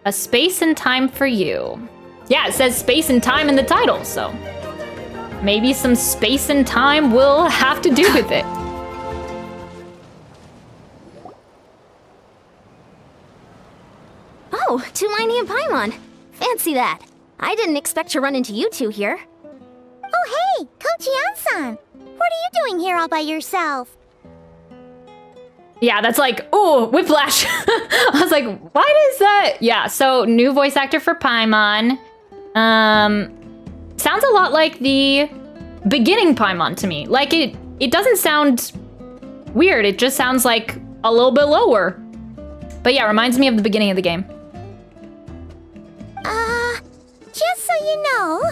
A space and time for you. Yeah, it says space and time in the title, so maybe some space and time will have to do with it. Oh, Tulani and Paimon. Fancy that. I didn't expect to run into you two here. Oh, hey, Coach Yan-san. What are you doing here all by yourself? Yeah, that's like, oh, whiplash. I was like, why does that? Yeah, so new voice actor for Paimon. Sounds a lot like the beginning Paimon to me. Like it doesn't sound weird. It just sounds like a little bit lower. But yeah, reminds me of the beginning of the game. Just so you know,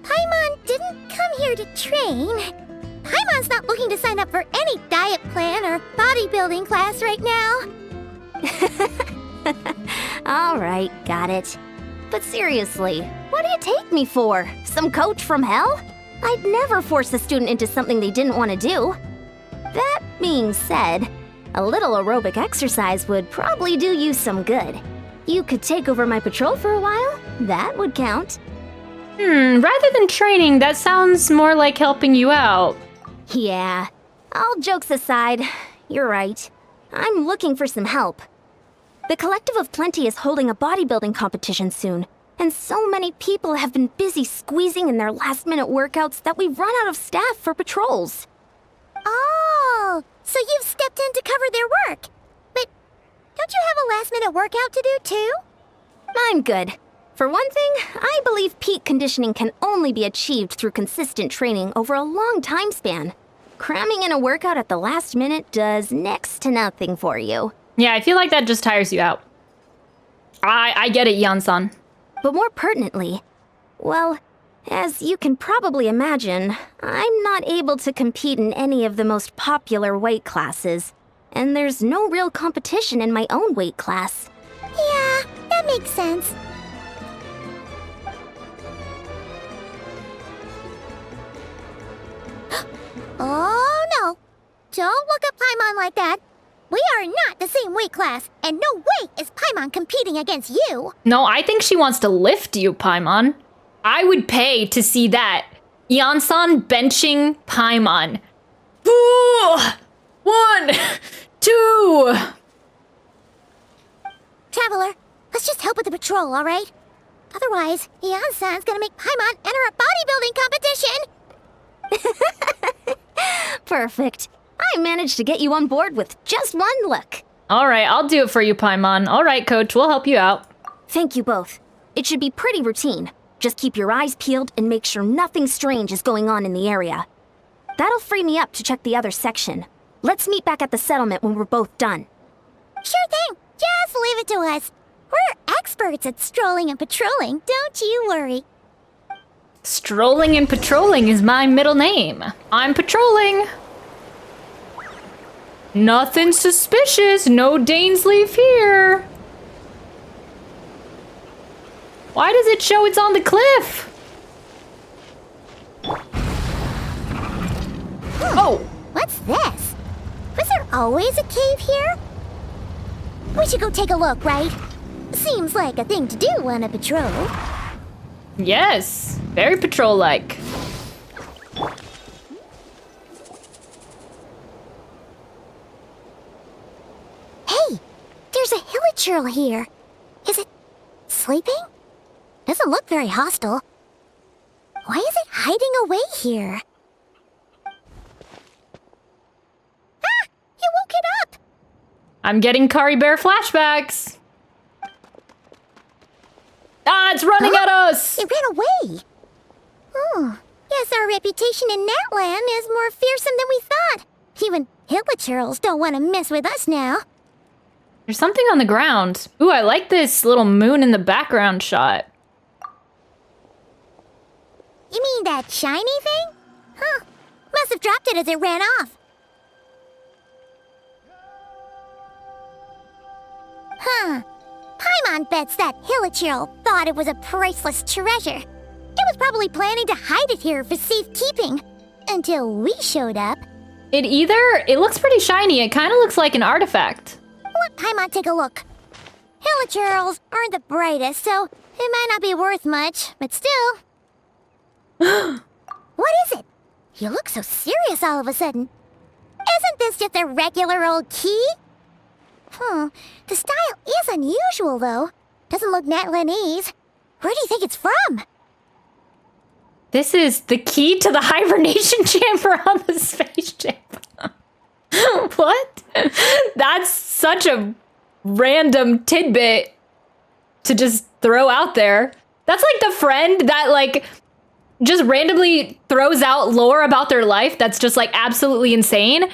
Paimon didn't come here to train. Paimon's not looking to sign up for any diet plan or bodybuilding class right now. All right, got it. But seriously, what do you take me for? Some coach from hell? I'd never force a student into something they didn't want to do. That being said, a little aerobic exercise would probably do you some good. You could take over my patrol for a while. That would count. Rather than training, that sounds more like helping you out. Yeah, all jokes aside, you're right. I'm looking for some help. The Collective of Plenty is holding a bodybuilding competition soon, and so many people have been busy squeezing in their last-minute workouts that we've run out of staff for patrols. Oh, so you've stepped in to cover their work. But don't you have a last-minute workout to do too? I'm good. For one thing, I believe peak conditioning can only be achieved through consistent training over a long time span. Cramming in a workout at the last minute does next to nothing for you. Yeah, I feel like that just tires you out. I get it, Yan-san. But more pertinently, well, as you can probably imagine, I'm not able to compete in any of the most popular weight classes, and there's no real competition in my own weight class. Yeah, that makes sense. Oh no! Don't look at Paimon like that. We are not the same weight class, and no way is Paimon competing against you. No, I think she wants to lift you, Paimon. I would pay to see that. Yan-san benching Paimon. Ooh! 1, 2. Traveler, let's just help with the patrol, all right? Otherwise, Yan-san's gonna make Paimon enter a bodybuilding competition. Perfect. I managed to get you on board with just one look. All right, I'll do it for you, Paimon. All right, coach, we'll help you out. Thank you both. It should be pretty routine. Just keep your eyes peeled and make sure nothing strange is going on in the area. That'll free me up to check the other section. Let's meet back at the settlement when we're both done. Sure thing. Just leave it to us. We're experts at strolling and patrolling, don't you worry. Strolling and patrolling is my middle name. I'm patrolling. Nothing suspicious. No Danes leave here. Why does it show it's on the cliff? Oh! What's this? Was there always a cave here? We should go take a look, right? Seems like a thing to do on a patrol. Yes, very patrol-like. Hey, there's a hilichurl here. Is it sleeping? Doesn't look very hostile. Why is it hiding away here? Ah! You woke it up! I'm getting Kari Bear flashbacks. Ah, it's running at us! It ran away. Oh, guess our reputation in that land is more fearsome than we thought. Even hilichurls don't want to mess with us now. There's something on the ground. Ooh, I like this little moon in the background shot. You mean that shiny thing? Huh. Must have dropped it as it ran off. Huh. Paimon bets that hilichurl thought it was a priceless treasure. It was probably planning to hide it here for safekeeping. Until we showed up. It looks pretty shiny. It kind of looks like an artifact. Let Paimon take a look. Hilichurls aren't the brightest, so it might not be worth much, but still. What is it? You look so serious all of a sudden. Isn't this just a regular old key? The style is unusual, though. Doesn't look Natlanese. Where do you think it's from? This is the key to the hibernation chamber on the spaceship. What? That's such a random tidbit to just throw out there. That's like the friend that like just randomly throws out lore about their life that's just like absolutely insane.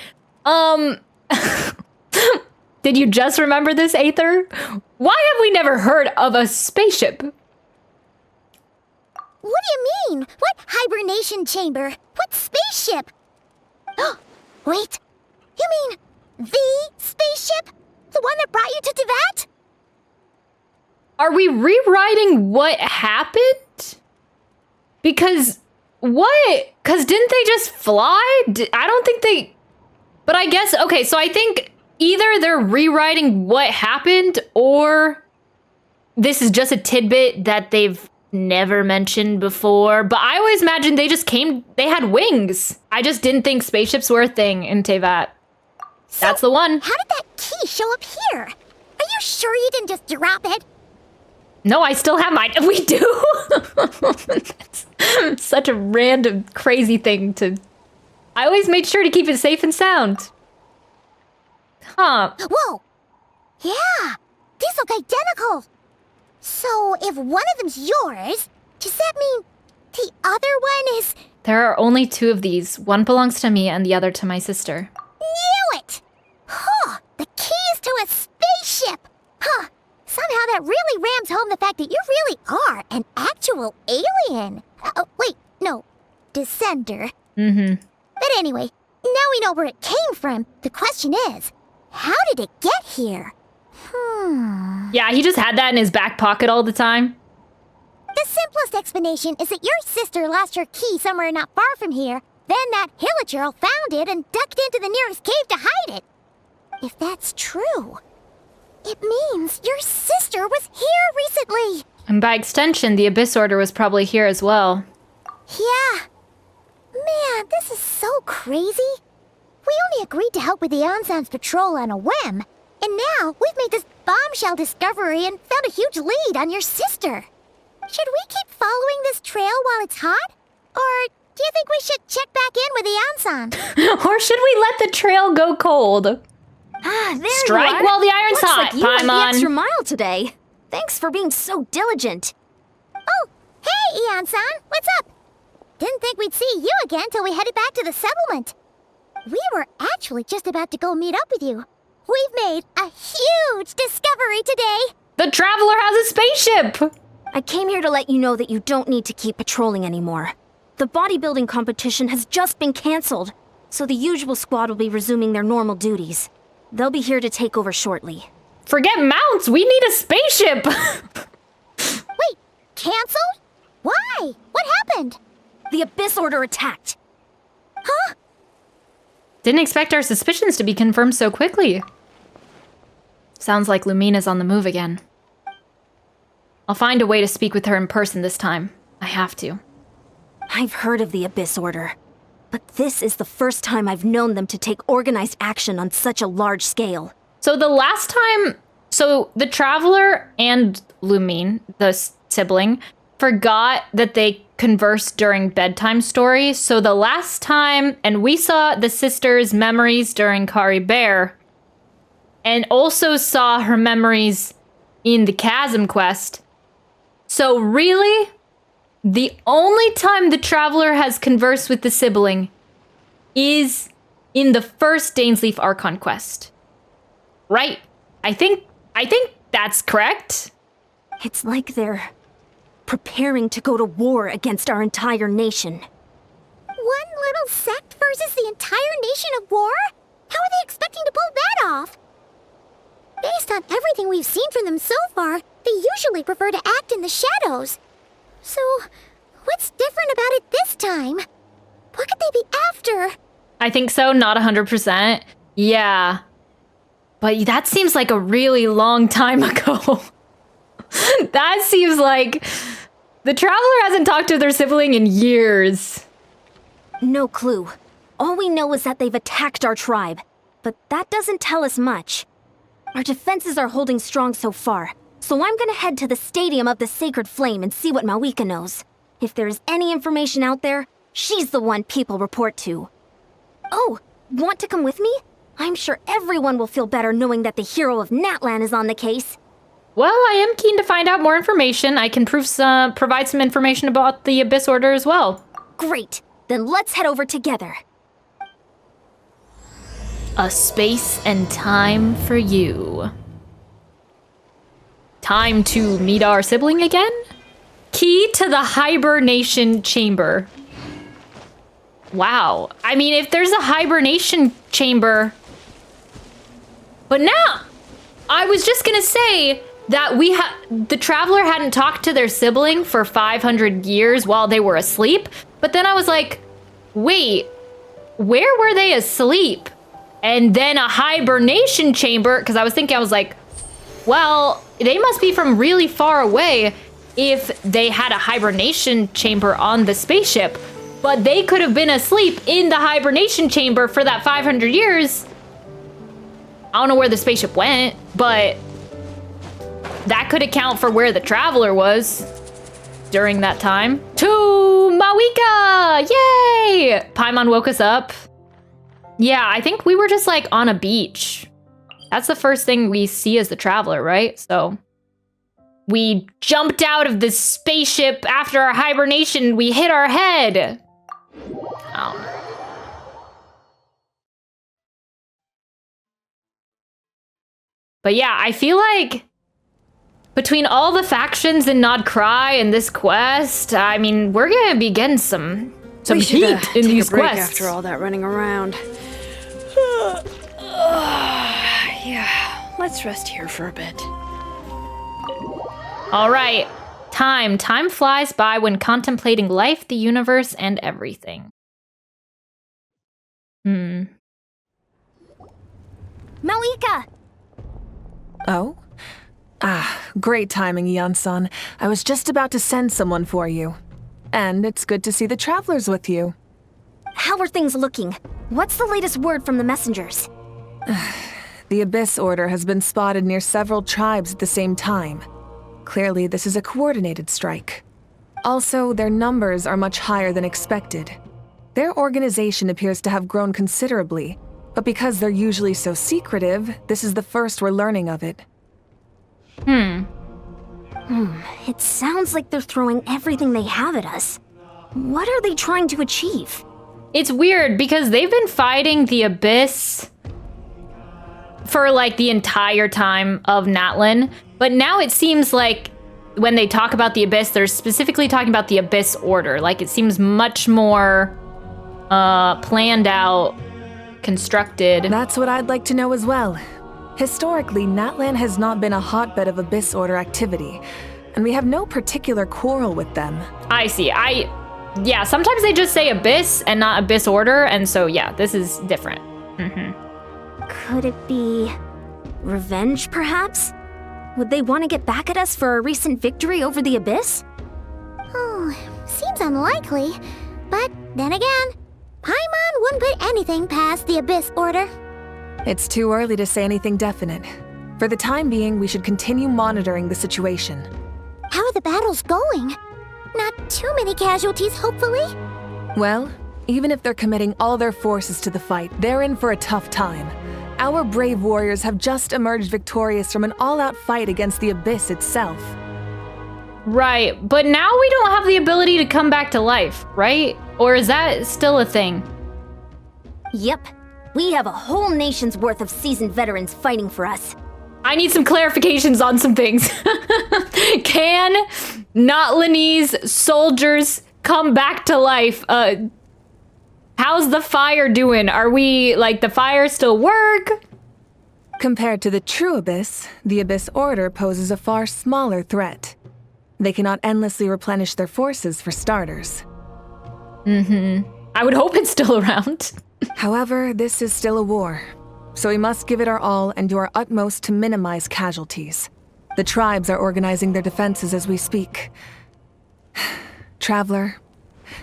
Did you just remember this, Aether? Why have we never heard of a spaceship? What do you mean? What hibernation chamber? What spaceship? Wait, you mean the spaceship? The one that brought you to Teyvat? Are we rewriting what happened? Because what? Because didn't they just fly? I don't think they... But I guess, okay, so I think either they're rewriting what happened or this is just a tidbit that they've never mentioned before. But I always imagined they just came, they had wings. I just didn't think spaceships were a thing in Teyvat. So, that's the one. How did that key show up here? Are you sure you didn't just drop it? No, I still have mine. We do? That's such a random, crazy thing to... I always made sure to keep it safe and sound. Huh. Whoa! Yeah! These look identical! So, if one of them's yours, does that mean the other one is... There are only two of these. One belongs to me and the other to my sister. Knew it! Huh! The keys to a spaceship! Huh! Somehow that really rams home the fact that you really are an actual alien. Wait, no. Descender. Mm-hmm. But anyway, now we know where it came from. The question is, how did it get here? Yeah, he just had that in his back pocket all the time. The simplest explanation is that your sister lost her key somewhere not far from here. Then that Hilichurl found it and ducked into the nearest cave to hide it. If that's true, it means your sister was here recently. And by extension, the Abyss Order was probably here as well. Yeah. Man, this is so crazy. We only agreed to help with the Ansan's patrol on a whim. And now we've made this bombshell discovery and found a huge lead on your sister. Should we keep following this trail while it's hot? Or do you think we should check back in with the Ansan? Or should we let the trail go cold? There Strike you are. while the iron's Looks hot, like you went the Paimon. extra mile today. Thanks for being so diligent. Oh, hey, Eon-san, what's up? Didn't think we'd see you again till we headed back to the settlement. We were actually just about to go meet up with you. We've made a huge discovery today. The Traveler has a spaceship! I came here to let you know that you don't need to keep patrolling anymore. The bodybuilding competition has just been canceled, so the usual squad will be resuming their normal duties. They'll be here to take over shortly. Forget mounts, we need a spaceship! Wait, canceled? Why? What happened? The Abyss Order attacked. Huh? Didn't expect our suspicions to be confirmed so quickly. Sounds like Lumina's on the move again. I'll find a way to speak with her in person this time. I have to. I've heard of the Abyss Order, but this is the first time I've known them to take organized action on such a large scale. So the last time... So the Traveler and Lumine, the sibling, forgot that they conversed during bedtime story. So the last time... And we saw the sister's memories during Kari Bear. And also saw her memories in the Chasm quest. So really, the only time the Traveler has conversed with the sibling is in the first Dainsleif Archon quest. Right. I think that's correct. It's like they're preparing to go to war against our entire nation. One little sect versus the entire nation of war? How are they expecting to pull that off? Based on everything we've seen from them so far, they usually prefer to act in the shadows. So, what's different about it this time? What could they be after? I think so, not 100%. Yeah. But that seems like a really long time ago. That seems like the Traveler hasn't talked to their sibling in years. No clue. All we know is that they've attacked our tribe, but that doesn't tell us much. Our defenses are holding strong so far, so I'm gonna head to the Stadium of the Sacred Flame and see what Mawika knows. If there's any information out there, she's the one people report to. Oh, want to come with me? I'm sure everyone will feel better knowing that the hero of Natlan is on the case. Well, I am keen to find out more information. I can provide some information about the Abyss Order as well. Great, then let's head over together. A space and time for you. Time to meet our sibling again? Key to the hibernation chamber. Wow. I mean, if there's a hibernation chamber... But now, I was just gonna say that the Traveler hadn't talked to their sibling for 500 years while they were asleep. But then I was like, wait, where were they asleep? And then a hibernation chamber, because I was like, well, they must be from really far away if they had a hibernation chamber on the spaceship. But they could have been asleep in the hibernation chamber for that 500 years. I don't know where the spaceship went, but that could account for where the Traveler was during that time. To Mawika! Yay! Paimon woke us up. Yeah, I think we were just like on a beach. That's the first thing we see as the Traveler, right? So we jumped out of the spaceship after our hibernation. We hit our head. But yeah, I feel like between all the factions in Nod Cry and this quest, I mean, we're gonna be getting some heat in these quests. After all that running around. Yeah, let's rest here for a bit. All right, time. Time flies by when contemplating life, the universe, and everything. Mawika! Oh? Great timing, Ian-san. I was just about to send someone for you. And it's good to see the Travelers with you. How are things looking? What's the latest word from the messengers? The Abyss Order has been spotted near several tribes at the same time. Clearly, this is a coordinated strike. Also, their numbers are much higher than expected. Their organization appears to have grown considerably, but because they're usually so secretive, this is the first we're learning of it. It sounds like they're throwing everything they have at us. What are they trying to achieve? It's weird because they've been fighting the Abyss for like the entire time of Natlan, but now it seems like when they talk about the Abyss, they're specifically talking about the Abyss Order. Like it seems much more planned out, constructed. That's what I'd like to know as well. Historically, Natlan has not been a hotbed of Abyss Order activity, and we have no particular quarrel with them. I see. Yeah, sometimes they just say Abyss and not Abyss Order, and so yeah, this is different. Could it be revenge, perhaps? Would they want to get back at us for a recent victory over the Abyss? Oh, seems unlikely. But then again, Paimon wouldn't put anything past the Abyss Order. It's too early to say anything definite. For the time being, we should continue monitoring the situation. How are the battles going? Not too many casualties, hopefully? Well, even if they're committing all their forces to the fight, they're in for a tough time. Our brave warriors have just emerged victorious from an all-out fight against the Abyss itself. Right, but now we don't have the ability to come back to life, right? Or is that still a thing? Yep. We have a whole nation's worth of seasoned veterans fighting for us. I need some clarifications on some things. Can Natlanese soldiers come back to life? How's the fire doing? Are we, like, the fire still work? Compared to the true Abyss, the Abyss Order poses a far smaller threat. They cannot endlessly replenish their forces, for starters. I would hope it's still around. However, this is still a war. so we must give it our all and do our utmost to minimize casualties. The tribes are organizing their defenses as we speak. Traveler,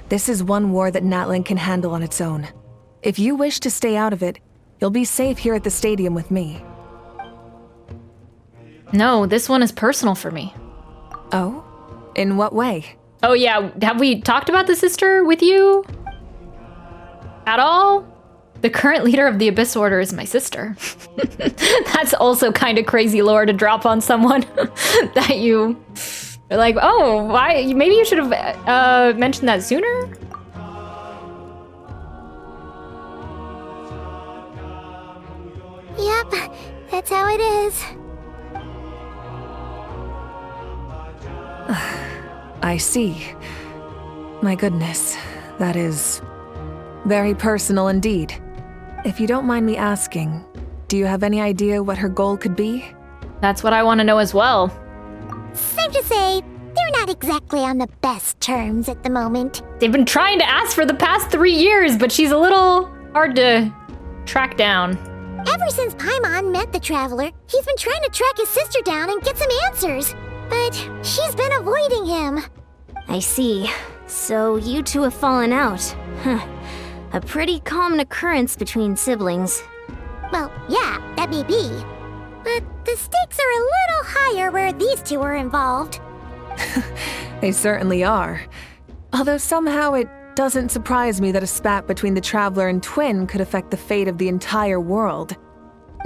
this is one war that Natlan can handle on its own. If you wish to stay out of it, you'll be safe here at the stadium with me. No, this one is personal for me. Oh? In what way? Oh yeah, have we talked about the sister with you? At all? The current leader of the Abyss Order is my sister. That's also kind of crazy lore to drop on someone that you are like, oh, why? Maybe you should have mentioned that sooner? Yep, that's how it is. I see. My goodness, that is very personal indeed. If you don't mind me asking, do you have any idea what her goal could be? That's what I want to know as well. Safe to say, they're not exactly on the best terms at the moment. They've been trying to ask for the past 3 years, but she's a little hard to track down. Ever since Paimon met the Traveler, he's been trying to track his sister down and get some answers. But she's been avoiding him. I see. So you two have fallen out. Huh. A pretty common occurrence between siblings. Well, yeah, that may be. But the stakes are a little higher where these two are involved. They certainly are. Although somehow it doesn't surprise me that a spat between the Traveler and Twin could affect the fate of the entire world.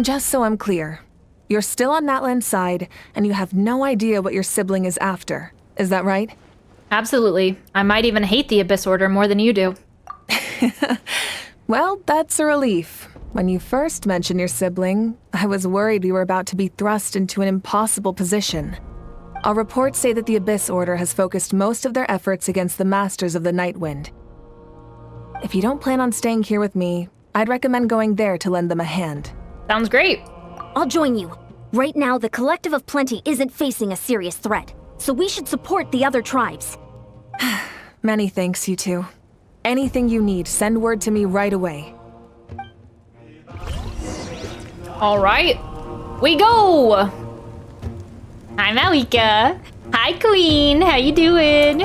Just so I'm clear, you're still on Natlan's side, and you have no idea what your sibling is after. Is that right? Absolutely. I might even hate the Abyss Order more than you do. Well, that's a relief. When you first mentioned your sibling, I was worried we were about to be thrust into an impossible position. Our reports say that the Abyss Order has focused most of their efforts against the Masters of the Nightwind. If you don't plan on staying here with me, I'd recommend going there to lend them a hand. Sounds great. I'll join you. Right now, the Collective of Plenty isn't facing a serious threat, so we should support the other tribes. Many thanks, you two. Anything you need, send word to me right away. All right, we go. Hi, Malika. Hi, Queen. How you doing?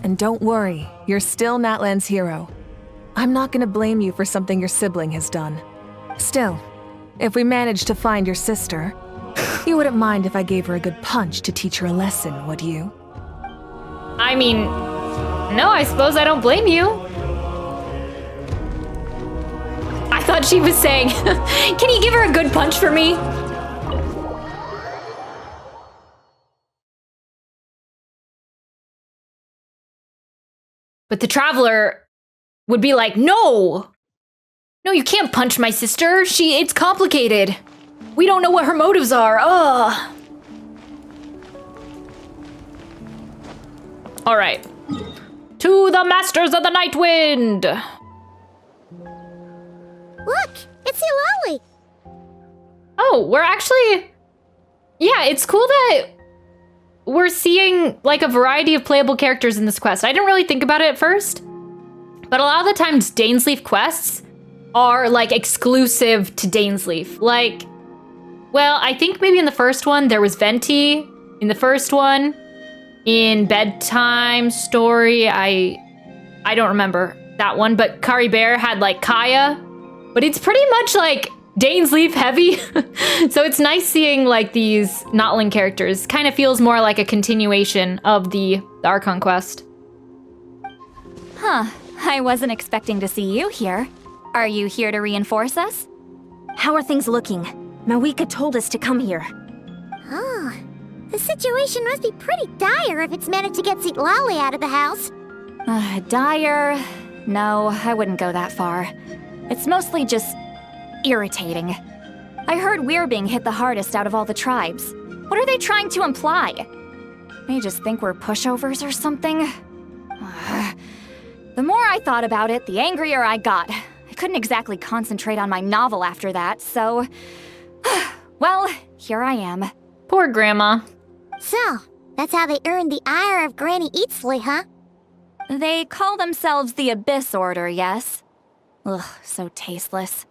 And don't worry, you're still Natlan's hero. I'm not gonna blame you for something your sibling has done. Still, if we manage to find your sister, you wouldn't mind if I gave her a good punch to teach her a lesson, would you? I mean, no, I suppose I don't blame you. I thought she was saying, can you give her a good punch for me? But the Traveler would be like, no, you can't punch my sister. It's complicated. We don't know what her motives are. Ugh. All right. To the Masters of the Nightwind. Look, it's Eulalie. Oh, we're actually... Yeah, it's cool that we're seeing like a variety of playable characters in this quest. I didn't really think about it at first, but a lot of the times Dainsleif quests are like exclusive to Dainsleif. Like, well, I think maybe in the first one there was Venti. In the first one, in Bedtime Story, I don't remember that one, but Kari Bear had like Kaya, but it's pretty much like Dainsleif heavy. So it's nice seeing like these Notling characters. Kind of feels more like a continuation of the Archon quest. Huh, I wasn't expecting to see you here. Are you here to reinforce us? How are things looking? Mawika told us to come here. Oh, the situation must be pretty dire if it's managed to get Eulalie out of the house. Dire? No, I wouldn't go that far. It's mostly just irritating. I heard we're being hit the hardest out of all the tribes. What are they trying to imply? They just think we're pushovers or something? The more I thought about it, the angrier I got. I couldn't exactly concentrate on my novel after that, so... Well, here I am. Poor Grandma. So, that's how they earned the ire of Granny Eatsley, huh? They call themselves the Abyss Order, yes? Ugh, so tasteless.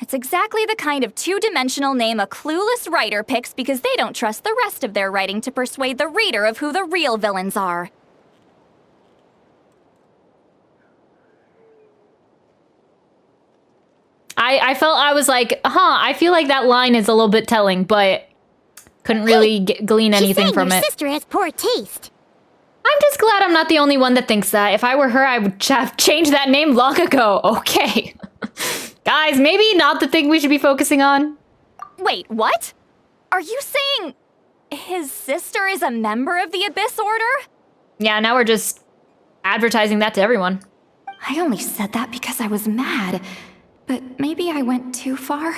It's exactly the kind of two-dimensional name a clueless writer picks because they don't trust the rest of their writing to persuade the reader of who the real villains are. I was like, I feel like that line is a little bit telling, but couldn't really glean anything from your it. sister has poor taste. I'm just glad I'm not the only one that thinks that. If I were her, I would have changed that name long ago. Okay. Guys, maybe not the thing we should be focusing on. Wait, what? Are you saying his sister is a member of the Abyss Order? Yeah, now we're just advertising that to everyone. I only said that because I was mad, but maybe I went too far.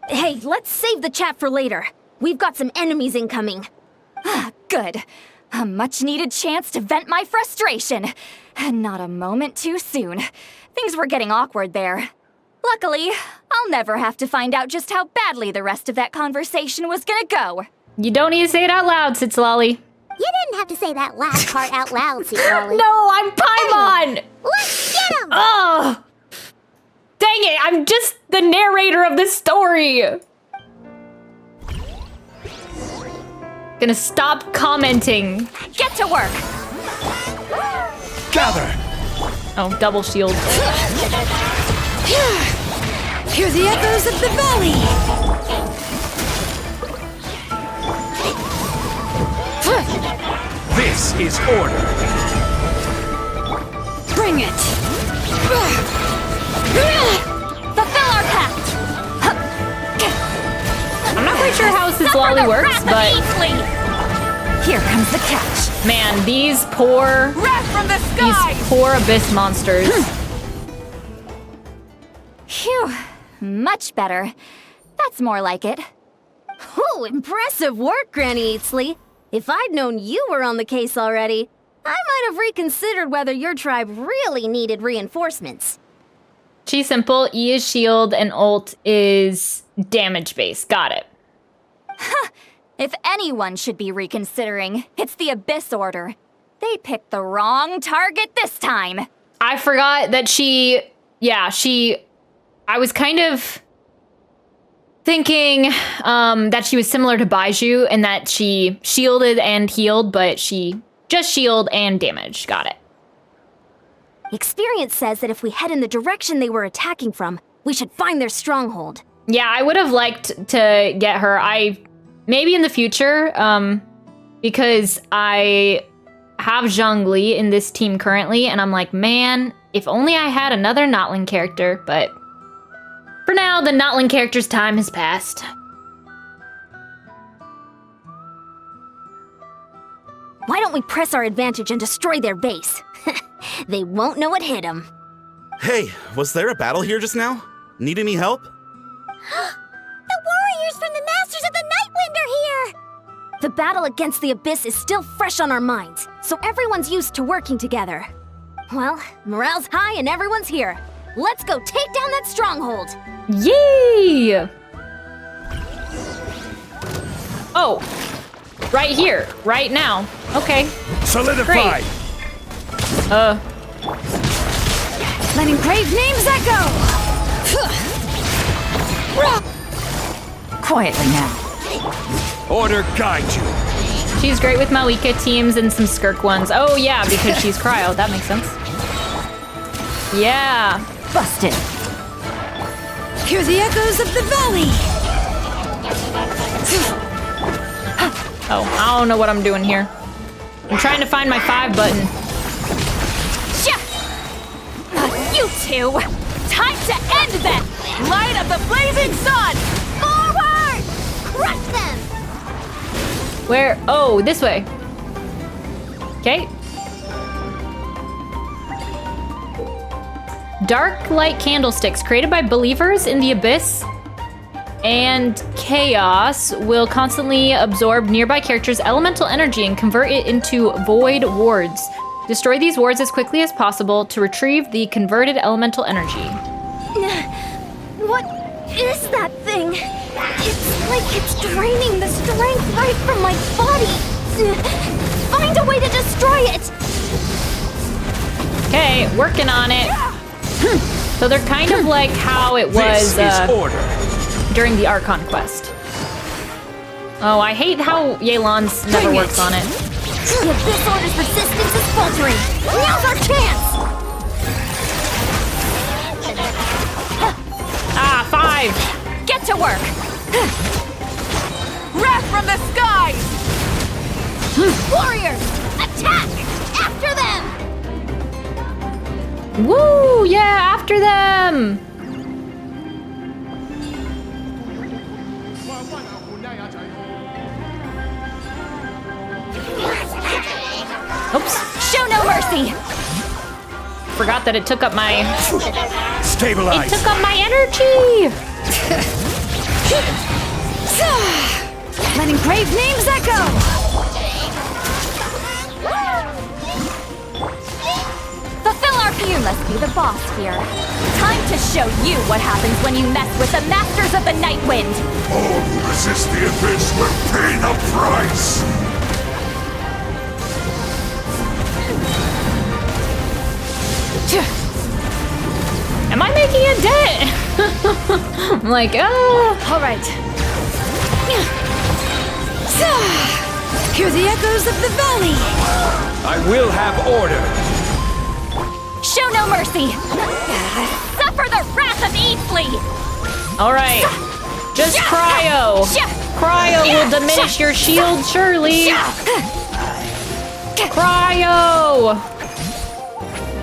Hey, let's save the chat for later. We've got some enemies incoming. Good. A much-needed chance to vent my frustration. Not a moment too soon. Things were getting awkward there. Luckily, I'll never have to find out just how badly the rest of that conversation was gonna go. You don't need to say it out loud, Sitsalali. You didn't have to say that last part out loud, Sitsalali. No, I'm Paimon! Let's get him! Oh! Dang it, I'm just the narrator of this story! Gonna stop commenting. Get to work! Gather! Oh, double shield. Hear the echoes of the valley! This is order! Bring it! Fulfill our pact! I'm not quite sure how Sitsalali works, but Here comes the catch. man, these poor abyss monsters. Phew, much better. That's more like it. Ooh, impressive work, Granny Eatsley. If I'd known you were on the case already, I might have reconsidered whether your tribe really needed reinforcements. She's simple. E is shield and ult is damage base. Got it. If anyone should be reconsidering, it's the Abyss Order. They picked the wrong target this time. I forgot that I was kind of thinking that she was similar to Baiju and that she shielded and healed, but she just shield and damage. Got it. Experience says that if we head in the direction they were attacking from, we should find their stronghold. Yeah, I would have liked to get her. Maybe in the future, because I have Zhongli in this team currently, and I'm like, man, if only I had another Notling character, but for now, the Notling character's time has passed. Why don't we press our advantage and destroy their base? They won't know what hit them. Hey, was there a battle here just now? Need any help? The warriors from the Masters of the Nightwind are here! The battle against the Abyss is still fresh on our minds, so everyone's used to working together. Well, morale's high and everyone's here. Let's go take down that stronghold! Yay! Oh, right here, right now. Okay. Solidify! Great. Letting brave names echo! Quietly now. Order guide you! She's great with Malika teams and some Skirk ones. Oh yeah, because she's cryo. That makes sense. Yeah. Busted. Hear the echoes of the valley! Oh, I don't know what I'm doing here. I'm trying to find my 5 button. You two! Time to end them! Light up the blazing sun! Forward! Crush them! Where? Oh, this way. Okay. Dark light candlesticks created by believers in the Abyss and Chaos will constantly absorb nearby characters' elemental energy and convert it into void wards. Destroy these wards as quickly as possible to retrieve the converted elemental energy. What is that thing? It's like it's draining the strength right from my body. Find a way to destroy it! Okay, working on it. So they're kind of like how it was This is order. during the Archon quest. Oh, I hate how Yelan's never works on it. The Abyss Order's resistance is faltering. Now's our chance! Ah, 5! Get to work! Wrath from the skies! Warriors, attack! After them! Woo! Yeah, after them! Oops. Show no mercy! Forgot that it took up my... Stabilize. It took up my energy! Let engraved names echo! Fulfill our You must be the boss here. Time to show you what happens when you mess with the Masters of the Night Wind! All who resist the Abyss will pay the price! Am I making a debt? I'm like, oh. All right. Hear the echoes of the valley. I will have order. Show no mercy! Suffer the wrath of Eatley! All right. Just cryo. Cryo will diminish your shield, surely. Cryo.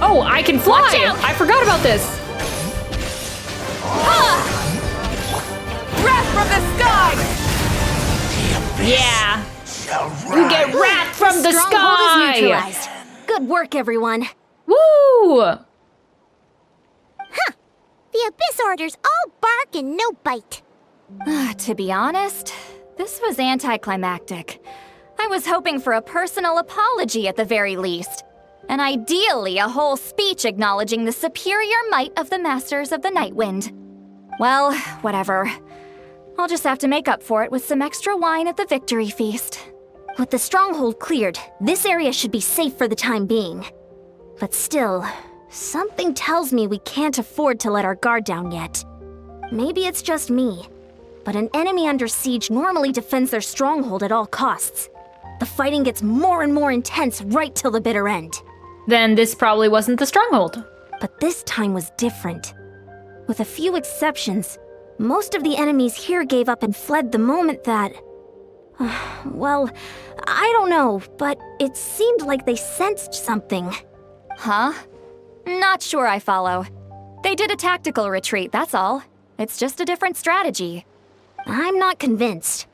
Oh, I can fly. Watch out. I forgot about this. Wrath from the sky! Yeah. You get wrath from the Stronghold is sky. neutralized. Good work, everyone. Woo! The Abyss Order's all bark and no bite. To be honest, this was anticlimactic. I was hoping for a personal apology at the very least. And ideally, a whole speech acknowledging the superior might of the Masters of the Night Wind. Well, whatever. I'll just have to make up for it with some extra wine at the victory feast. With the stronghold cleared, this area should be safe for the time being. But still, something tells me we can't afford to let our guard down yet. Maybe it's just me, but an enemy under siege normally defends their stronghold at all costs. The fighting gets more and more intense right till the bitter end. Then this probably wasn't the stronghold. But this time was different. With a few exceptions, most of the enemies here gave up and fled the moment that... well, I don't know, but it seemed like they sensed something. Huh? Not sure I follow. They did a tactical retreat, that's all. It's just a different strategy. I'm not convinced.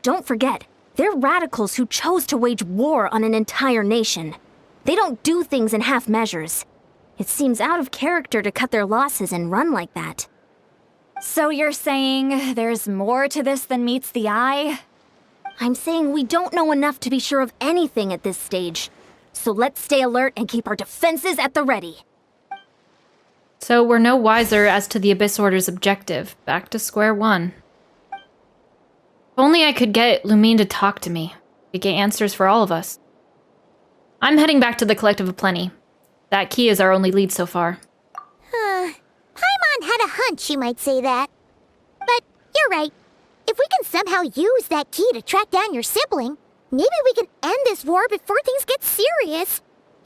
Don't forget, they're radicals who chose to wage war on an entire nation. They don't do things in half measures. It seems out of character to cut their losses and run like that. So you're saying there's more to this than meets the eye? I'm saying we don't know enough to be sure of anything at this stage. So let's stay alert and keep our defenses at the ready. So we're no wiser as to the Abyss Order's objective. Back to square one. If only I could get Lumine to talk to me. To get answers for all of us. I'm heading back to the Collective of Plenty. That key is our only lead so far. Paimon had a hunch you might say that. But you're right. If we can somehow use that key to track down your sibling, maybe we can end this war before things get serious.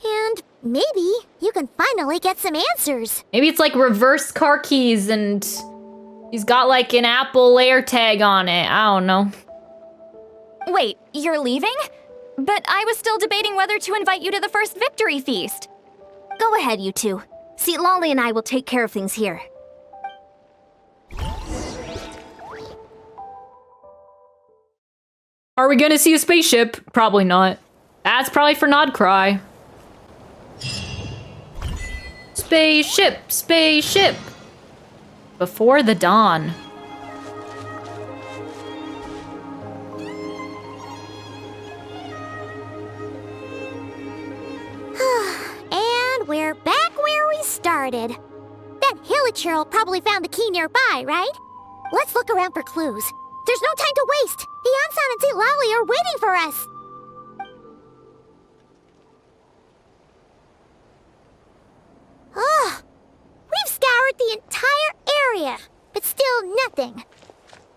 And maybe you can finally get some answers. Maybe it's like reverse car keys and he's got like an Apple layer tag on it. I don't know. Wait, you're leaving? But I was still debating whether to invite you to the first victory feast. Go ahead, you two. See, Lolly and I will take care of things here. Are we gonna see a spaceship? Probably not. That's probably for Nod Cry. Spaceship, spaceship. Before the dawn. And we're back where we started. That Hilichurl probably found the key nearby, right? Let's look around for clues. There's no time to waste. The Ansan and St. Lolly are waiting for us. Ugh. We've scoured the something.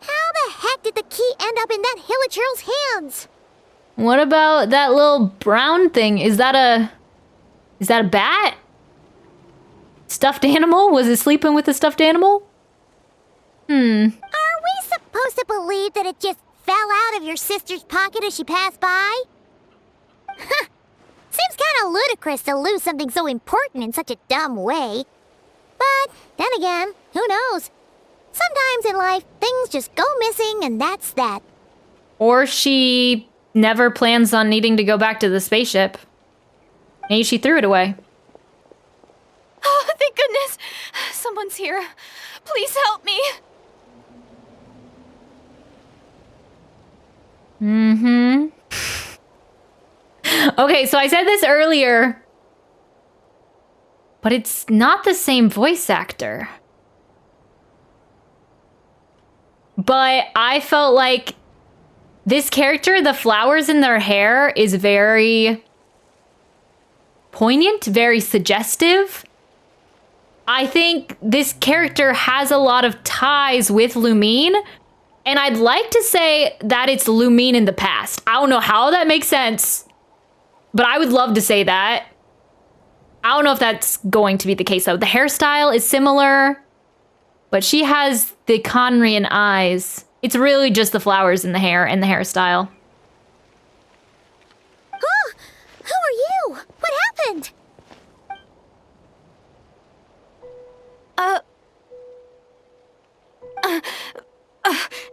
How the heck did the key end up in that Hilichurl's hands? What about that little brown thing? Is that a bat? Stuffed animal? Was it sleeping with a stuffed animal? Are we supposed to believe that it just fell out of your sister's pocket as she passed by? Huh. Seems kind of ludicrous to lose something so important in such a dumb way. But then again, who knows? Sometimes in life, things just go missing and that's that. Or she never plans on needing to go back to the spaceship. Maybe she threw it away. Oh, thank goodness! Someone's here. Please help me. Okay, so I said this earlier, but it's not the same voice actor. But I felt like this character, the flowers in their hair, is very poignant, very suggestive. I think this character has a lot of ties with Lumine, and I'd like to say that it's Lumine in the past. I don't know how that makes sense, but I would love to say that. I don't know if that's going to be the case, though. The hairstyle is similar, but she has the Conrian eyes. It's really just the flowers in the hair and the hairstyle. Oh, who are you? What happened?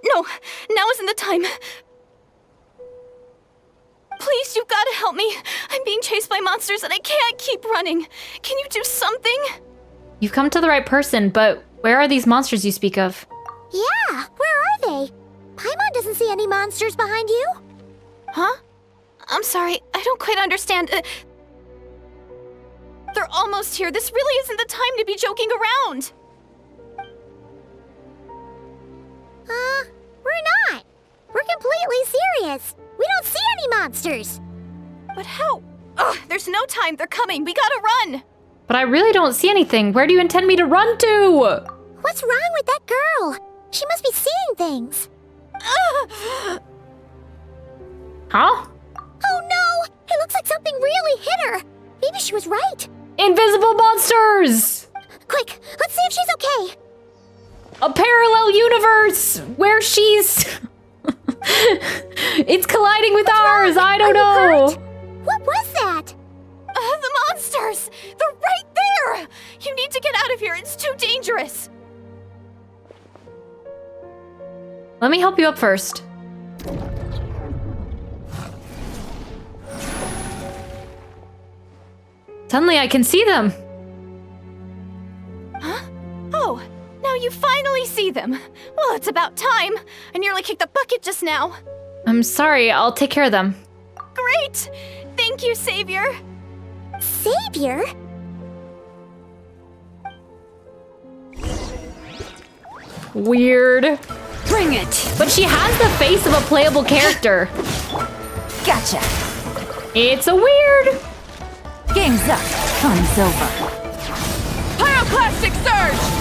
No, now isn't the time. Please, you've got to help me. I'm being chased by monsters and I can't keep running. Can you do something? You've come to the right person, but where are these monsters you speak of? Yeah, where are they? Paimon doesn't see any monsters behind you. Huh? I'm sorry, I don't quite understand. They're almost here. This really isn't the time to be joking around. We're not. We're completely serious. We don't see any monsters. But how? Ugh, there's no time. They're coming. We gotta run. But I really don't see anything. Where do you intend me to run to? What's wrong with that girl? She must be seeing things. Ugh. Huh? Oh no! It looks like something really hit her. Maybe she was right. Invisible monsters! Quick, let's see if she's okay. A parallel universe where she's... It's colliding with ours. I don't know. What was that? The monsters! They're right there! You need to get out of here. It's too dangerous. Let me help you up first. Suddenly I can see them. Huh? Oh, now you finally see them. Well, it's about time. I nearly kicked the bucket just now. I'm sorry, I'll take care of them. Great! Thank you, Savior. Savior? Weird. Bring it! But she has the face of a playable character. Gotcha! It's a weird. Game's up. Fun's over. Pyroclastic surge!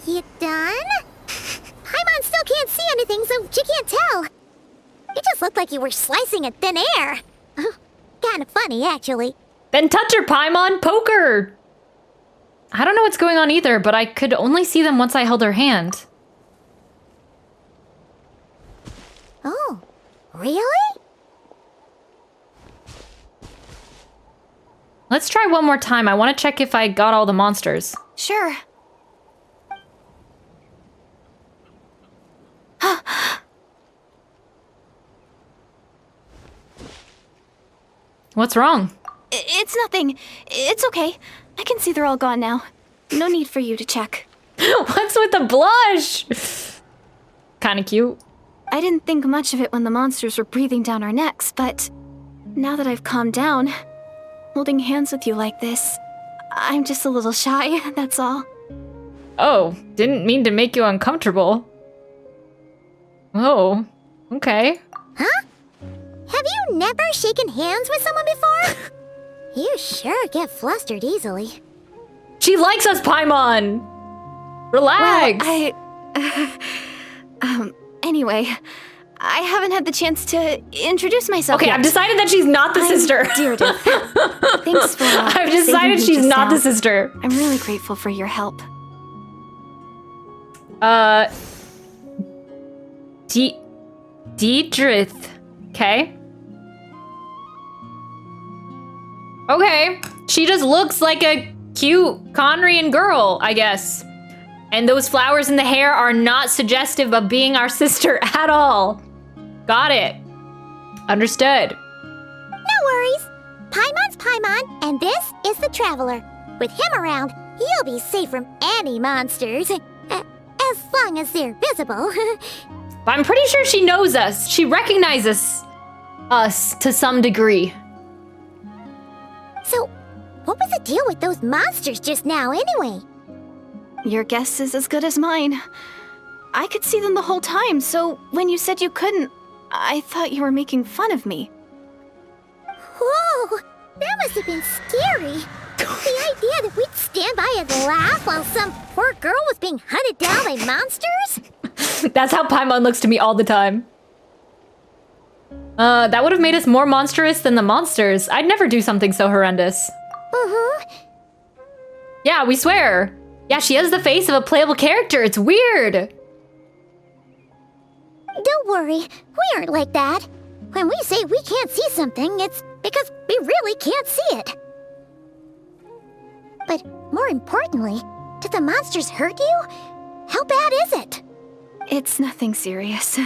You done? Paimon still can't see anything, so she can't tell. It just looked like you were slicing in thin air. Kind of funny, actually. Then touch her, Paimon. Poke her. I don't know what's going on either, but I could only see them once I held her hand. Oh, really? Let's try one more time. I want to check if I got all the monsters. Sure. What's wrong? It's nothing. It's okay. I can see they're all gone now. No need for you to check. What's with the blush? Kind of cute. I didn't think much of it when the monsters were breathing down our necks, but now that I've calmed down, holding hands with you like this, I'm just a little shy, that's all. Oh, didn't mean to make you uncomfortable. Oh, okay. Huh? Have you never shaken hands with someone before? You sure get flustered easily. She likes us, Paimon! Relax! Anyway, I haven't had the chance to introduce myself Okay, yet. I've decided that she's not the sister. Deirdre. Thanks for I've saving decided me she's just not now. the sister. I'm really grateful for your help. Deidrith. Okay. Okay. She just looks like a cute Conrian girl, I guess. And those flowers in the hair are not suggestive of being our sister at all. Got it. Understood. No worries. Paimon's Paimon, and this is the Traveler. With him around, you'll be safe from any monsters. As long as they're visible. But I'm pretty sure she knows us. She recognizes us to some degree. So, what was the deal with those monsters just now anyway? Your guess is as good as mine. I could see them the whole time, so when you said you couldn't, I thought you were making fun of me. Whoa! That must have been scary. The idea that we'd stand by and laugh while some poor girl was being hunted down by monsters? That's how Paimon looks to me all the time. That would have made us more monstrous than the monsters. I'd never do something so horrendous. Yeah, we swear. Yeah, she has the face of a playable character. It's weird. Don't worry, we aren't like that. When we say we can't see something, it's because we really can't see it. But more importantly, did the monsters hurt you? How bad is it? It's nothing serious.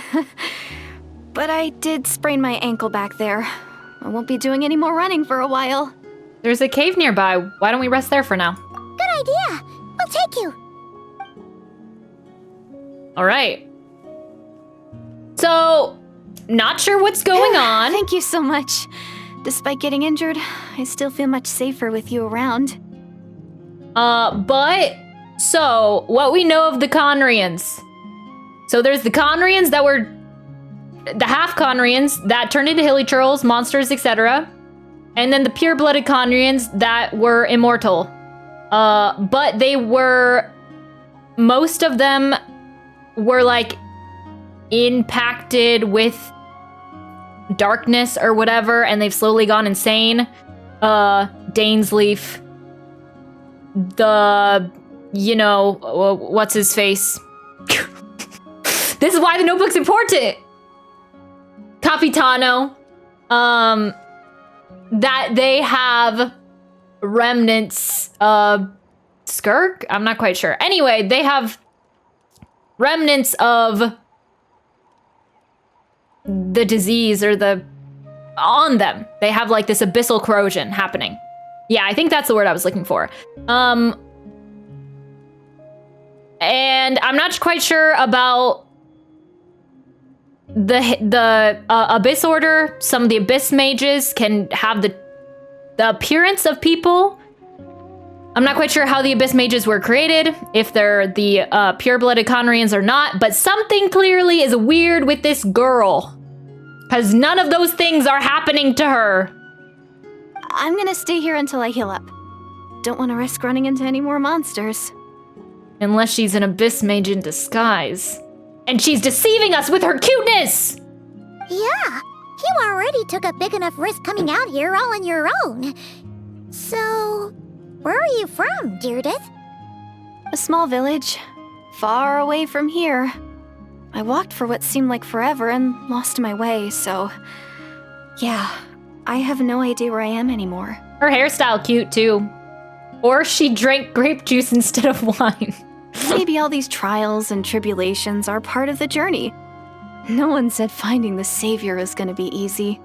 But I did sprain my ankle back there. I won't be doing any more running for a while. There's a cave nearby. Why don't we rest there for now? Good idea. We'll take you. All right. So, not sure what's going on. Thank you so much. Despite getting injured, I still feel much safer with you around. So, what we know of the Conrians. So there's the Conrians that were the half Conrians that turned into hilly churls, monsters, etc. And then the pure-blooded Conrians that were immortal. But they were, most of them were like impacted with darkness or whatever, and they've slowly gone insane. Dainsleif, what's his face? This is why the notebook's important. Capitano, that they have remnants of Skirk? I'm not quite sure. Anyway, they have remnants of the disease or on them. They have like this abyssal corrosion happening. Yeah, I think that's the word I was looking for. And I'm not quite sure about the Abyss Order. Some of the Abyss mages can have the appearance of people. I'm not quite sure how the Abyss mages were created, if they're the pure-blooded Conrians or not, but something clearly is weird with this girl. Because none of those things are happening to her. I'm gonna stay here until I heal up. Don't want to risk running into any more monsters. Unless she's an Abyss mage in disguise. And she's deceiving us with her cuteness! Yeah, you already took a big enough risk coming out here all on your own. So, where are you from, Deirdith? A small village, far away from here. I walked for what seemed like forever and lost my way, so... yeah, I have no idea where I am anymore. Her hairstyle cute, too. Or she drank grape juice instead of wine. Maybe all these trials and tribulations are part of the journey. No one said finding the savior is gonna be easy.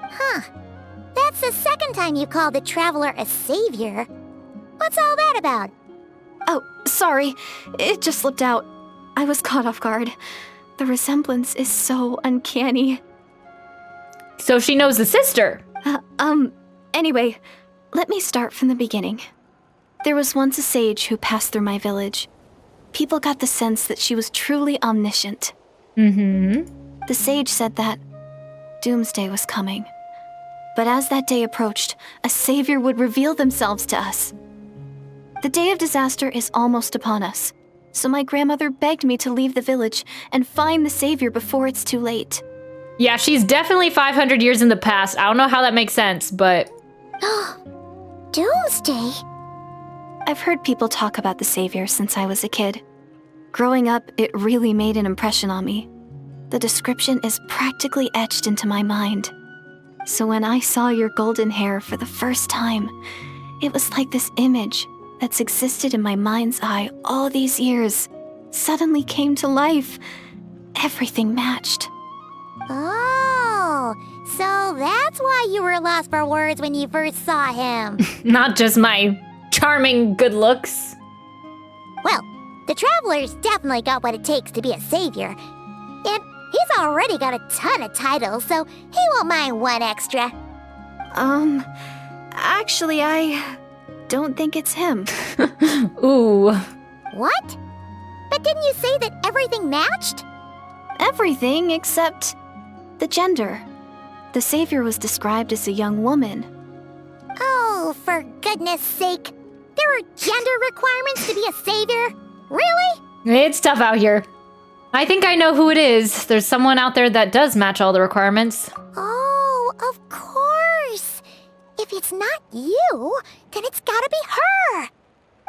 Huh. That's the second time you called the Traveler a savior. What's all that about? Oh, sorry. It just slipped out. I was caught off guard. The resemblance is so uncanny. So she knows the sister. Anyway, let me start from the beginning. There was once a sage who passed through my village. People got the sense that she was truly omniscient. Mm-hmm. The sage said that, doomsday was coming. But as that day approached, a savior would reveal themselves to us. The day of disaster is almost upon us, so my grandmother begged me to leave the village and find the savior before it's too late. Yeah, she's definitely 500 years in the past. I don't know how that makes sense, but... Doomsday? I've heard people talk about the savior since I was a kid. Growing up, it really made an impression on me. The description is practically etched into my mind. So when I saw your golden hair for the first time, it was like this image that's existed in my mind's eye all these years suddenly came to life. Everything matched. Oh, so that's why you were lost for words when you first saw him. Not just my charming good looks. Well, the Traveler's definitely got what it takes to be a savior. And he's already got a ton of titles, so he won't mind one extra. Actually, I don't think it's him. Ooh. What? But didn't you say that everything matched? Everything except the gender. The savior was described as a young woman. Oh, for goodness sake. There are gender requirements to be a savior? Really? It's tough out here. I think I know who it is. There's someone out there that does match all the requirements. Oh, of course. If it's not you, then it's gotta be her.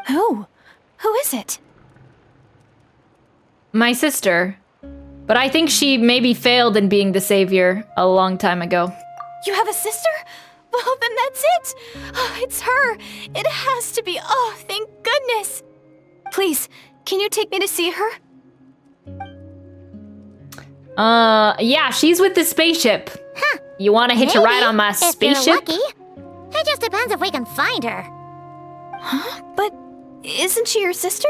Who? Who is it? My sister. But I think she maybe failed in being the savior a long time ago. You have a sister? Well, then that's it. Oh, it's her. It has to be. Oh, thank goodness. Please, can you take me to see her? Yeah, she's with the spaceship. Huh. You want to hitch a ride on my if spaceship? you're lucky. It just depends if we can find her. Huh? But isn't she your sister?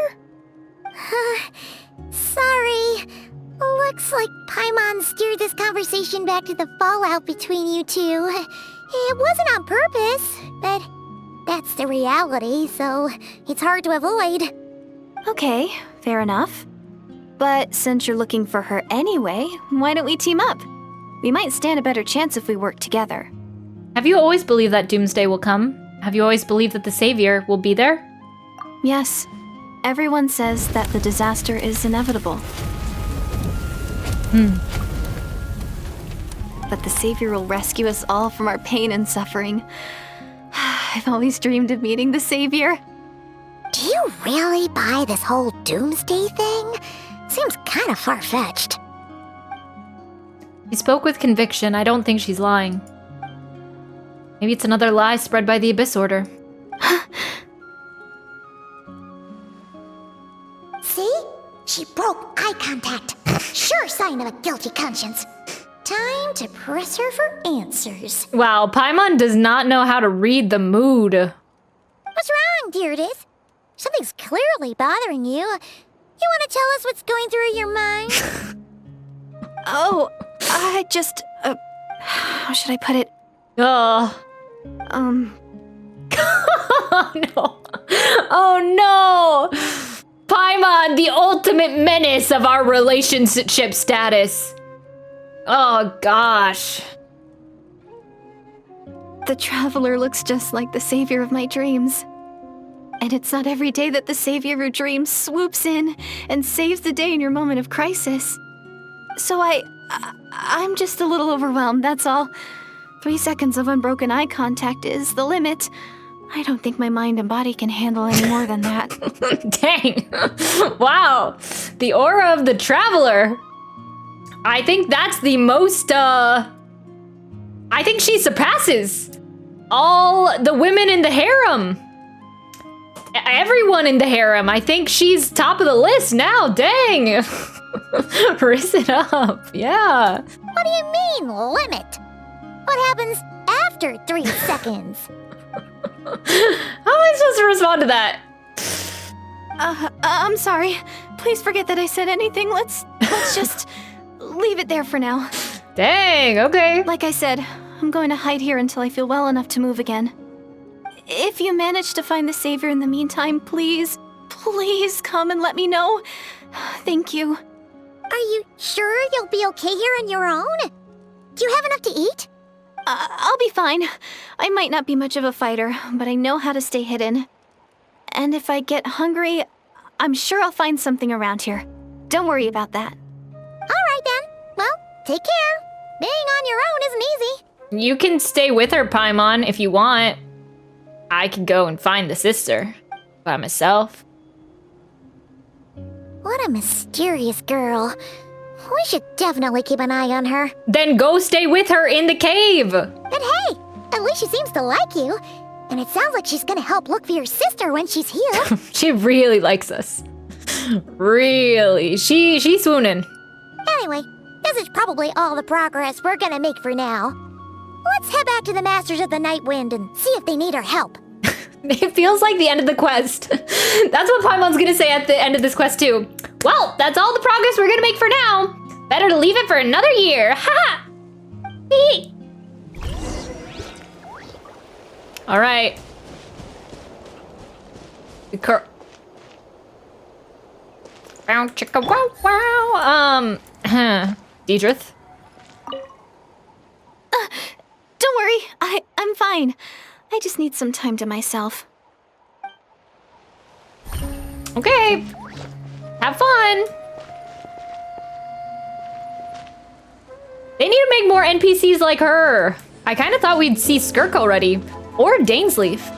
Sorry. Looks like Paimon steered this conversation back to the fallout between you two. It wasn't on purpose, but that's the reality, so it's hard to avoid. Okay, fair enough. But since you're looking for her anyway, why don't we team up? We might stand a better chance if we work together. Have you always believed that Doomsday will come? Have you always believed that the savior will be there? Yes. Everyone says that the disaster is inevitable. But the savior will rescue us all from our pain and suffering. I've always dreamed of meeting the savior. Do you really buy this whole doomsday thing? Seems kind of far-fetched. She spoke with conviction. I don't think she's lying. Maybe it's another lie spread by the Abyss Order. See? She broke eye contact. Sure sign of a guilty conscience. Time to press her for answers. Wow, Paimon does not know how to read the mood. What's wrong, Deirdith? Something's clearly bothering you. You want to tell us what's going through your mind? Oh, I just, how should I put it? Oh. Um. Oh no. Oh no. Paimon, the ultimate menace of our relationship status. Oh gosh. The Traveler looks just like the savior of my dreams. And it's not every day that the savior of your dreams swoops in and saves the day in your moment of crisis. So I'm just a little overwhelmed, that's all. 3 seconds of unbroken eye contact is the limit. I don't think my mind and body can handle any more than that. Dang. Wow. The aura of the Traveler. I think that's the most, I think she surpasses all the women in the harem. Everyone in the harem. I think she's top of the list now. Dang. Risen up. Yeah. What do you mean, limit? What happens after 3 seconds? How am I supposed to respond to that? I'm sorry. Please forget that I said anything. Let's just leave it there for now. Dang, okay. Like I said, I'm going to hide here until I feel well enough to move again. If you manage to find the savior in the meantime, please come and let me know. Thank you. Are you sure you'll be okay here on your own? Do you have enough to eat? I'll be fine. I might not be much of a fighter, but I know how to stay hidden. And if I get hungry, I'm sure I'll find something around here. Don't worry about that. Alright then. Well, take care. Being on your own isn't easy. You can stay with her, Paimon, if you want. I can go and find the sister by myself. What a mysterious girl. We should definitely keep an eye on her. Then go stay with her in the cave. But hey, at least she seems to like you. And it sounds like she's gonna help look for your sister when she's here. She really likes us. Really. She's swooning. Anyway, this is probably all the progress we're gonna make for now. Let's head back to the Masters of the Night Wind and see if they need our help. It feels like the end of the quest. That's what Paimon's gonna say at the end of this quest too. Well, that's all the progress we're gonna make for now. Better to leave it for another year. Ha! Hee! All right. Wow, chicka wow wow. Deidrith. Don't worry, I'm fine. I just need some time to myself. Okay. Have fun. They need to make more NPCs like her. I kind of thought we'd see Skirk already, or Dainsleif.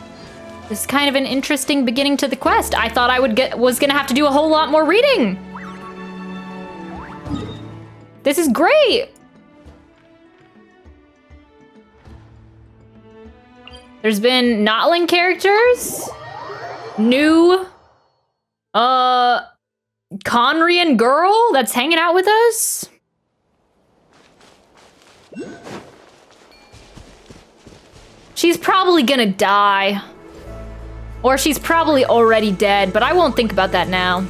This is kind of an interesting beginning to the quest. I thought I was gonna have to do a whole lot more reading. This is great. There's been Notling characters, new, Conrian girl that's hanging out with us. She's probably gonna die. Or she's probably already dead, but I won't think about that now.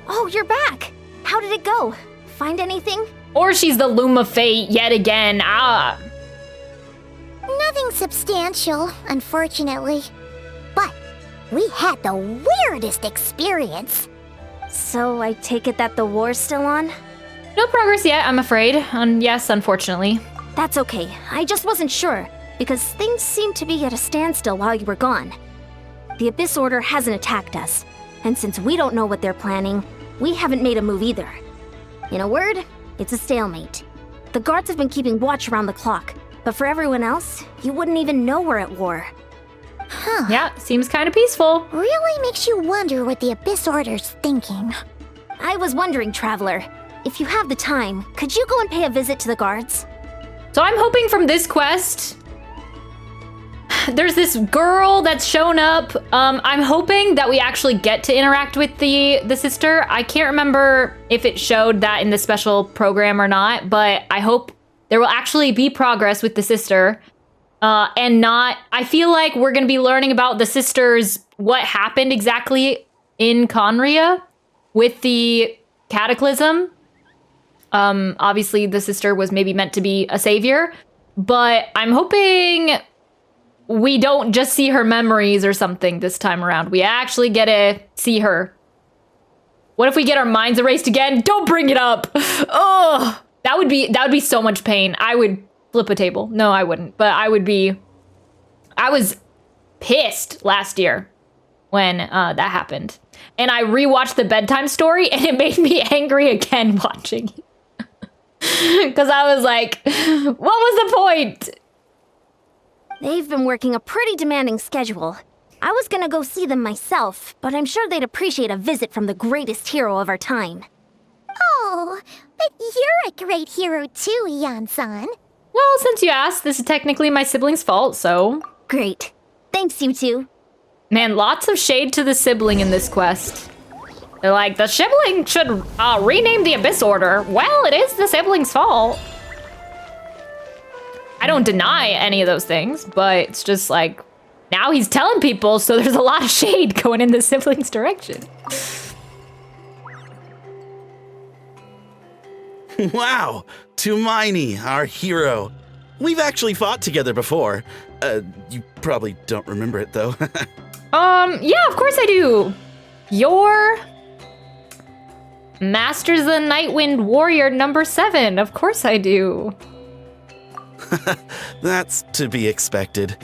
Oh, you're back! How did it go? Find anything? Or she's the Loom of Fate yet again. Ah. Nothing substantial, unfortunately. But we had the weirdest experience. So I take it that the war's still on? No progress yet, I'm afraid. Yes, unfortunately. That's okay. I just wasn't sure, because things seemed to be at a standstill while you were gone. The Abyss Order hasn't attacked us, and since we don't know what they're planning, we haven't made a move either. In a word, it's a stalemate. The guards have been keeping watch around the clock, but for everyone else, you wouldn't even know we're at war. Huh. Yeah, seems kind of peaceful. Really makes you wonder what the Abyss Order's thinking. I was wondering, Traveler, if you have the time, could you go and pay a visit to the guards? So I'm hoping from this quest, there's this girl that's shown up. I'm hoping that we actually get to interact with the sister. I can't remember if it showed that in the special program or not, but I hope there will actually be progress with the sister. And not, I feel like we're going to be learning about the sisters, what happened exactly in Conria with the Cataclysm. Obviously the sister was maybe meant to be a savior, but I'm hoping we don't just see her memories or something this time around. We actually get to see her. What if we get our minds erased again? Don't bring it up. Oh, that would be so much pain. I would flip a table. No, I wouldn't, but I was pissed last year when that happened. And I rewatched the bedtime story and it made me angry again watching it. Because I was like, what was the point? They've been working a pretty demanding schedule. I was gonna go see them myself, but I'm sure they'd appreciate a visit from the greatest hero of our time. Oh, but you're a great hero too, Ian-san. Well, since you asked, this is technically my sibling's fault, so... Great. Thanks, you two. Man, lots of shade to the sibling in this quest. They're like, the sibling should rename the Abyss Order. Well, it is the sibling's fault. I don't deny any of those things, but it's just like, now he's telling people, so there's a lot of shade going in the sibling's direction. Wow, Tumaini, our hero. We've actually fought together before. You probably don't remember it, though. Yeah, of course I do. You're Masters of the Nightwind Warrior number 7. Of course I do. That's to be expected.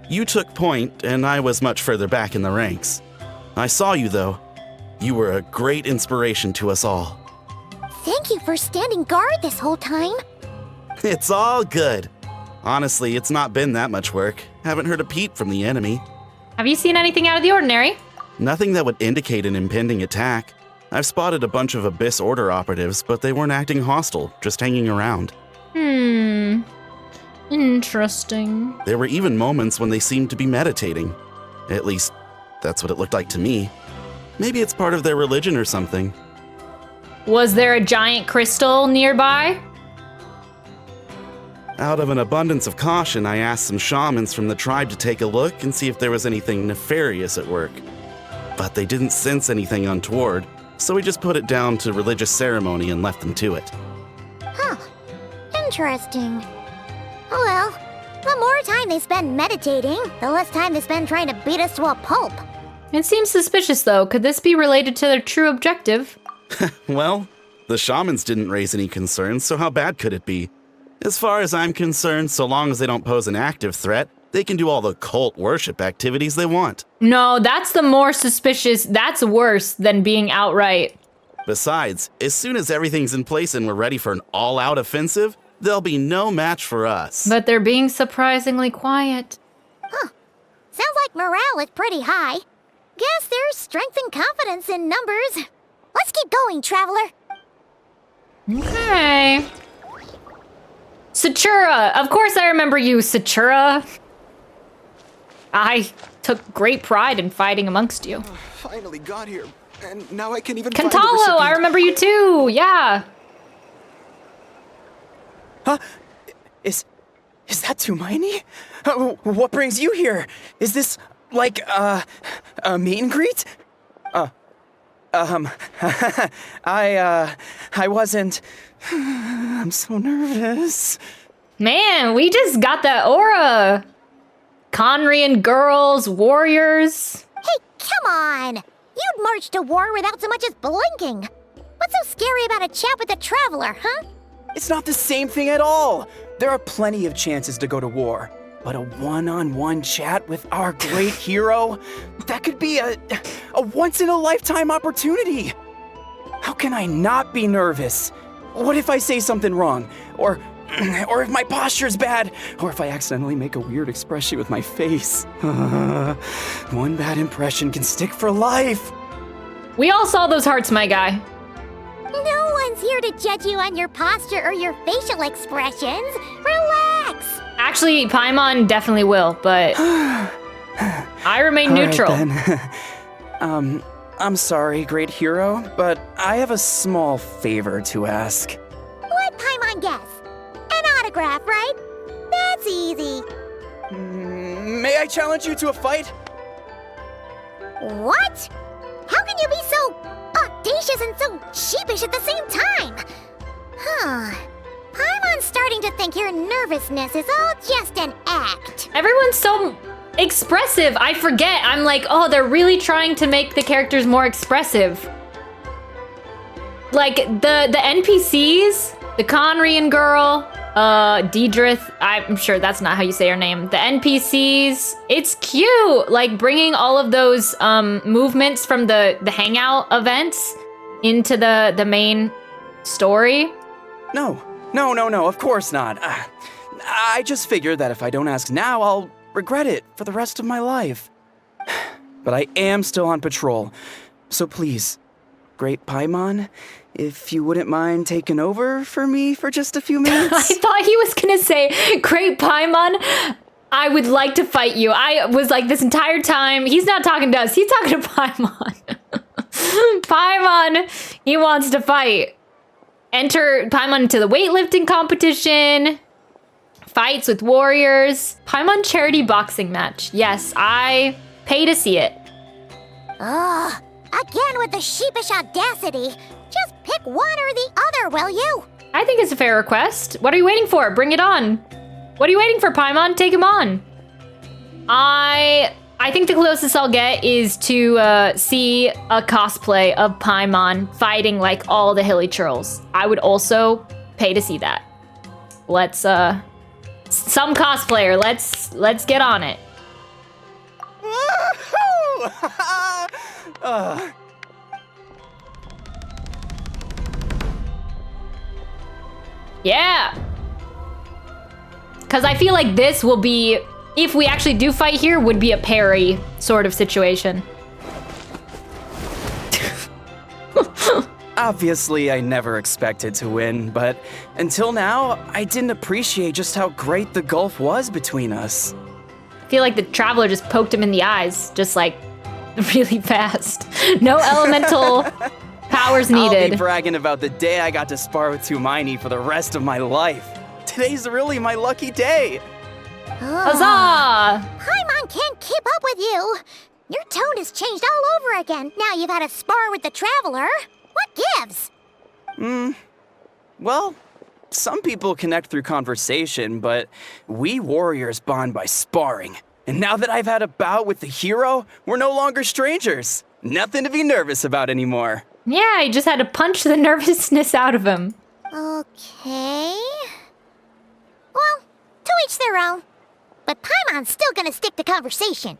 You took point, and I was much further back in the ranks. I saw you, though. You were a great inspiration to us all. Thank you for standing guard this whole time. It's all good. Honestly, it's not been that much work. Haven't heard a peep from the enemy. Have you seen anything out of the ordinary? Nothing that would indicate an impending attack. I've spotted a bunch of Abyss Order operatives, but they weren't acting hostile, just hanging around. Interesting. There were even moments when they seemed to be meditating. At least, that's what it looked like to me. Maybe it's part of their religion or something. Was there a giant crystal nearby? Out of an abundance of caution, I asked some shamans from the tribe to take a look and see if there was anything nefarious at work. But they didn't sense anything untoward, so we just put it down to religious ceremony and left them to it. Huh. Interesting. Oh well, the more time they spend meditating, the less time they spend trying to beat us to a pulp. It seems suspicious, though. Could this be related to their true objective? Well, the shamans didn't raise any concerns, so how bad could it be? As far as I'm concerned, so long as they don't pose an active threat, they can do all the cult worship activities they want. No, that's the more suspicious. That's worse than being outright. Besides, as soon as everything's in place and we're ready for an all-out offensive, there'll be no match for us. But they're being surprisingly quiet. Sounds like morale is pretty high. Guess there's strength and confidence in numbers. Let's keep going, traveler. Okay. Satura! Of course I remember you, Satura. I took great pride in fighting amongst you. Finally got here, and now I can even find the Cantalo, recipient. I remember you too, yeah. Huh? Is that Tumaini? What brings you here? Is this, like, a meet and greet? I wasn't... I'm so nervous. Man, we just got that aura. Conrian girls, warriors. Hey, come on! You'd march to war without so much as blinking. What's so scary about a chat with a traveler, huh? It's not the same thing at all. There are plenty of chances to go to war. But a one-on-one chat with our great hero? That could be a once-in-a-lifetime opportunity. How can I not be nervous? What if I say something wrong? Or if my posture's bad? Or if I accidentally make a weird expression with my face? One bad impression can stick for life. We all saw those hearts, my guy. No one's here to judge you on your posture or your facial expressions. Relax! Actually, Paimon definitely will, but I remain neutral. All right, then. I'm sorry, great hero, but I have a small favor to ask. Let Paimon guess. An autograph, right? That's easy. May I challenge you to a fight? What? How can you be so audacious and so sheepish at the same time? Paimon's starting to think your nervousness is all just an act. Everyone's so expressive. I forget. I'm like, oh, they're really trying to make the characters more expressive. Like the NPCs, the Conrian girl, Deidrith, I'm sure that's not how you say her name. The NPCs, it's cute. Like bringing all of those movements from the hangout events into the main story. No, of course not. I just figured that if I don't ask now, I'll regret it for the rest of my life. But I am still on patrol, so please, Great Paimon, if you wouldn't mind taking over for me for just a few minutes. I thought he was gonna say, Great Paimon, I would like to fight you. I was like this entire time, he's not talking to us, he's talking to Paimon. Paimon, he wants to fight. Enter Paimon into the weightlifting competition. Fights with warriors. Paimon charity boxing match. Yes, I pay to see it. Again with the sheepish audacity. Just pick one or the other, will you? I think it's a fair request. What are you waiting for? Bring it on. What are you waiting for, Paimon? Take him on. I I think the closest I'll get is to see a cosplay of Paimon fighting like all the hilly churls. I would also pay to see that. Let's some cosplayer. Let's get on it. Yeah. Because I feel like this will be, if we actually do fight here, would be a parry sort of situation. Obviously, I never expected to win, but until now, I didn't appreciate just how great the gulf was between us. I feel like the Traveler just poked him in the eyes, just like really fast. No elemental powers needed. I'll be bragging about the day I got to spar with Tumaini for the rest of my life. Today's really my lucky day. Huzzah! Paimon can't keep up with you. Your tone has changed all over again. Now you've had a spar with the Traveler. What gives? Well, some people connect through conversation, but we warriors bond by sparring. And now that I've had a bout with the hero, we're no longer strangers. Nothing to be nervous about anymore. Yeah, I just had to punch the nervousness out of him. Okay. Well, to each their own. But Paimon's still gonna stick to conversation.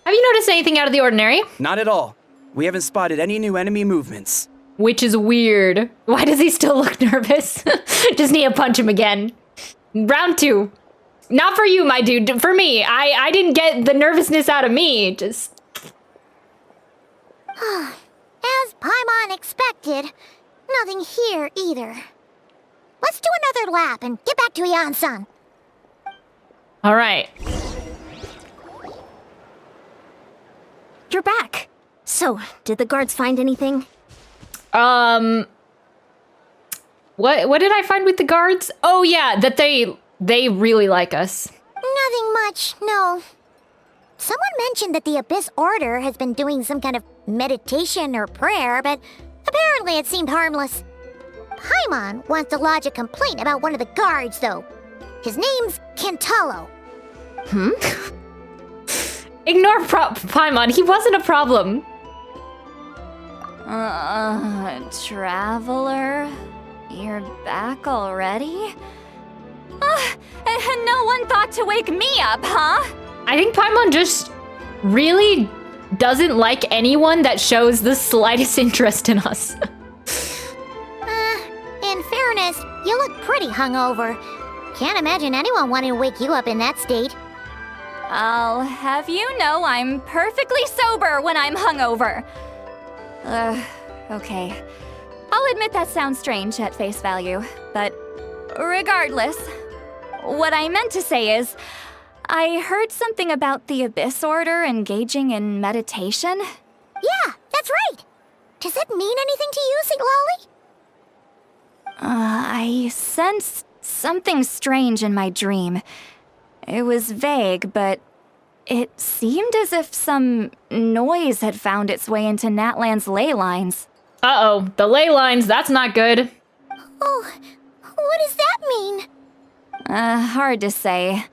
Have you noticed anything out of the ordinary? Not at all. We haven't spotted any new enemy movements. Which is weird. Why does he still look nervous? Just need to punch him again. Round 2. Not for you, my dude. For me. I didn't get the nervousness out of me. Just... As Paimon expected, nothing here either. Let's do another lap and get back to Ian-san. All right. You're back. So, did the guards find anything? What did I find with the guards? Oh yeah, that they really like us. Nothing much, no. Someone mentioned that the Abyss Order has been doing some kind of meditation or prayer, but apparently it seemed harmless. Paimon wants to lodge a complaint about one of the guards, though. His name's Kentalo. Ignore Paimon, he wasn't a problem. Traveler? You're back already? And no one thought to wake me up, huh? I think Paimon just really doesn't like anyone that shows the slightest interest in us. In fairness, you look pretty hungover. Can't imagine anyone wanting to wake you up in that state. I'll have you know I'm perfectly sober when I'm hungover. Okay. I'll admit that sounds strange at face value, but regardless, what I meant to say is, I heard something about the Abyss Order engaging in meditation. Yeah, that's right. Does it mean anything to you, St. Lolly? I sensed something strange in my dream. It was vague, but it seemed as if some noise had found its way into Natlan's ley lines. Uh-oh, the ley lines, that's not good. Oh, what does that mean? Hard to say.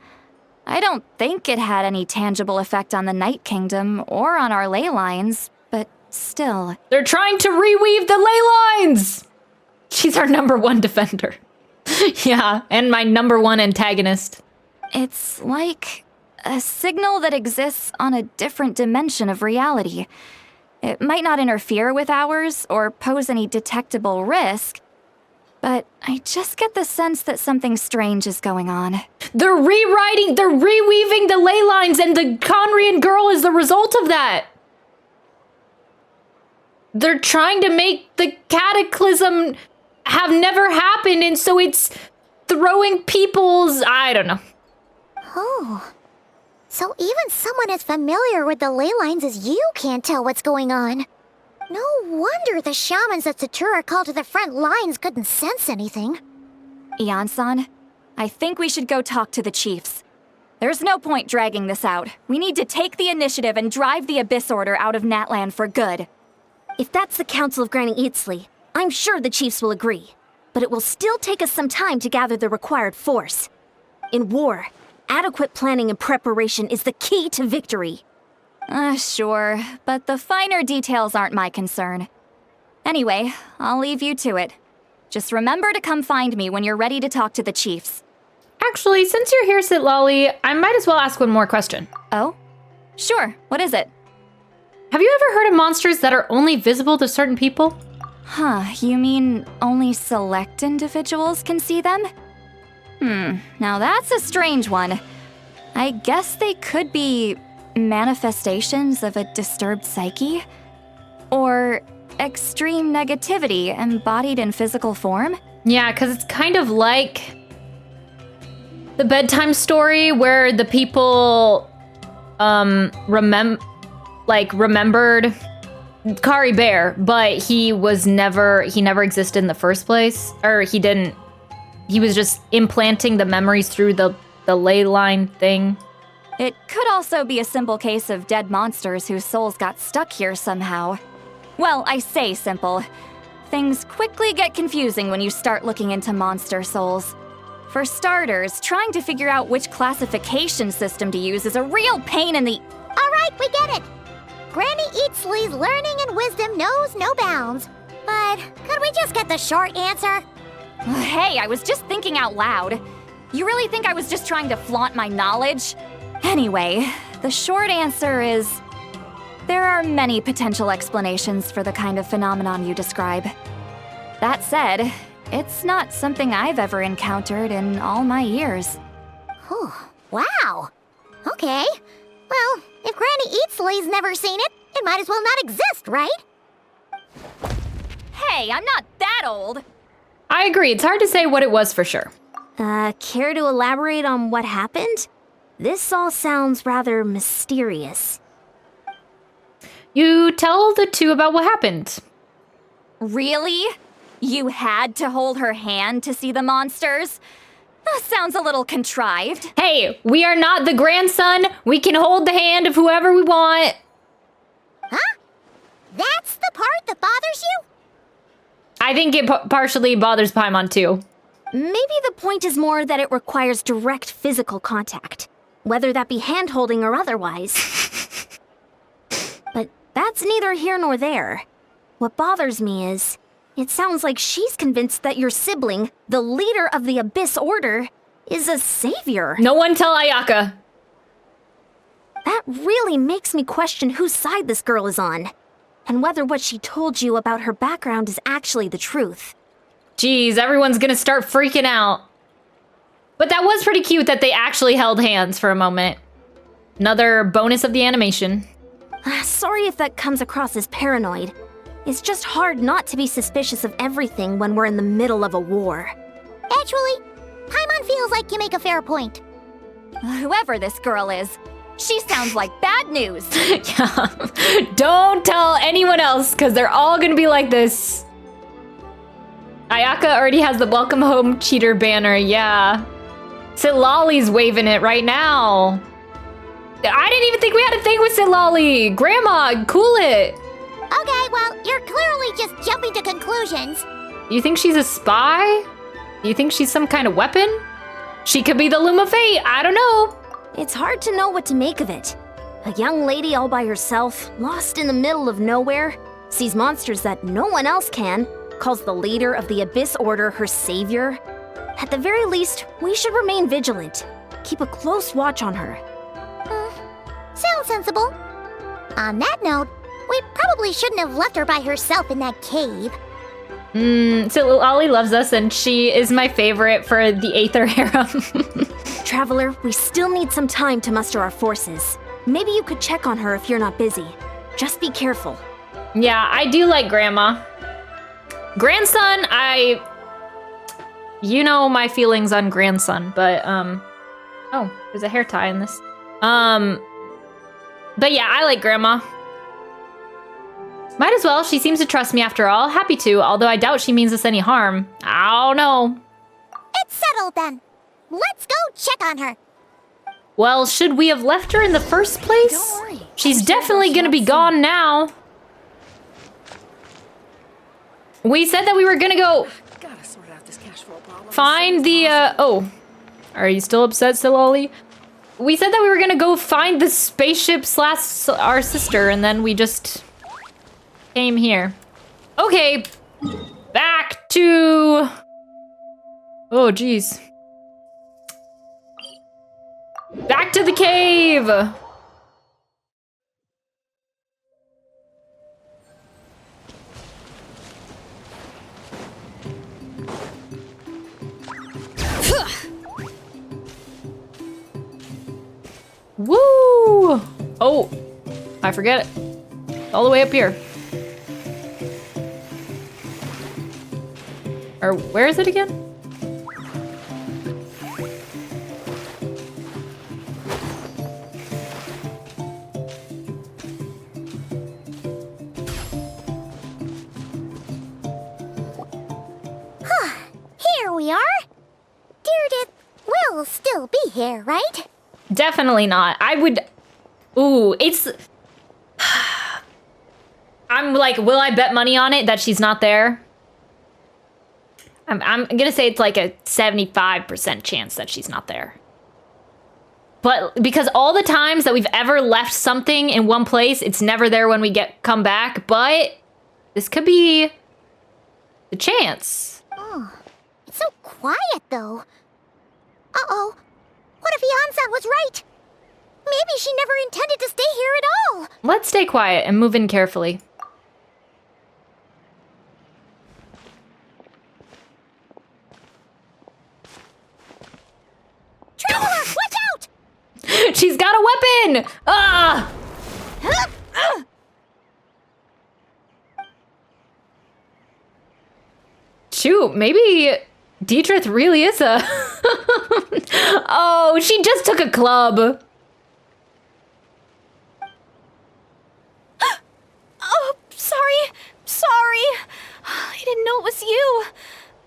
I don't think it had any tangible effect on the Night Kingdom or on our ley lines, but still. They're trying to reweave the ley lines! She's our #1 defender. Yeah, and my #1 antagonist. It's like a signal that exists on a different dimension of reality. It might not interfere with ours or pose any detectable risk, but I just get the sense that something strange is going on. They're reweaving the ley lines, and the Conrian girl is the result of that. They're trying to make the cataclysm have never happened, and so it's throwing people's... I don't know. Oh. So even someone as familiar with the ley lines as you can't tell what's going on. No wonder the shamans that Satura called to the front lines couldn't sense anything. Ian-san, I think we should go talk to the chiefs. There's no point dragging this out. We need to take the initiative and drive the Abyss Order out of Natlan for good. If that's the Council of Granny Eatsley, I'm sure the chiefs will agree. But it will still take us some time to gather the required force. In war, adequate planning and preparation is the key to victory. Sure, but the finer details aren't my concern. Anyway, I'll leave you to it. Just remember to come find me when you're ready to talk to the chiefs. Actually, since you're here, Sitlali, I might as well ask one more question. Oh? Sure, what is it? Have you ever heard of monsters that are only visible to certain people? Huh, you mean only select individuals can see them? Now that's a strange one. I guess they could be manifestations of a disturbed psyche? Or extreme negativity embodied in physical form? Yeah, because it's kind of like the bedtime story where the people remembered Kari Bear, but he never existed in the first place. Or he was just implanting the memories through the ley line thing. It could also be a simple case of dead monsters whose souls got stuck here somehow. Well, I say simple. Things quickly get confusing when you start looking into monster souls. For starters, trying to figure out which classification system to use is a real pain in the... All right, we get it. Granny Eatsley's learning and wisdom knows no bounds. But could we just get the short answer? Hey, I was just thinking out loud. You really think I was just trying to flaunt my knowledge? Anyway, the short answer is... there are many potential explanations for the kind of phenomenon you describe. That said, it's not something I've ever encountered in all my years. Whew, wow. Okay. Well, if Granny Eatsley's never seen it, it might as well not exist, right? Hey, I'm not that old! I agree, it's hard to say what it was for sure. Care to elaborate on what happened? This all sounds rather mysterious. You tell the two about what happened. Really? You had to hold her hand to see the monsters? That sounds a little contrived. Hey, we are not the grandson. We can hold the hand of whoever we want. Huh? That's the part that bothers you? I think it partially bothers Paimon too. Maybe the point is more that it requires direct physical contact, whether that be hand-holding or otherwise. But that's neither here nor there. What bothers me is, it sounds like she's convinced that your sibling, the leader of the Abyss Order, is a savior. No one tell Ayaka. That really makes me question whose side this girl is on, and whether what she told you about her background is actually the truth. Jeez, everyone's gonna start freaking out. But that was pretty cute that they actually held hands for a moment. Another bonus of the animation. Sorry if that comes across as paranoid. It's just hard not to be suspicious of everything when we're in the middle of a war. Actually, Paimon feels like you make a fair point. Whoever this girl is, she sounds like bad news. Yeah. Don't tell anyone else, because they're all gonna be like this. Ayaka already has the welcome home cheater banner, yeah. Sitlali's waving it right now. I didn't even think we had a thing with Sitlali. Grandma, cool it. Okay, well, you're clearly just jumping to conclusions. You think she's a spy? You think she's some kind of weapon? She could be the Loom of Fate, I don't know. It's hard to know what to make of it. A young lady all by herself, lost in the middle of nowhere, sees monsters that no one else can, calls the leader of the Abyss Order her savior. At the very least, we should remain vigilant. Keep a close watch on her. Sounds sensible. On that note, we probably shouldn't have left her by herself in that cave. Sitlali loves us, and she is my favorite for the Aether harem. Traveler, we still need some time to muster our forces. Maybe you could check on her if you're not busy. Just be careful. Yeah, I do like Grandma. Grandson, you know my feelings on grandson, but, oh, there's a hair tie in this. But yeah, I like Grandma. Might as well, she seems to trust me after all. Happy to, although I doubt she means us any harm. I don't know. It's settled then. Let's go check on her. Well, should we have left her in the first place? Don't worry. She's definitely gonna be gone now. We said that we were gonna go find the, oh. Are you still upset, Sitlali? we said that we were gonna go find the spaceship / our sister, and then we just came here. Okay, back to... Oh, geez. Back to the cave! Woo! Oh, I forget it. All the way up here. Or where is it again? Here we are. Deardith will still be here, right? Definitely not. I would... Ooh, it's... I'm like, will I bet money on it that she's not there? I'm gonna say it's like a 75% chance that she's not there. But because all the times that we've ever left something in one place, it's never there when we come back. But this could be the chance. Oh, it's so quiet though. Uh-oh. What if Yansan was right? Maybe she never intended to stay here at all. Let's stay quiet and move in carefully. Traveler, watch out! She's got a weapon! Ah! Shoot, maybe Dietrich really is a... Oh, she just took a club. Oh, sorry. I didn't know it was you.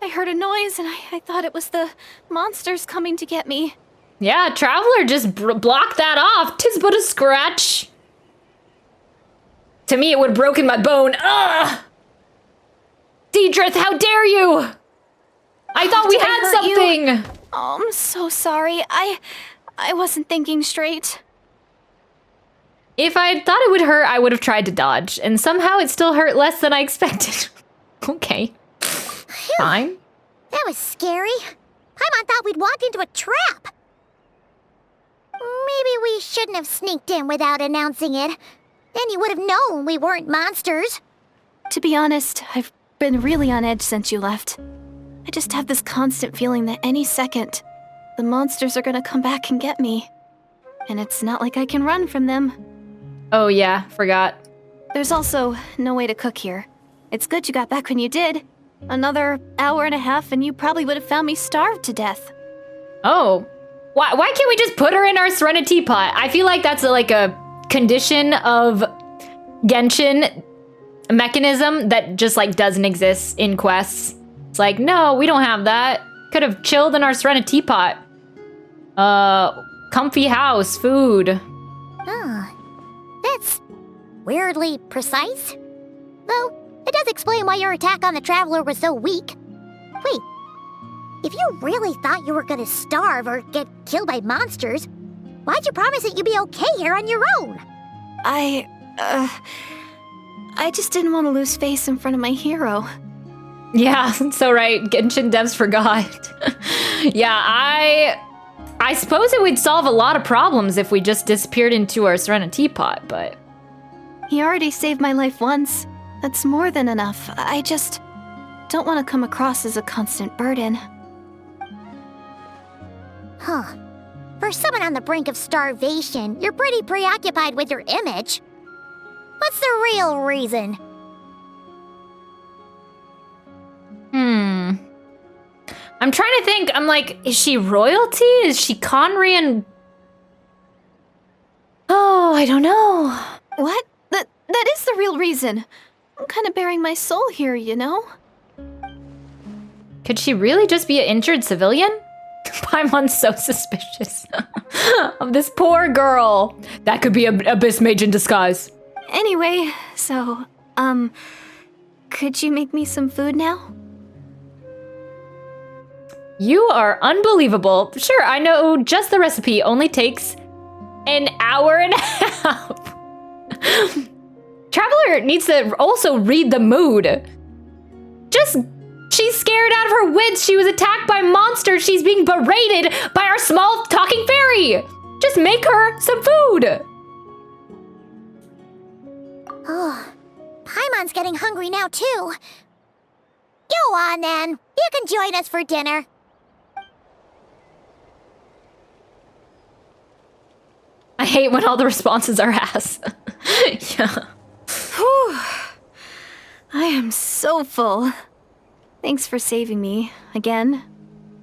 I heard a noise and I thought it was the monsters coming to get me. Yeah, Traveler just blocked that off. 'Tis but a scratch. To me, it would have broken my bone. Ugh! Dietrich, how dare you? I thought we had something. Oh, I'm so sorry. I wasn't thinking straight. If I had thought it would hurt, I would have tried to dodge. And somehow it still hurt less than I expected. Okay. Fine. That was scary. Paimon thought we'd walked into a trap. Maybe we shouldn't have sneaked in without announcing it. Then you would have known we weren't monsters. To be honest, I've been really on edge since you left. I just have this constant feeling that any second, the monsters are gonna come back and get me. And it's not like I can run from them. Oh yeah, forgot. There's also no way to cook here. It's good you got back when you did. Another hour and a half and you probably would have found me starved to death. Oh. Why can't we just put her in our Serenity pot? I feel like that's like a condition of Genshin mechanism that just like doesn't exist in quests. It's like, no, we don't have that. Could have chilled in our Serenity pot. Comfy house, food. That's weirdly precise. Though, it does explain why your attack on the Traveler was so weak. Wait, if you really thought you were gonna starve or get killed by monsters, why'd you promise that you'd be okay here on your own? I just didn't want to lose face in front of my hero. Yeah, so right. Genshin devs forgot. Yeah, I suppose it would solve a lot of problems if we just disappeared into our Serenity pot, but... He already saved my life once. That's more than enough. I just don't want to come across as a constant burden. Huh. For someone on the brink of starvation, you're pretty preoccupied with your image. What's the real reason? I'm trying to think. I'm like, is she royalty? Is she Conrian? Oh, I don't know. What? That is the real reason. I'm kind of bearing my soul here, you know? Could she really just be an injured civilian? Paimon's so suspicious of this poor girl. That could be a Abyss Mage in disguise. Anyway, so, could you make me some food now? You are unbelievable. Sure, I know just the recipe. Only takes an hour and a half. Traveler needs to also read the mood. She's scared out of her wits. She was attacked by monsters. She's being berated by our small talking fairy. Just make her some food. Oh, Paimon's getting hungry now too. Go on then. You can join us for dinner. I hate when all the responses are ass. Yeah. Whew. I am so full. Thanks for saving me, again.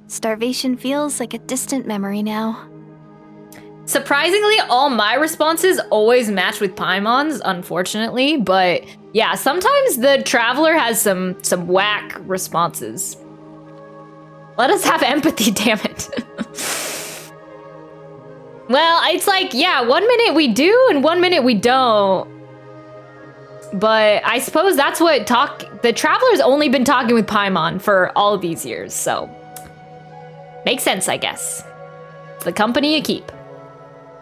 Starvation feels like a distant memory now. Surprisingly, all my responses always match with Paimon's, unfortunately, but yeah, sometimes the Traveler has some whack responses. Let us have empathy, damn it. Well, it's like, yeah, 1 minute we do and 1 minute we don't. But I suppose that's what the Traveler's only been talking with Paimon for all of these years, so makes sense, I guess. It's the company you keep.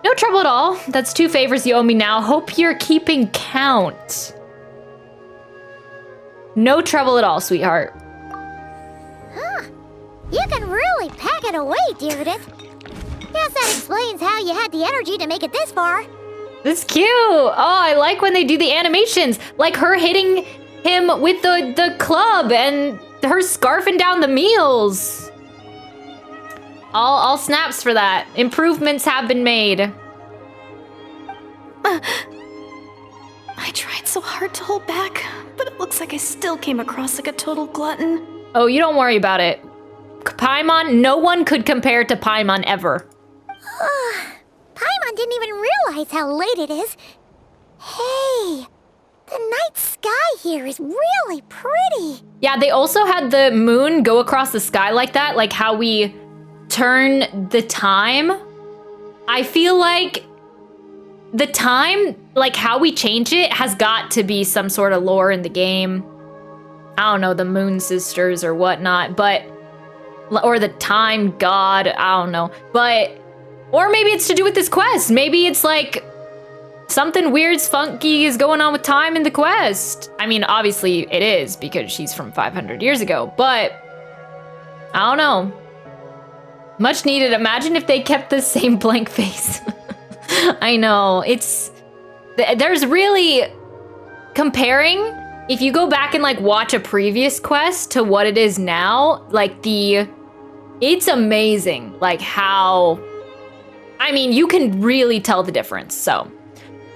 No trouble at all. That's 2 favors you owe me now. Hope you're keeping count. No trouble at all, sweetheart. Huh. You can really pack it away, Deirdith. Guess that explains how you had the energy to make it this far. That's cute. Oh, I like when they do the animations. Like her hitting him with the club and her scarfing down the meals. All snaps for that. Improvements have been made. I tried so hard to hold back, but it looks like I still came across like a total glutton. Oh, you don't worry about it. Paimon, no one could compare to Paimon ever. Paimon didn't even realize how late it is. Hey, the night sky here is really pretty. Yeah, they also had the moon go across the sky like that, like how we turn the time. I feel like the time, like how we change it, has got to be some sort of lore in the game. I don't know, the Moon Sisters or whatnot, or the time god, I don't know. Or maybe it's to do with this quest. Maybe it's like something weird, funky is going on with time in the quest. I mean, obviously it is because she's from 500 years ago, but I don't know. Much needed. Imagine if they kept the same blank face. I know, there's really, comparing, if you go back and like watch a previous quest to what it is now, like it's amazing, like how, I mean, you can really tell the difference. So,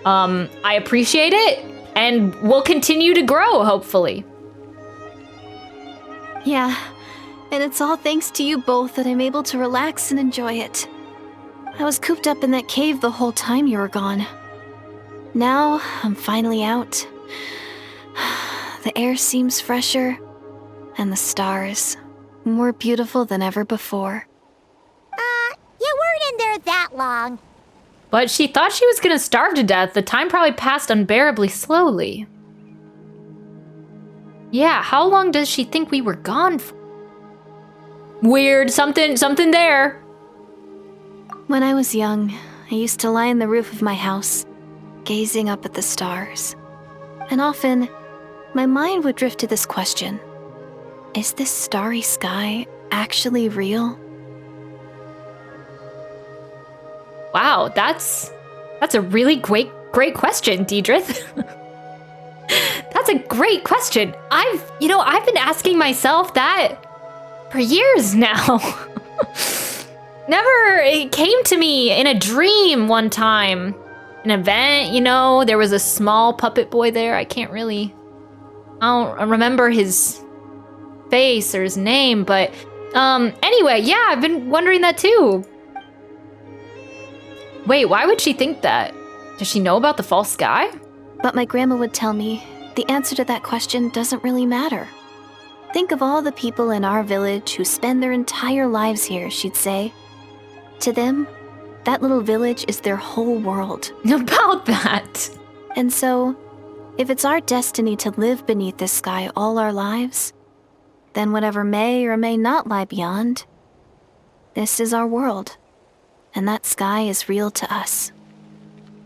I appreciate it and we'll continue to grow, hopefully. Yeah, and it's all thanks to you both that I'm able to relax and enjoy it. I was cooped up in that cave the whole time you were gone. Now, I'm finally out. The air seems fresher, and the stars more beautiful than ever before. You weren't in there that long. But she thought she was gonna starve to death. The time probably passed unbearably slowly. Yeah, how long does she think we were gone for? Weird, something there. When I was young, I used to lie on the roof of my house, gazing up at the stars. And often, my mind would drift to this question. Is this starry sky actually real? Wow, that's a really great question, Deidrith. That's a great question. I've been asking myself that for years now. It came to me in a dream one time. An event, there was a small puppet boy there. I don't remember his face or his name, but anyway, yeah, I've been wondering that too. Wait, why would she think that? Does she know about the false sky? But my grandma would tell me the answer to that question doesn't really matter. Think of all the people in our village who spend their entire lives here, she'd say. To them, that little village is their whole world. About that. And so, if it's our destiny to live beneath this sky all our lives, then whatever may or may not lie beyond, this is our world. And that sky is real to us.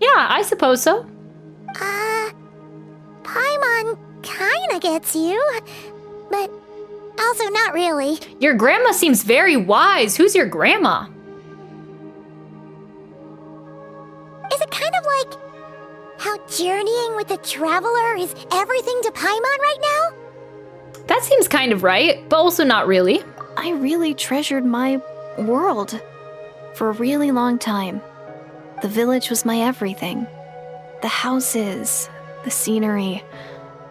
Yeah, I suppose so. Paimon kinda gets you, but also not really. Your grandma seems very wise. Who's your grandma? Is it kind of like how journeying with the traveler is everything to Paimon right now? That seems kind of right, but also not really. I really treasured my world for a really long time. The village was my everything. The houses, the scenery,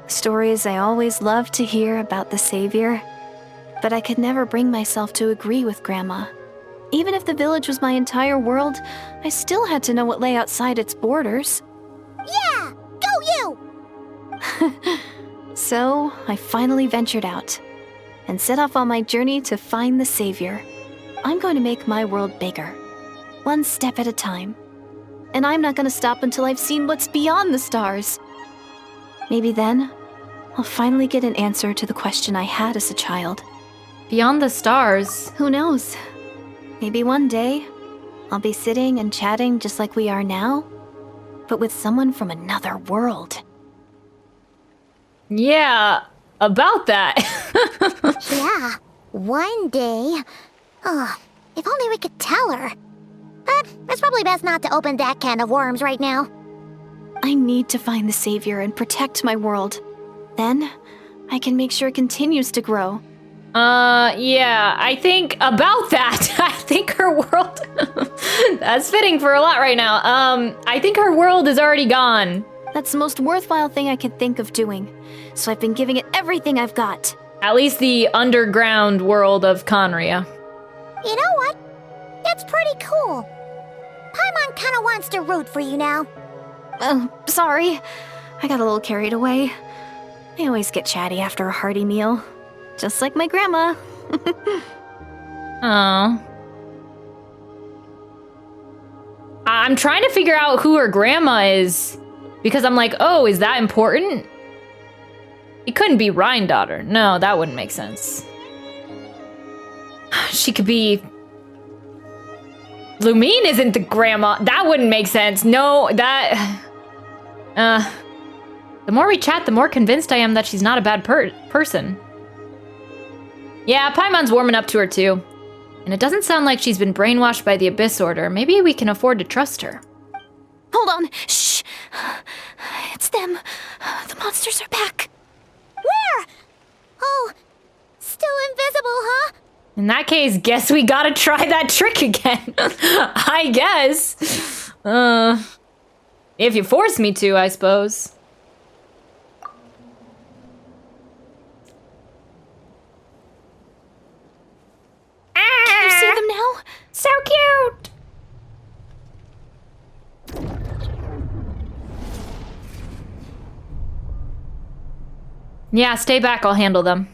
the stories I always loved to hear about the Savior. But I could never bring myself to agree with Grandma. Even if the village was my entire world, I still had to know what lay outside its borders. Yeah! Go you! So, I finally ventured out and set off on my journey to find the Savior. I'm going to make my world bigger, one step at a time. And I'm not going to stop until I've seen what's beyond the stars. Maybe then, I'll finally get an answer to the question I had as a child. Beyond the stars? Who knows? Maybe one day, I'll be sitting and chatting just like we are now, but with someone from another world. Yeah, about that. Yeah, one day. Oh, if only we could tell her. But it's probably best not to open that can of worms right now. I need to find the Savior and protect my world. Then, I can make sure it continues to grow. Yeah, I think about that. I think her world... That's fitting for a lot right now. I think her world is already gone. That's the most worthwhile thing I could think of doing. So I've been giving it everything I've got. At least the underground world of Conria. You know what? It's pretty cool. Paimon kinda wants to root for you now. Oh, sorry. I got a little carried away. I always get chatty after a hearty meal. Just like my grandma. Oh. I'm trying to figure out who her grandma is. Because I'm like, oh, is that important? It couldn't be Rhine-daughter. No, that wouldn't make sense. She could be... Lumine isn't the grandma. That wouldn't make sense. No, that... The more we chat, the more convinced I am that she's not a bad person. Yeah, Paimon's warming up to her too. And it doesn't sound like she's been brainwashed by the Abyss Order. Maybe we can afford to trust her. Hold on. Shh. It's them. The monsters are back. Where? Oh, still invisible, huh? In that case, guess we gotta try that trick again. I guess. If you force me to, I suppose. Can you see them now? So cute! Yeah, stay back, I'll handle them.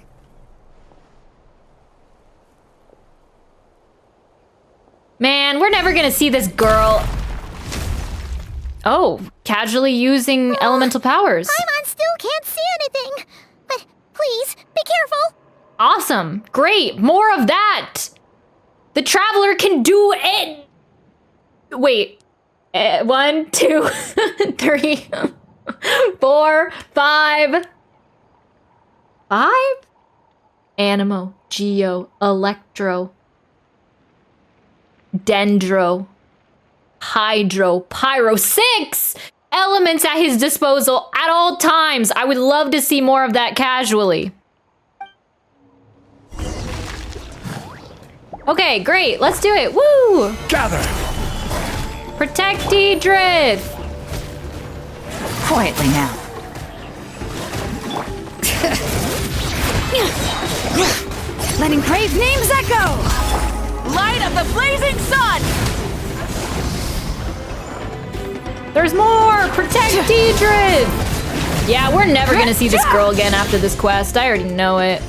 Man, we're never gonna see this girl. Oh, casually using elemental powers. Paimon still can't see anything. But please, be careful. Awesome, great, more of that. The Traveler can do it. Wait, 1, 2, 3, 4, 5. 5? Animo, Geo, Electro, Dendro, Hydro, Pyro. 6 elements at his disposal at all times. I would love to see more of that casually. Okay, great. Let's do it. Woo! Gather! Protect Edith! Quietly now. Letting brave names echo! Light of the blazing sun! There's more! Protect Edith! Yeah, we're never gonna see this girl again after this quest. I already know it.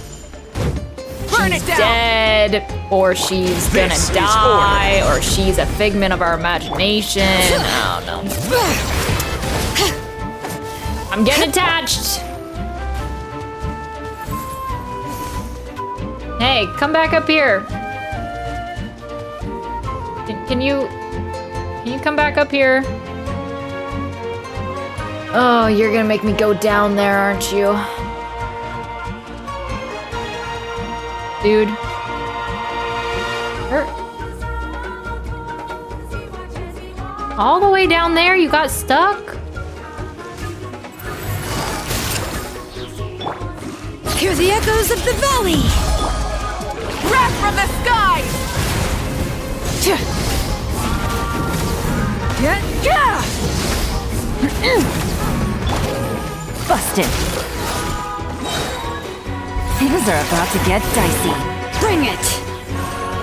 Burn She's it down. dead, or she's gonna This is die, or she's a figment of our imagination. Oh no. I'm getting attached. Hey, come back up here. Can you come back up here? Oh, you're gonna make me go down there, aren't you? Dude. Hurt. All the way down there, you got stuck? Hear the echoes of the valley! Wrath from the skies! Busted. Things are about to get dicey. Bring it!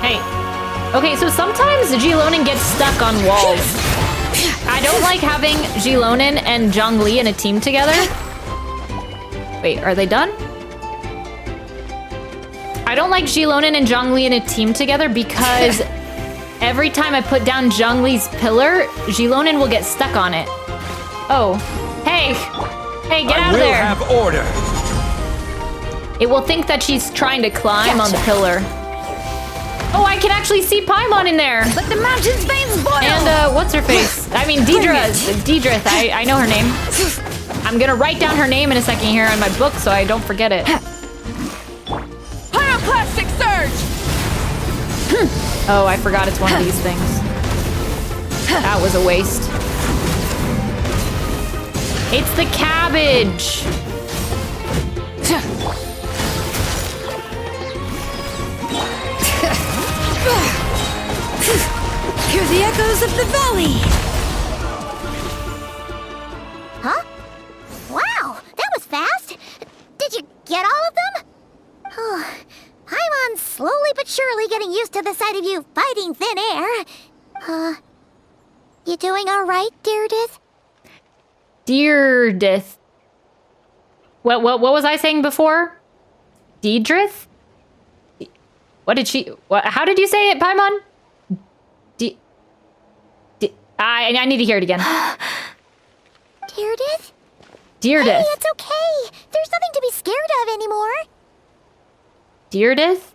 Hey. Okay, so sometimes Gilonin gets stuck on walls. I don't like having Gilonin and Zhongli in a team together. Wait, are they done? I don't like Gilonin and Zhongli in a team together because every time I put down Zhongli's pillar, Gilonin will get stuck on it. Oh. Hey! Hey, get out of there! I will have order! It will think that she's trying to climb on the pillar. Oh, I can actually see Paimon in there! Let the mountain's veins boil! And, what's her face? I mean, Deidrith, I know her name. I'm gonna write down her name in a second here on my book so I don't forget it. Pyroclastic surge! Oh, I forgot it's one of these things. That was a waste. It's the cabbage! Hear the echoes of the valley! Huh? Wow, that was fast! Did you get all of them? Oh, Paimon's slowly but surely getting used to the sight of you fighting thin air. You doing alright, Deirdith? Deirdith. What was I saying before? Deidrith? What did she... how did you say it, Paimon? I need to hear it again. Deirdith? Deirdith. Hey, it's okay. There's nothing to be scared of anymore. Deirdith?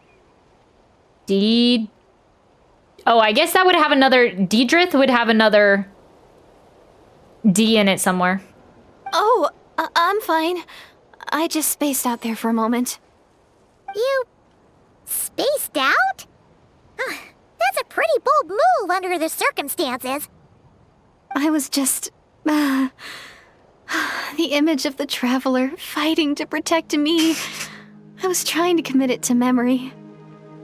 Oh, I guess that would have another... Deidrith would have another D in it somewhere. Oh, I'm fine. I just spaced out there for a moment. You... spaced out? That's a pretty bold move under the circumstances. I was just... the image of the traveler fighting to protect me. I was trying to commit it to memory.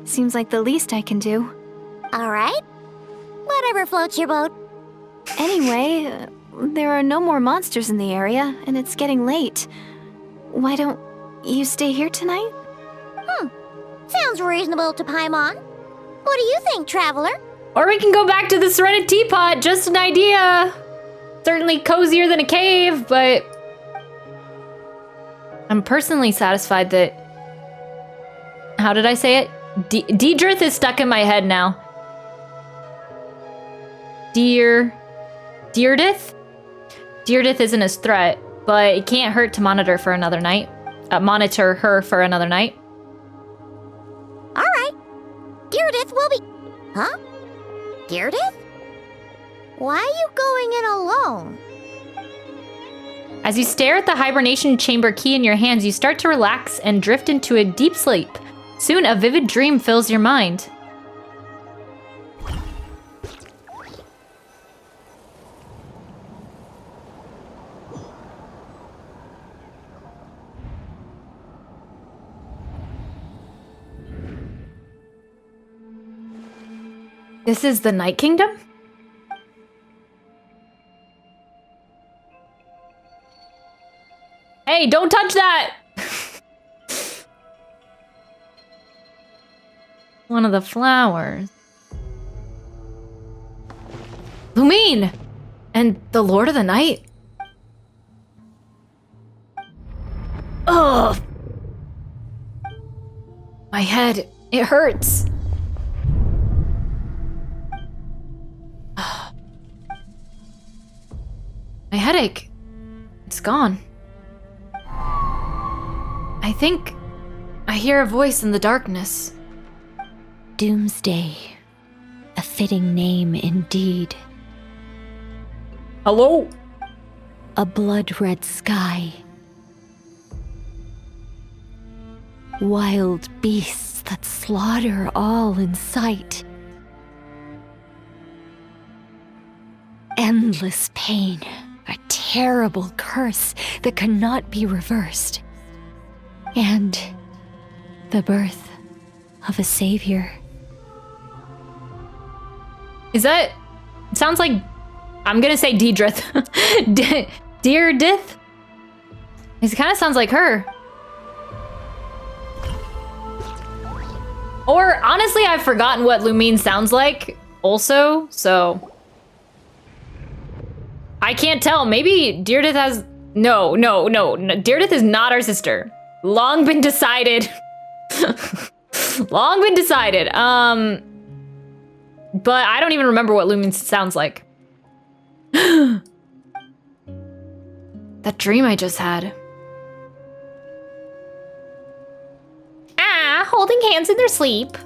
Seems like the least I can do. Alright. Whatever floats your boat. Anyway, there are no more monsters in the area, and it's getting late. Why don't you stay here tonight? Sounds reasonable to Paimon. What do you think, Traveler? Or we can go back to the Serenity Teapot, just an idea. Certainly cozier than a cave, but... I'm personally satisfied that... How did I say it? Deidrith is stuck in my head now. Deirdith? Deirdith isn't a threat, but it can't hurt to monitor for another night. Monitor her for another night. Alright. Deirdith will be... Huh? Deirdith? Why are you going in alone? As you stare at the hibernation chamber key in your hands, you start to relax and drift into a deep sleep. Soon, a vivid dream fills your mind. This is the Night Kingdom? Hey, don't touch that! One of the flowers. Lumine! And the Lord of the Night? Ugh! My head, it hurts. My headache, it's gone. I think I hear a voice in the darkness. Doomsday. A fitting name indeed. Hello? a blood-red sky. Wild beasts that slaughter all in sight. Endless pain, a terrible curse that cannot be reversed. And the birth of a savior. Is that... It sounds like... I'm gonna say Deidrith. Deardith? It kind of sounds like her. Or, honestly, I've forgotten what Lumine sounds like also, so... I can't tell. Maybe Deardith has... No. Deardith is not our sister. Long been decided. Long been decided. But I don't even remember what Lumine sounds like. That dream I just had. Holding hands in their sleep.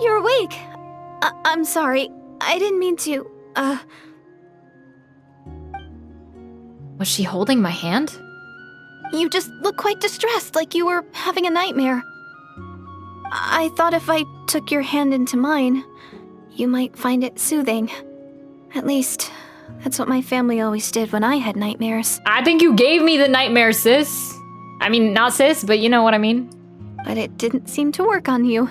You're awake. I'm sorry. I didn't mean to, Was she holding my hand? You just look quite distressed, like you were having a nightmare. I thought if I took your hand into mine, you might find it soothing. At least, that's what my family always did when I had nightmares. I think you gave me the nightmare, sis. I mean, not sis, but you know what I mean. But it didn't seem to work on you.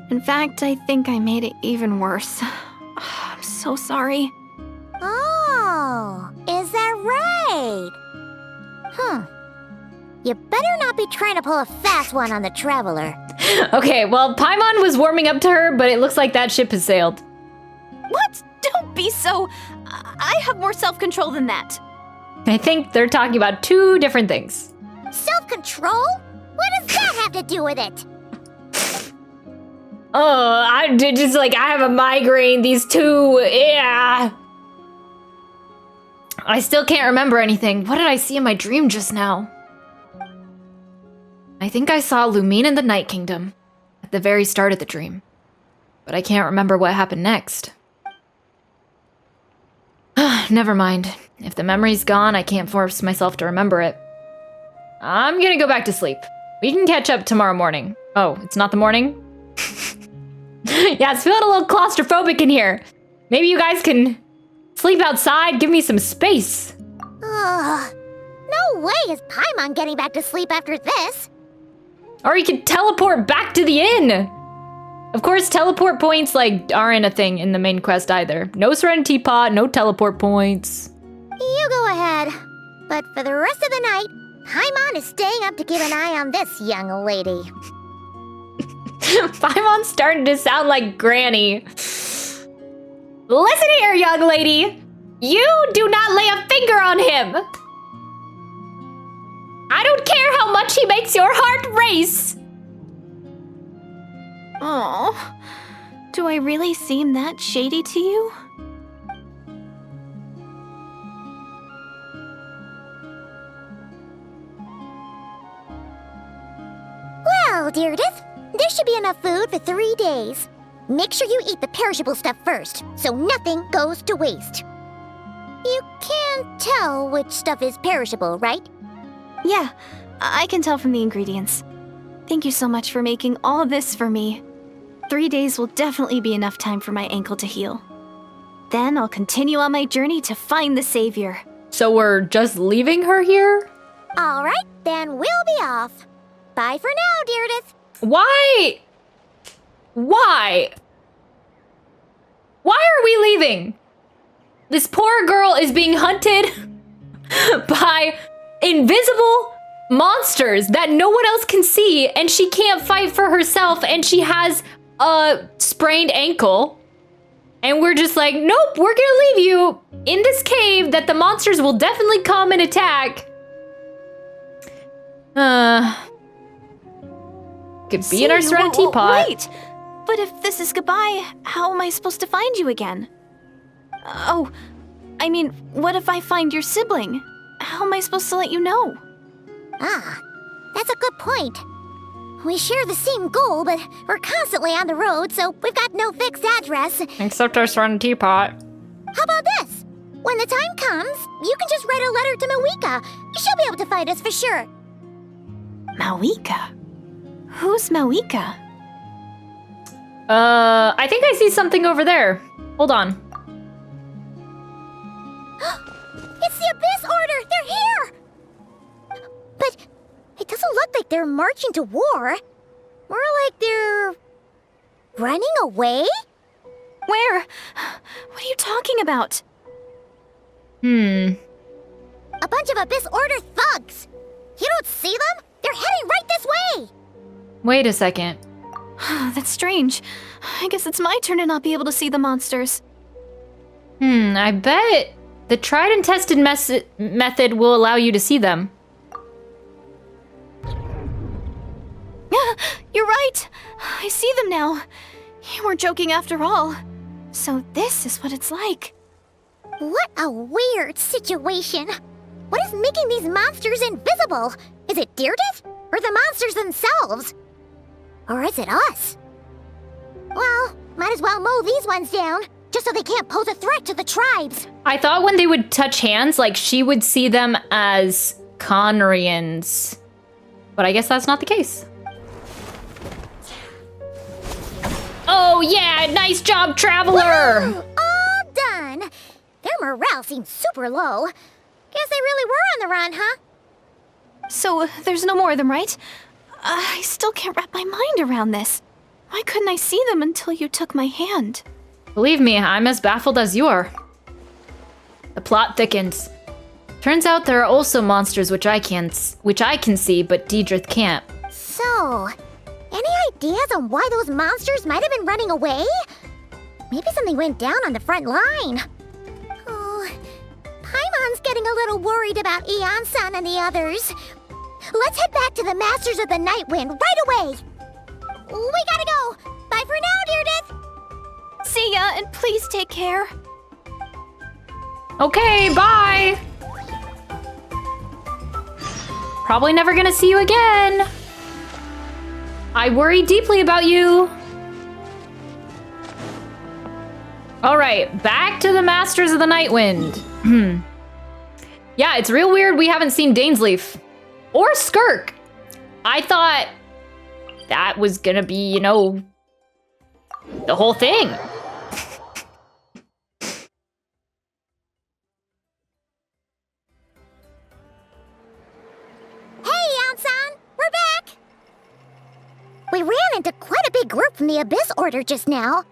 In fact, I think I made it even worse. I'm so sorry. Oh, is that right? You better not be trying to pull a fast one on the Traveler. Okay, well, Paimon was warming up to her, but it looks like that ship has sailed. What? Don't be so... I have more self-control than that. I think they're talking about two different things. Self-control? What does that have to do with it? Oh, I have a migraine, these two, yeah. I still can't remember anything. What did I see in my dream just now? I think I saw Lumine in the Night Kingdom at the very start of the dream. But I can't remember what happened next. Never mind. If the memory's gone, I can't force myself to remember it. I'm gonna go back to sleep. We can catch up tomorrow morning. Oh, it's not the morning? Yeah, it's feeling a little claustrophobic in here. Maybe you guys can sleep outside, give me some space. No way is Paimon getting back to sleep after this. Or you can teleport back to the inn. Of course, teleport points aren't a thing in the main quest either. No Serenity Pot, no teleport points. You go ahead. But for the rest of the night, Paimon is staying up to keep an eye on this young lady. Paimon's starting to sound like Granny. Listen here, young lady. You do not lay a finger on him. I don't care how much he makes your heart race. Oh, do I really seem that shady to you? Well, Deardith, there should be enough food for 3 days. Make sure you eat the perishable stuff first, so nothing goes to waste. You can't tell which stuff is perishable, right? Yeah, I can tell from the ingredients. Thank you so much for making all this for me. 3 days will definitely be enough time for my ankle to heal. Then I'll continue on my journey to find the savior. So we're just leaving her here? All right, then we'll be off. Bye for now, Deardith. Why? Why? Why are we leaving? This poor girl is being hunted by invisible monsters that no one else can see, and she can't fight for herself, and she has a sprained ankle. And we're just like, nope, we're gonna leave you in this cave that the monsters will definitely come and attack. Could be in our Serenity Pot. Wait! But if this is goodbye, how am I supposed to find you again? Oh, I mean, what if I find your sibling? How am I supposed to let you know? That's a good point. We share the same goal, but we're constantly on the road, so we've got no fixed address. Except our Serenity Pot. How about this? When the time comes, you can just write a letter to Mawika. She'll be able to find us for sure. Mawika? Who's Mawika? I think I see something over there. Hold on. It's the Abyss Order! They're here! But it doesn't look like they're marching to war. More like they're running away? Where? What are you talking about? A bunch of Abyss Order thugs! You don't see them? They're heading right this way! Wait a second. That's strange. I guess it's my turn to not be able to see the monsters. I bet the tried and tested method will allow you to see them. You're right. I see them now. You weren't joking after all. So this is what it's like. What a weird situation. What is making these monsters invisible? Is it Deirdre? Or the monsters themselves? Or is it us? Well, might as well mow these ones down, just so they can't pose a threat to the tribes. I thought when they would touch hands, like, she would see them as Conrians. But I guess that's not the case. Oh yeah, nice job, Traveler! Woo! All done. Their morale seems super low. Guess they really were on the run, huh? So there's no more of them, right? I still can't wrap my mind around this. Why couldn't I see them until you took my hand? Believe me, I'm as baffled as you are. The plot thickens. Turns out there are also monsters which I can see, but Deirdre can't. So, any ideas on why those monsters might have been running away? Maybe something went down on the front line. Oh, Paimon's getting a little worried about Eon-san and the others. Let's head back to the Masters of the Night Wind right away. We gotta go. Bye for now, Deirdre. See ya, and please take care. Okay, bye! Probably never gonna see you again. I worry deeply about you. All right, back to the Masters of the Night Wind. Yeah, it's real weird we haven't seen Dainsleif or Skirk. I thought that was gonna be, you know, the whole thing. We ran into quite a big group from the Abyss Order just now.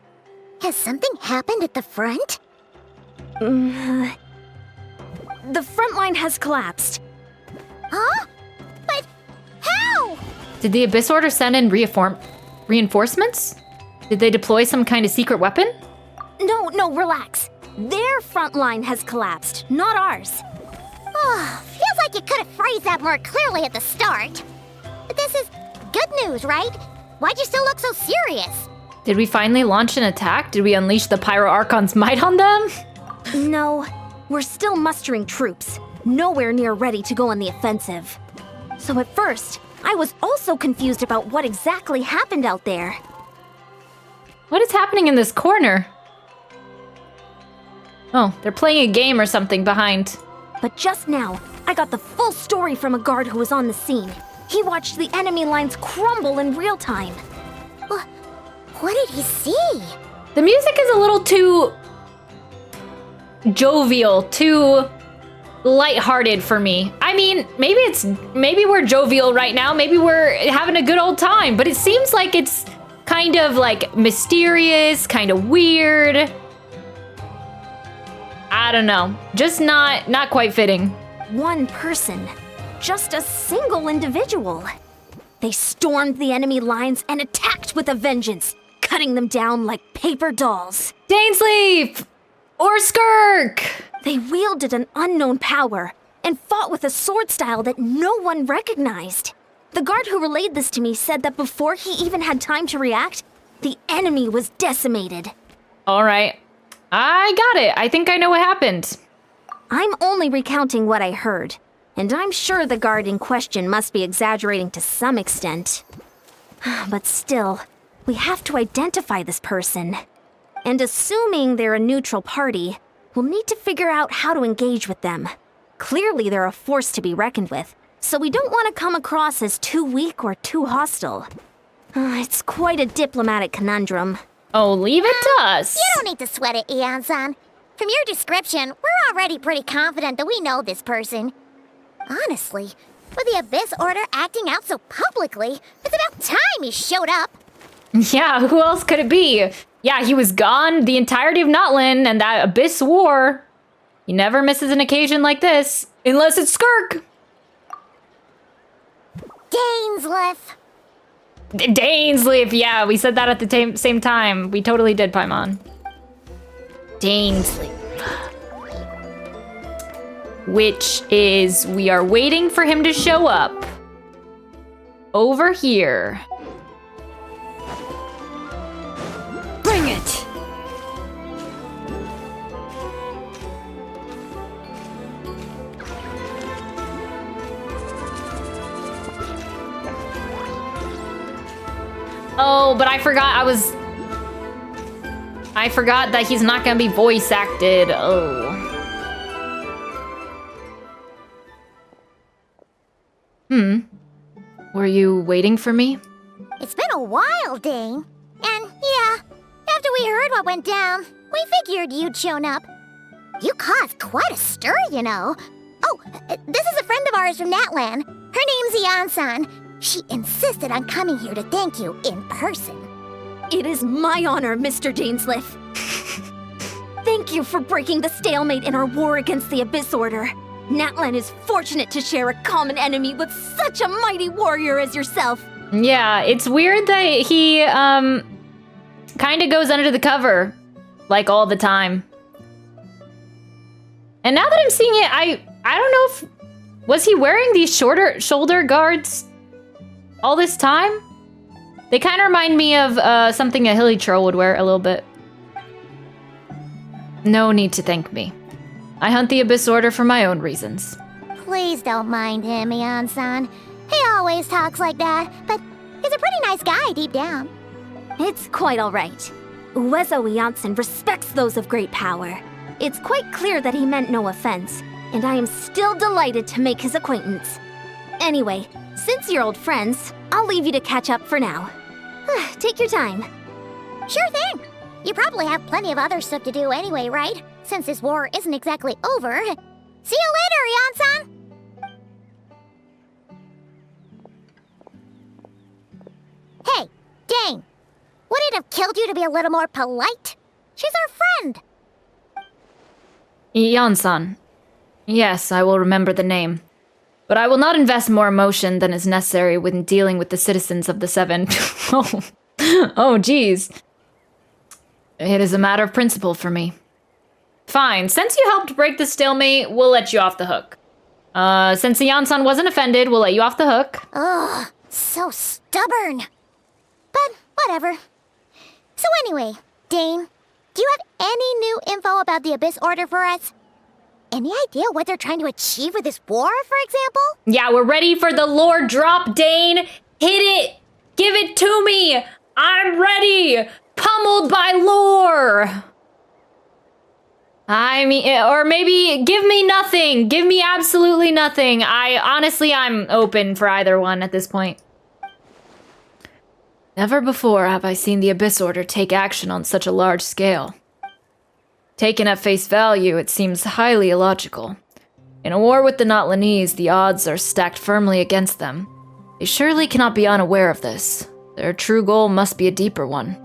Has something happened at the front? The front line has collapsed. Huh? But how? Did the Abyss Order send in reinforcements? Did they deploy some kind of secret weapon? No, relax. Their front line has collapsed, not ours. Oh, feels like you could have phrased that more clearly at the start. But this is good news, right? Why'd you still look so serious? Did we finally launch an attack? Did we unleash the Pyro Archon's might on them? No, we're still mustering troops. Nowhere near ready to go on the offensive. So at first, I was also confused about what exactly happened out there. What is happening in this corner? Oh, they're playing a game or something behind. But just now, I got the full story from a guard who was on the scene. He watched the enemy lines crumble in real time. What did he see? The music is a little too jovial, too lighthearted for me. I mean, maybe we're jovial right now, maybe we're having a good old time, but it seems like it's kind of like mysterious, kind of weird. I don't know, just not quite fitting. One person, just a single individual. They stormed the enemy lines and attacked with a vengeance, cutting them down like paper dolls. Dainsleif! Or Skirk! They wielded an unknown power and fought with a sword style that no one recognized. The guard who relayed this to me said that before he even had time to react, the enemy was decimated. All right, I got it. I think I know what happened. I'm only recounting what I heard, and I'm sure the guard in question must be exaggerating to some extent. But still, we have to identify this person. And assuming they're a neutral party, We'll need to figure out how to engage with them. Clearly they're a force to be reckoned with, so we don't want to come across as too weak or too hostile. It's quite a diplomatic conundrum. Oh, leave it to us. You don't need to sweat it, Eon-san. From your description, we're already pretty confident that we know this person. Honestly, with the Abyss Order acting out so publicly, it's about time he showed up. Yeah, who else could it be? Yeah, he was gone the entirety of Notland and that Abyss War. He never misses an occasion like this, unless it's Skirk. Dainsleif. Dainsleif, yeah, we said that at the same time. We totally did, Paimon. Dainsleif. Which is, we are waiting for him to show up. Over here. Bring it! Oh, but I forgot that he's not gonna be voice acted. Oh. Were you waiting for me? It's been a while, Dane. And yeah, after we heard what went down, we figured you'd shown up. You caused quite a stir, you know. Oh, this is a friend of ours from Natlan. Her name's Eon-san. She insisted on coming here to thank you in person. It is my honor, Mr. Dainsleif. Thank you for breaking the stalemate in our war against the Abyss Order. Natlan is fortunate to share a common enemy with such a mighty warrior as yourself. Yeah, it's weird that he, kind of goes under the cover, like, all the time. And now that I'm seeing it, I don't know if... Was he wearing these shoulder guards all this time? They kind of remind me of something a hilly troll would wear a little bit. No need to thank me. I hunt the Abyss Order for my own reasons. Please don't mind him, Eon-san. He always talks like that, but he's a pretty nice guy deep down. It's quite all right. Uezo Eon-san respects those of great power. It's quite clear that he meant no offense, and I am still delighted to make his acquaintance. Anyway, since you're old friends, I'll leave you to catch up for now. Take your time. Sure thing. You probably have plenty of other stuff to do anyway, right? Since this war isn't exactly over. See you later, Eon-san! Hey, Dane! Would it have killed you to be a little more polite? She's our friend! Eon-san. Yes, I will remember the name. But I will not invest more emotion than is necessary when dealing with the citizens of the Seven. Oh, geez. It is a matter of principle for me. Fine, since you helped break the stalemate, we'll let you off the hook. Since Eon-san wasn't offended, we'll let you off the hook. Ugh, so stubborn. But whatever. So anyway, Dane, do you have any new info about the Abyss Order for us? Any idea what they're trying to achieve with this war, for example? Yeah, we're ready for the lore drop, Dane. Hit it. Give it to me. I'm ready. Pummeled by lore. I mean, or maybe give me nothing. Give me absolutely nothing. I'm open for either one at this point. Never before have I seen the Abyss Order take action on such a large scale. Taken at face value, it seems highly illogical. In a war with the Notlanese, the odds are stacked firmly against them. They surely cannot be unaware of this. Their true goal must be a deeper one.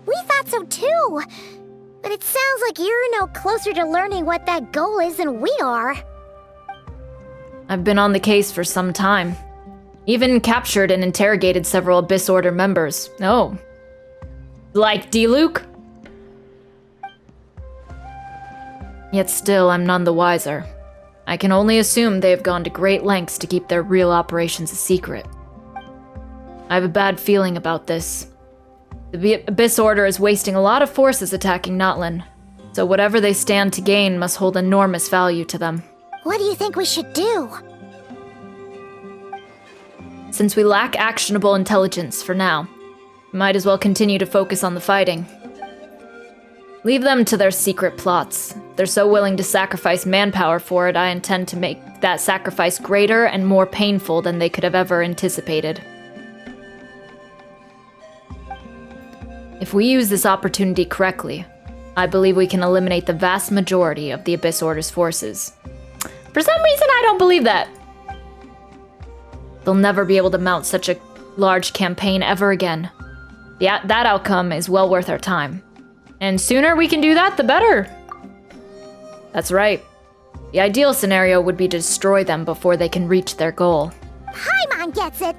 We thought so too. But it sounds like you're no closer to learning what that goal is than we are. I've been on the case for some time. Even captured and interrogated several Abyss Order members. Oh. Like D-Luke? Yet still, I'm none the wiser. I can only assume they have gone to great lengths to keep their real operations a secret. I have a bad feeling about this. The Abyss Order is wasting a lot of forces attacking Notland, so whatever they stand to gain must hold enormous value to them. What do you think we should do? Since we lack actionable intelligence for now, we might as well continue to focus on the fighting. Leave them to their secret plots. They're so willing to sacrifice manpower for it, I intend to make that sacrifice greater and more painful than they could have ever anticipated. If we use this opportunity correctly, I believe we can eliminate the vast majority of the Abyss Order's forces. For some reason, I don't believe that. They'll never be able to mount such a large campaign ever again. Yeah, that outcome is well worth our time. And sooner we can do that, the better. That's right. The ideal scenario would be to destroy them before they can reach their goal. Paimon gets it.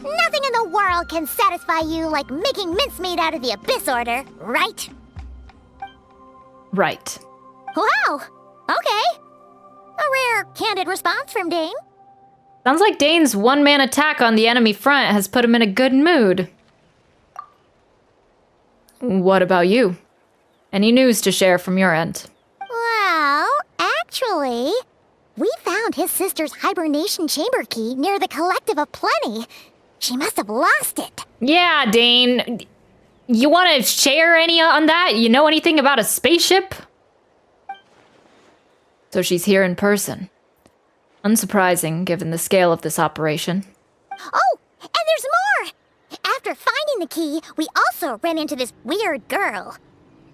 Nothing in the world can satisfy you like making mincemeat out of the Abyss Order, right? Right. Wow. Okay. A rare, candid response from Dane. Sounds like Dane's one-man attack on the enemy front has put him in a good mood. What about you? Any news to share from your end? Well, actually, we found his sister's hibernation chamber key near the Collective of Plenty. She must have lost it. Yeah, Dane. You want to share any on that? You know anything about a spaceship? So she's here in person. Unsurprising, given the scale of this operation. Oh, and there's more! After finding the key, we also ran into this weird girl.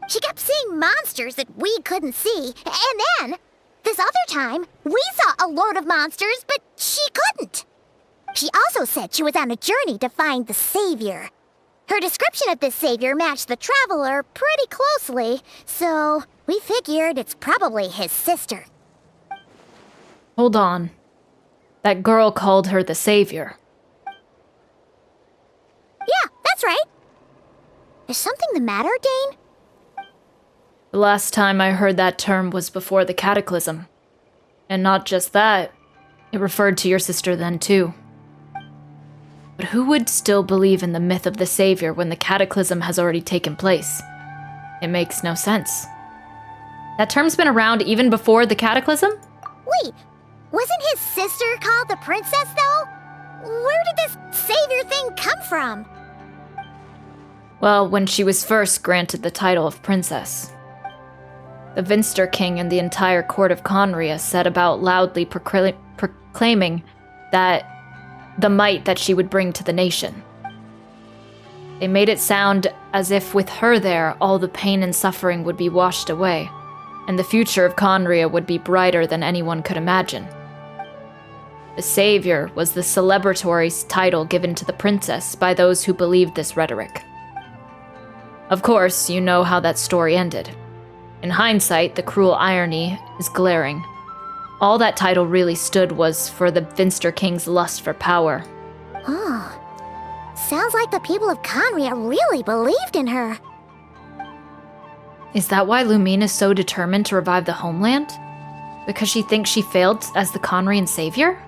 She kept seeing monsters that we couldn't see, and then, this other time, we saw a load of monsters, but she couldn't. She also said she was on a journey to find the Savior. Her description of this Savior matched the Traveler pretty closely, so we figured it's probably his sister. Hold on. That girl called her the Savior. Yeah, that's right. Is something the matter, Dane? The last time I heard that term was before the Cataclysm. And not just that, it referred to your sister then too. But who would still believe in the myth of the Savior when the Cataclysm has already taken place? It makes no sense. That term's been around even before the Cataclysm? Wait, wasn't his sister called the Princess, though? Where did this Savior thing come from? Well, when she was first granted the title of Princess. The Vinster King and the entire court of Conria set about loudly proclaiming that the might that she would bring to the nation. They made it sound as if with her there, all the pain and suffering would be washed away, and the future of Conria would be brighter than anyone could imagine. The Savior was the celebratory title given to the princess by those who believed this rhetoric. Of course, you know how that story ended. In hindsight, the cruel irony is glaring. All that title really stood was for the Vinster King's lust for power. Oh, sounds like the people of Conria really believed in her. Is that why Lumine is so determined to revive the homeland? Because she thinks she failed as the Conrian savior?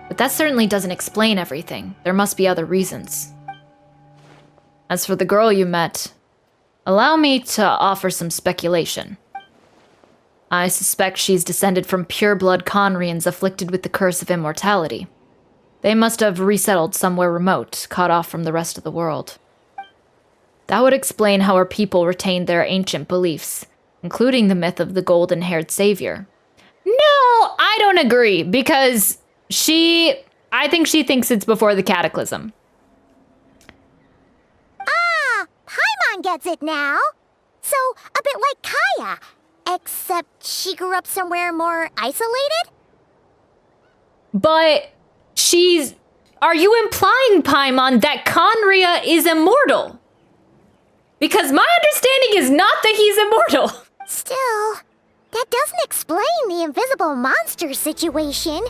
But that certainly doesn't explain everything. There must be other reasons. As for the girl you met, allow me to offer some speculation. I suspect she's descended from pure-blood Conrians afflicted with the curse of immortality. They must have resettled somewhere remote, cut off from the rest of the world. That would explain how our people retained their ancient beliefs, including the myth of the golden-haired savior. No, I don't agree, because I think she thinks it's before the Cataclysm. Ah, Paimon gets it now. So, a bit like Kaya, except she grew up somewhere more isolated? But are you implying, Paimon, that Conria is immortal? Because my understanding is not that he's immortal. Still, that doesn't explain the invisible monster situation.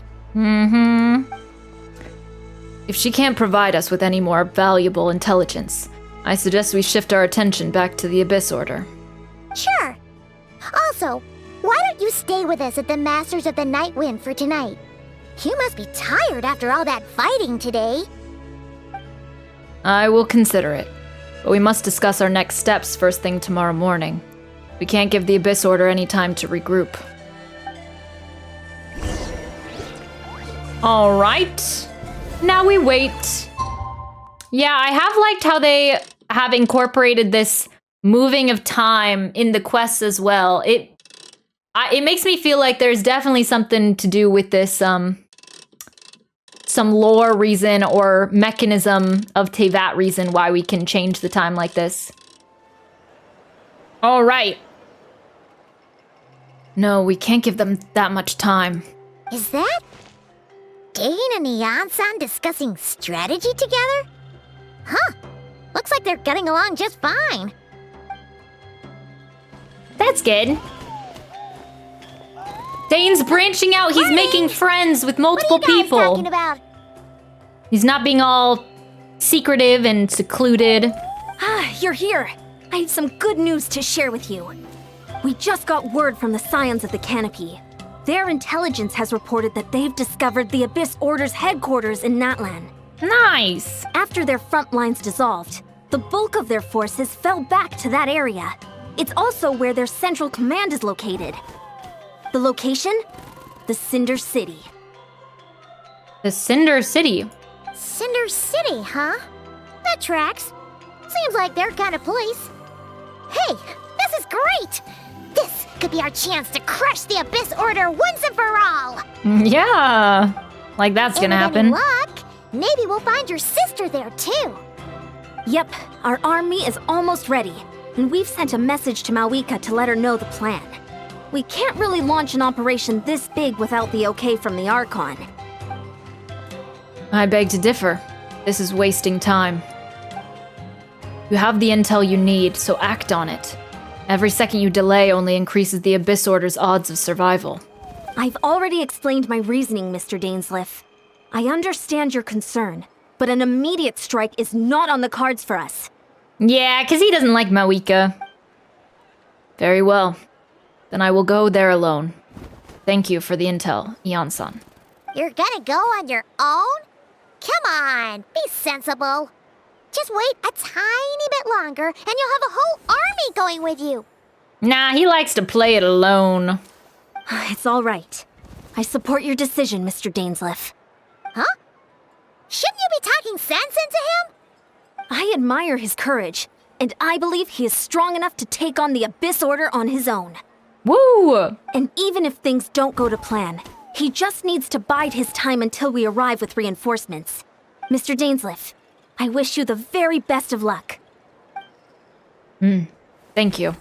If she can't provide us with any more valuable intelligence, I suggest we shift our attention back to the Abyss Order. Sure. Also, why don't you stay with us at the Masters of the Night Wind for tonight? You must be tired after all that fighting today. I will consider it, but we must discuss our next steps first thing tomorrow morning. We can't give the Abyss Order any time to regroup. All right. Now we wait. Yeah, I have liked how they have incorporated this moving of time in the quests as well. It makes me feel like there's definitely something to do with this, some lore reason or mechanism of Teyvat reason why we can change the time like this. All right. No, we can't give them that much time. Is that Dane and Ian-san discussing strategy together? Huh. Looks like they're getting along just fine. That's good. Dane's branching out. He's making friends with multiple people. What are you guys talking about? He's not being all secretive and secluded. Ah, you're here. I have some good news to share with you. We just got word from the Scions of the Canopy. Their intelligence has reported that they've discovered the Abyss Order's headquarters in Natlan. Nice! After their front lines dissolved, the bulk of their forces fell back to that area. It's also where their central command is located. The location? The Cinder City. The Cinder City? Cinder City, huh? That tracks. Seems like their kind of place. Hey, this is great! This could be our chance to crush the Abyss Order once and for all! Yeah, like that's gonna happen. And with any luck, maybe we'll find your sister there too. Yep, our army is almost ready, and we've sent a message to Mawika to let her know the plan. We can't really launch an operation this big without the okay from the Archon. I beg to differ. This is wasting time. You have the intel you need, so act on it. Every second you delay only increases the Abyss Order's odds of survival. I've already explained my reasoning, Mr. Dainsleif. I understand your concern, but an immediate strike is not on the cards for us. Yeah, because he doesn't like Mawika. Very well. Then I will go there alone. Thank you for the intel, Ian-san. You're gonna go on your own? Come on, be sensible. Just wait a tiny bit longer, and you'll have a whole army going with you. Nah, he likes to play it alone. It's all right. I support your decision, Mr. Dainsleif. Huh? Shouldn't you be talking sense into him? I admire his courage, and I believe he is strong enough to take on the Abyss Order on his own. Woo! And even if things don't go to plan, he just needs to bide his time until we arrive with reinforcements. Mr. Dainsleif, I wish you the very best of luck. Thank you.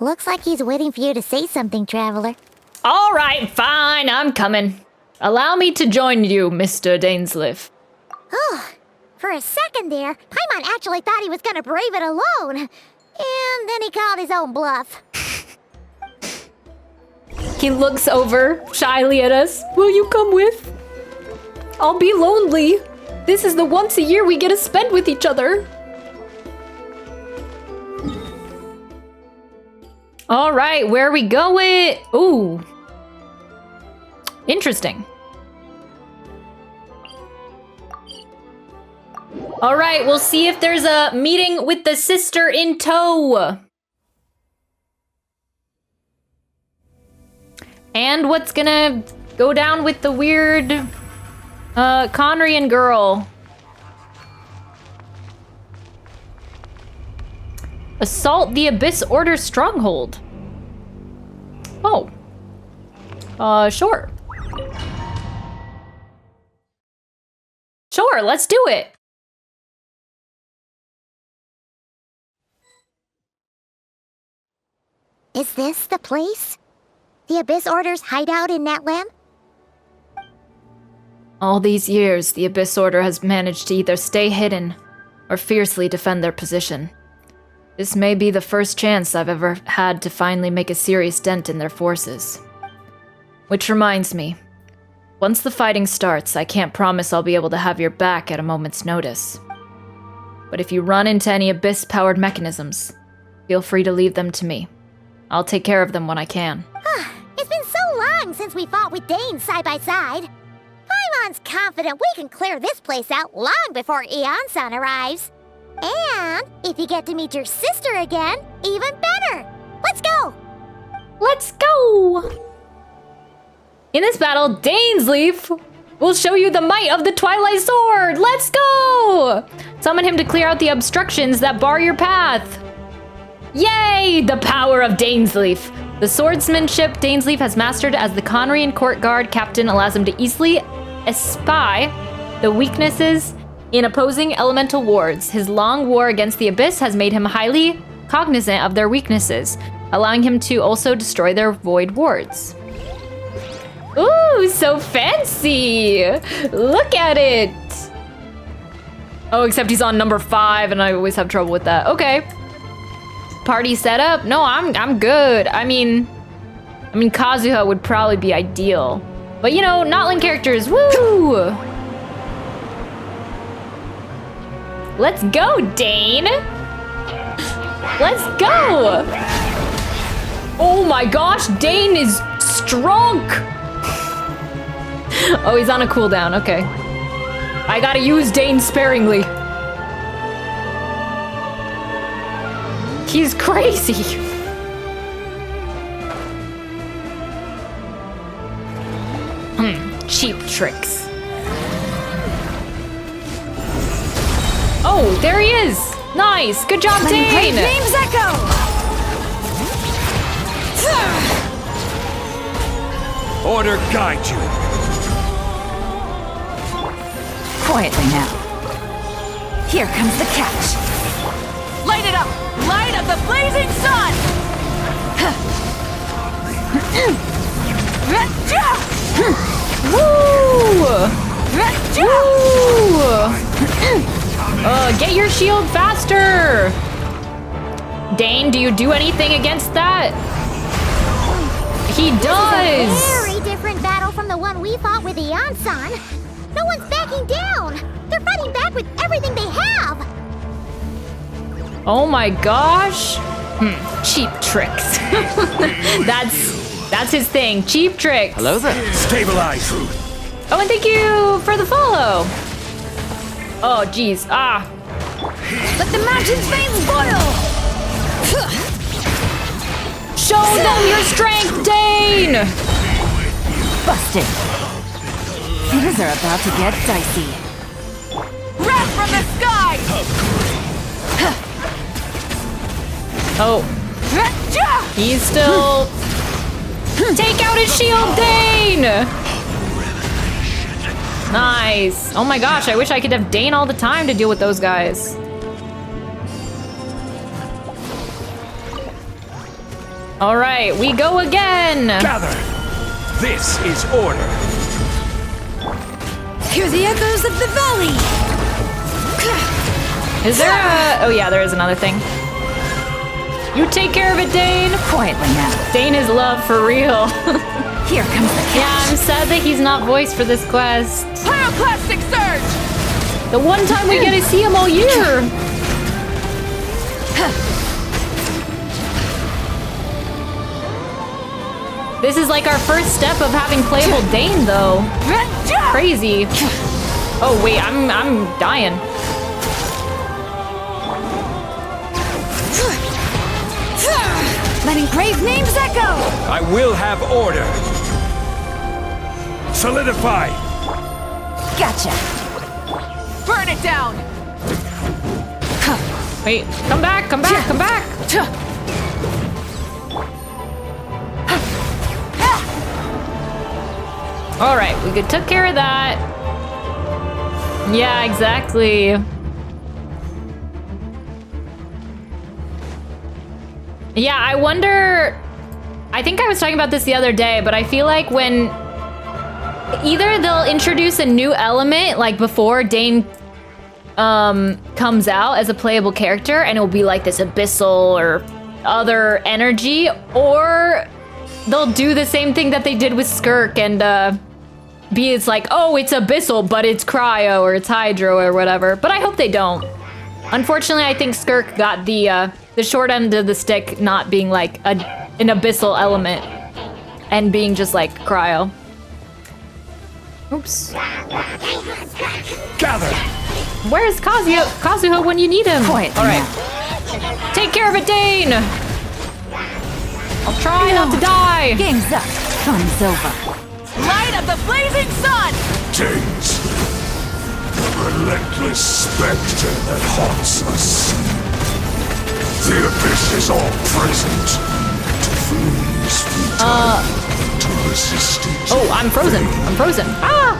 Looks like he's waiting for you to say something, Traveler. All right, fine, I'm coming. Allow me to join you, Mr. Dainsleif. Oh, for a second there, Paimon actually thought he was gonna brave it alone. And then he called his own bluff. He looks over shyly at us. Will you come with? I'll be lonely. This is the once a year we get to spend with each other. All right, where are we going? Ooh. Interesting. All right, we'll see if there's a meeting with the sister in tow. And what's gonna go down with the weird Conrian girl? Assault the Abyss Order stronghold. Oh. Sure. Sure, let's do it. Is this the place? The Abyss Order's hideout in Natlan? All these years, the Abyss Order has managed to either stay hidden or fiercely defend their position. This may be the first chance I've ever had to finally make a serious dent in their forces. Which reminds me, once the fighting starts, I can't promise I'll be able to have your back at a moment's notice. But if you run into any Abyss-powered mechanisms, feel free to leave them to me. I'll take care of them when I can. It's been so long since we fought with Dane side by side. Paimon's confident we can clear this place out long before Ian-san arrives. And if you get to meet your sister again, even better. Let's go! Let's go! In this battle, Dainsleif We'll show you the might of the Twilight Sword! Let's go! Summon him to clear out the obstructions that bar your path. Yay! The power of Dainsleif. The swordsmanship Dainsleif has mastered as the Conrian court guard captain allows him to easily espy the weaknesses in opposing elemental wards. His long war against the Abyss has made him highly cognizant of their weaknesses, allowing him to also destroy their void wards. Ooh, so fancy! Look at it! Oh, except he's on number 5 and I always have trouble with that. Okay. Party setup? No, I'm good. I mean Kazuha would probably be ideal. But you know, Notland characters, woo! Let's go, Dane! Let's go! Oh my gosh, Dane is strong! Oh, he's on a cooldown, okay. I gotta use Dane sparingly. He's crazy. Cheap tricks. Oh, there he is! Nice! Good job, Dane! Name's Echo! Order guide you. Quietly now. Here comes the catch. Light it up! Light of the blazing sun! Woo! Woo! Get your shield faster! Dane, do you do anything against that? He does! This is a very different battle from the one we fought with Eon-san. No one's backing down! They're fighting back with everything they have! Oh my gosh! Cheap tricks. That's his thing. Cheap tricks. Hello there. Stabilize. Oh, and thank you for the follow. Oh, geez. Ah. Let the mountain's veins boil! Show them your strength, Dane! Busted. Things are about to get dicey. Wrath from the sky! Oh. He's still... Take out his shield, Dane! Nice. Oh my gosh, I wish I could have Dane all the time to deal with those guys. All right, we go again. Gather. This is order. Hear the echoes of the valley. Is there a... Oh yeah, there is another thing. You take care of it, Dane. Quietly now. Dane is love for real. Here comes the catch. Yeah, I'm sad that he's not voiced for this quest. Pyroclastic surge! The one time we get to see him all year. This is like our first step of having playable Dane, though. Crazy. Oh wait, I'm dying. Letting grave names echo! I will have order. Solidify. Gotcha. Burn it down! Wait, come back, come back, come back! All right, we took care of that. Yeah, exactly. Yeah, I wonder... I think I was talking about this the other day, but I feel like when... Either they'll introduce a new element, like before Dane comes out as a playable character, and it'll be like this abyssal or other energy, or they'll do the same thing that they did with Skirk and it's like, oh, it's abyssal, but it's cryo or it's hydro or whatever. But I hope they don't. Unfortunately, I think Skirk got the short end of the stick, not being like an abyssal element and being just like cryo. Oops. Gather. Where's Kazuha when you need him? Quiet. All right. Take care of it, Dane. I'll try not to die. Game's up. Fun's over. Light of the blazing sun! James, the relentless specter that haunts us. The abyss is all present. To freeze futility, to resist it. Oh, I'm frozen. I'm frozen. Ah!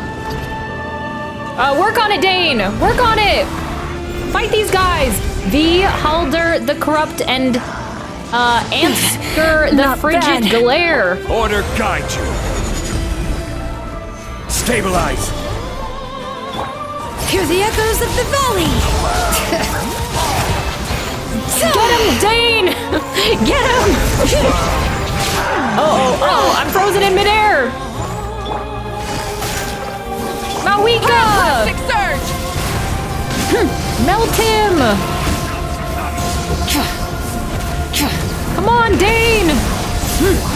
Work on it, Dane. Work on it. Fight these guys. V, Halder the Corrupt, and Answer the Frigid Glare. Order guide you. Stabilize. Hear the echoes of the valley. Get him, Dane! Get him! Oh, I'm frozen in midair. Mawika! Surge! Melt him! Come on, Dane!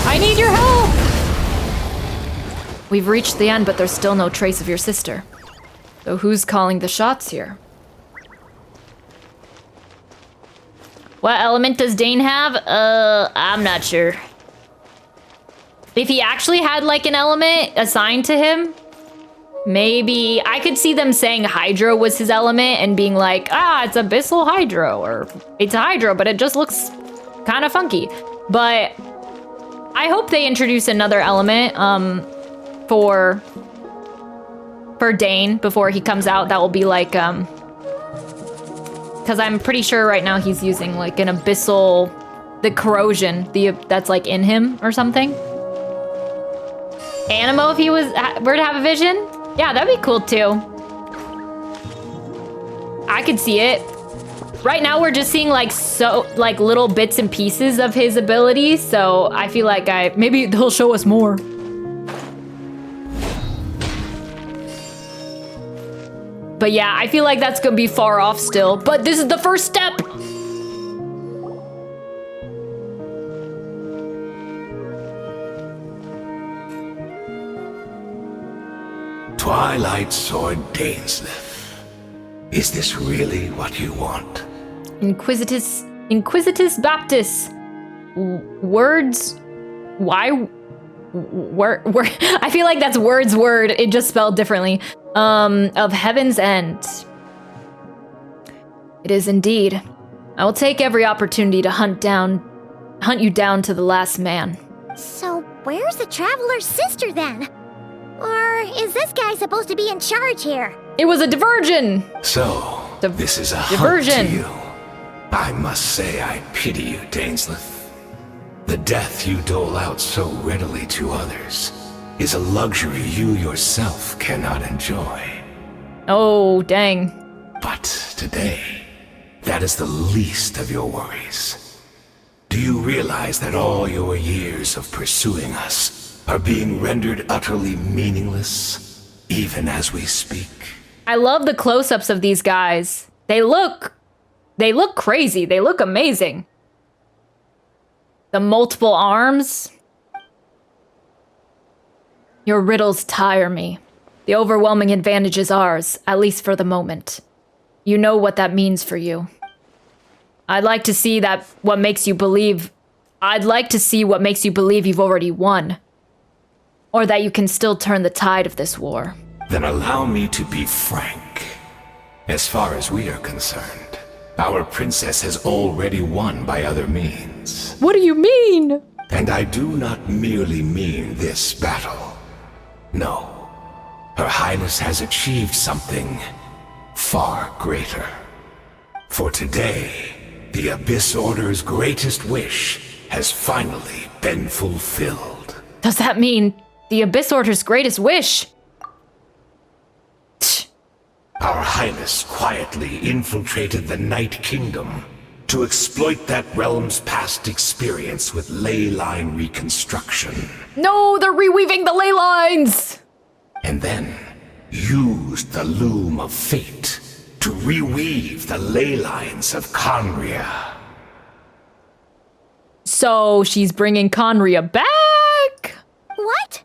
I need your help! We've reached the end, but there's still no trace of your sister. So who's calling the shots here? What element does Dane have? I'm not sure. If he actually had like an element assigned to him, maybe I could see them saying Hydro was his element and being like, it's Abyssal Hydro, or it's a Hydro, but it just looks kind of funky. But I hope they introduce another element for Dane before he comes out. That will be like, because I'm pretty sure right now he's using like an Abyssal, the corrosion, that's like in him or something. Animo, if he were to have a vision? Yeah, that'd be cool too. I could see it. Right now we're just seeing like little bits and pieces of his abilities, so I feel like maybe he'll show us more. But yeah, I feel like that's gonna be far off still, but this is the first step. Twilight Sword Dainsleif. Is this really what you want? Inquisitus Baptis. Words. Why? I feel like that's word. It just spelled differently. Of Heaven's End. It is indeed. I will take every opportunity to hunt you down to the last man. So where's the Traveler's sister then? Or is this guy supposed to be in charge here? It was a diversion! So, this is a diversion. hunt to you. I must say I pity you, Dainsleif. The death you dole out so readily to others is a luxury you yourself cannot enjoy. Oh, dang. But today, that is the least of your worries. Do you realize that all your years of pursuing us are being rendered utterly meaningless, even as we speak? I love the close-ups of these guys. They look crazy. They look amazing. The multiple arms. Your riddles tire me. The overwhelming advantage is ours, at least for the moment. You know what that means for you. I'd like to see what makes you believe you've already won. Or that you can still turn the tide of this war. Then allow me to be frank. As far as we are concerned, our princess has already won by other means. What do you mean? And I do not merely mean this battle. No. Her Highness has achieved something far greater. For today, the Abyss Order's greatest wish has finally been fulfilled. Does that mean the Abyss Order's greatest wish? Our Highness quietly infiltrated the Night Kingdom to exploit that realm's past experience with ley line reconstruction. No, they're reweaving the ley lines! And then used the Loom of Fate to reweave the ley lines of Conria. So she's bringing Conria back? What?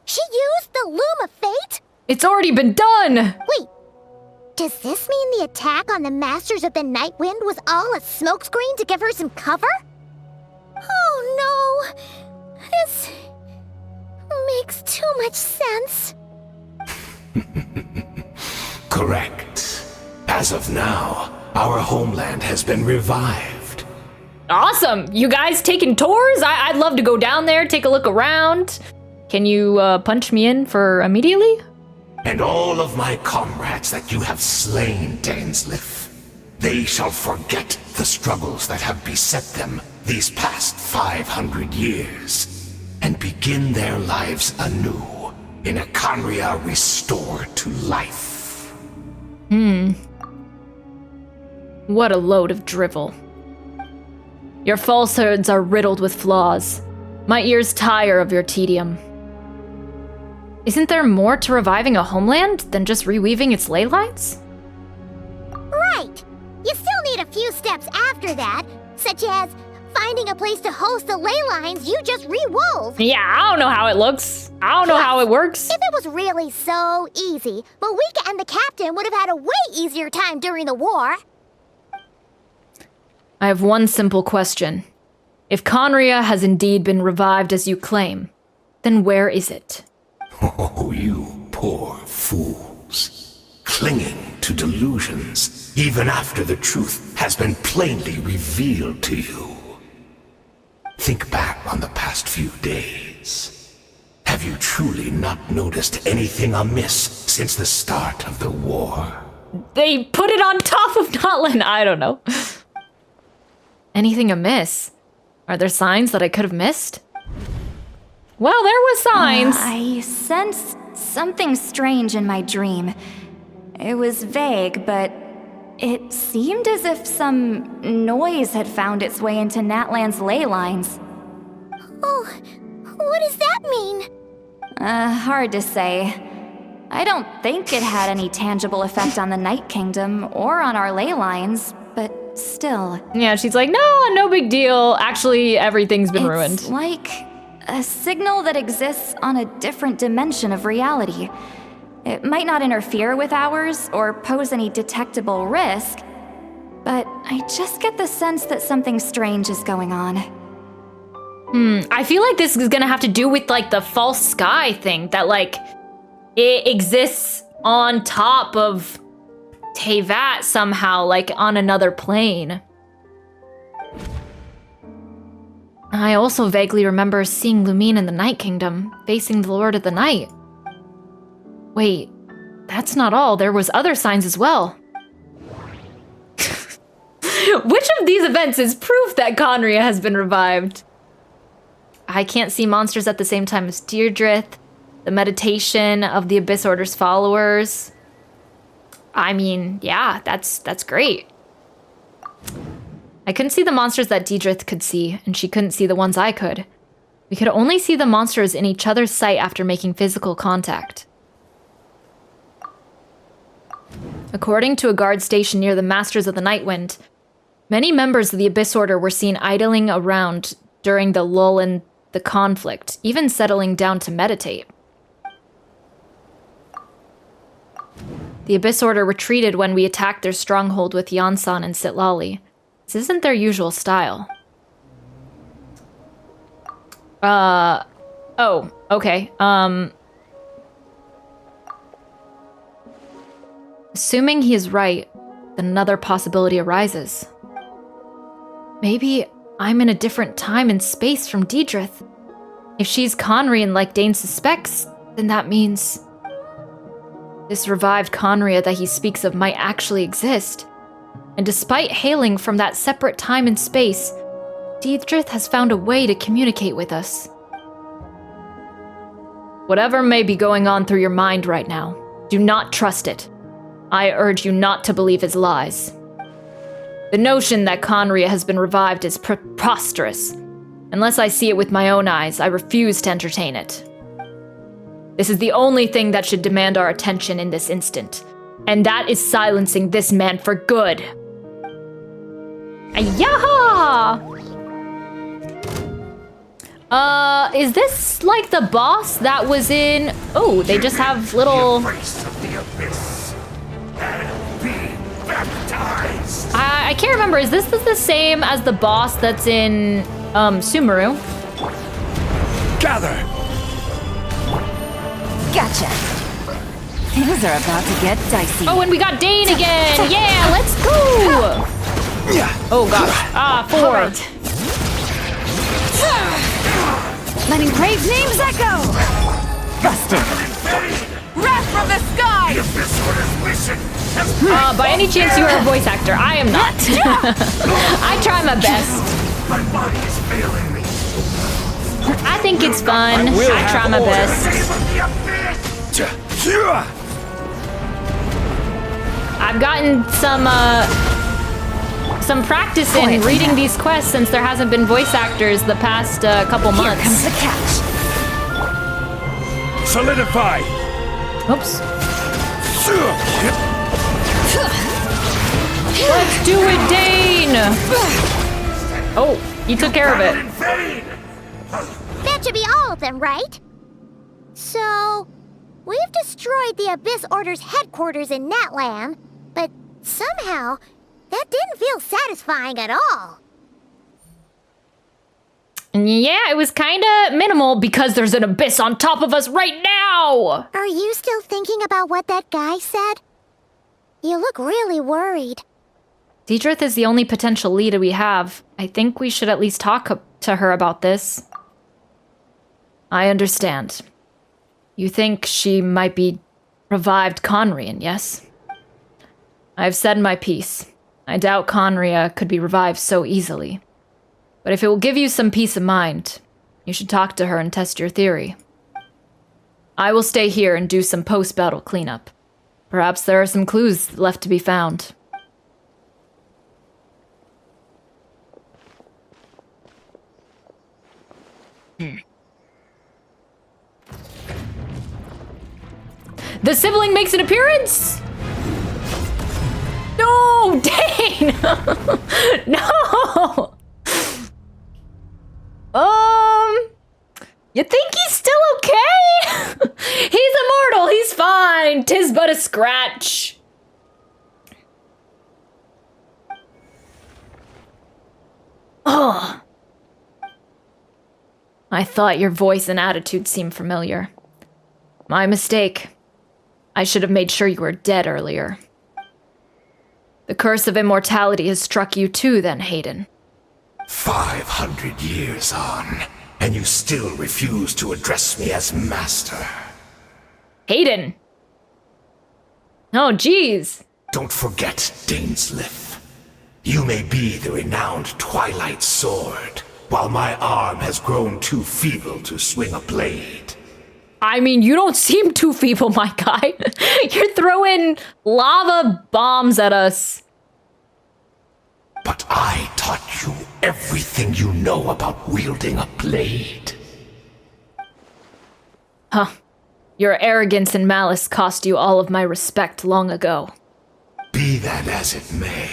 She used the Loom of Fate? It's already been done! Wait, does this mean the attack on the Masters of the Night Wind was all a smokescreen to give her some cover? Oh no! This makes too much sense. Correct. As of now, our homeland has been revived. Awesome! You guys taking tours? I'd love to go down there, take a look around. Can you punch me in for immediately? And all of my comrades that you have slain, Dainsleif, they shall forget the struggles that have beset them these past 500 years, and begin their lives anew in a Khaenri'ah restored to life. What a load of drivel. Your falsehoods are riddled with flaws. My ears tire of your tedium. Isn't there more to reviving a homeland than just reweaving its ley lines? Right. You still need a few steps after that, such as finding a place to host the ley lines you just re-wove. Yeah, I don't know how it looks. I don't know how it works. If it was really so easy, Malika and the captain would have had a way easier time during the war. I have one simple question. If Khaenri'ah has indeed been revived as you claim, then where is it? Oh, you poor fools. Clinging to delusions, even after the truth has been plainly revealed to you. Think back on the past few days. Have you truly not noticed anything amiss since the start of the war? They put it on top of Notland. I don't know. Anything amiss? Are there signs that I could have missed? Well, there was signs. I sensed something strange in my dream. It was vague, but it seemed as if some noise had found its way into Natland's ley lines. Oh, what does that mean? Hard to say. I don't think it had any tangible effect on the Night Kingdom or on our ley lines, but still. Yeah, she's like, no big deal. Actually, everything's been ruined. It's like a signal that exists on a different dimension of reality. It might not interfere with ours or pose any detectable risk, but I just get the sense that something strange is going on. I feel like this is gonna have to do with like the false sky thing, that like it exists on top of Teyvat somehow, like on another plane. I also vaguely remember seeing Lumine in the Night Kingdom, facing the Lord of the Night. Wait, that's not all. There was other signs as well. Which of these events is proof that Khaenri'ah has been revived? I can't see monsters at the same time as Deirdre. The meditation of the Abyss Order's followers. I mean, yeah, that's great. I couldn't see the monsters that Deirdre could see, and she couldn't see the ones I could. We could only see the monsters in each other's sight after making physical contact. According to a guard station near the Masters of the Nightwind, many members of the Abyss Order were seen idling around during the lull in the conflict, even settling down to meditate. The Abyss Order retreated when we attacked their stronghold with Yansan and Sitlali. This isn't their usual style. Oh, okay. Assuming he is right, then another possibility arises. Maybe I'm in a different time and space from Deirdre. If she's Khaenri'ah like Dane suspects, then that means this revived Khaenri'ah that he speaks of might actually exist. And despite hailing from that separate time and space, Deirdre has found a way to communicate with us. Whatever may be going on through your mind right now, do not trust it. I urge you not to believe his lies. The notion that Khaenri'ah has been revived is preposterous. Unless I see it with my own eyes, I refuse to entertain it. This is the only thing that should demand our attention in this instant, and that is silencing this man for good. Ayaha! Is this like the boss that was in... Oh, they just have little... I can't remember. Is this the same as the boss that's in Sumeru? Gather! Gotcha. Things are about to get dicey. Oh, and we got Dane again! Yeah, let's go! Oh gosh. 4. Right. Letting brave names echo! Busted! Wrath from the sky! By any chance you are a voice actor? I am not. I try my best. My body is failing me. I think it's fun. I try my best. I've gotten some practice in reading these quests since there hasn't been voice actors the past couple months. Here comes the catch. Solidify. Oops. Let's do it, Dane! Oh, he took care of it. That should be all of them, right? So, we've destroyed the Abyss Order's headquarters in Natlan, but somehow, that didn't feel satisfying at all. Yeah, it was kinda minimal because there's an abyss on top of us right now! Are you still thinking about what that guy said? You look really worried. Deidrith is the only potential lead we have. I think we should at least talk to her about this. I understand. You think she might be revived Conrian, yes? I've said my piece. I doubt Conria could be revived so easily. But if it will give you some peace of mind, you should talk to her and test your theory. I will stay here and do some post-battle cleanup. Perhaps there are some clues left to be found. The sibling makes an appearance? No, Dane! No! You think he's still okay? He's immortal, he's fine. 'Tis but a scratch. Oh. I thought your voice and attitude seemed familiar. My mistake. I should have made sure you were dead earlier. The curse of immortality has struck you too, then, Hayden. 500 years on, and you still refuse to address me as master. Hayden! Oh, jeez. Don't forget, Dainsleif. You may be the renowned Twilight Sword, while my arm has grown too feeble to swing a blade. I mean, you don't seem too feeble, my guy. You're throwing lava bombs at us. But I taught you everything you know about wielding a blade. Huh. Your arrogance and malice cost you all of my respect long ago. Be that as it may,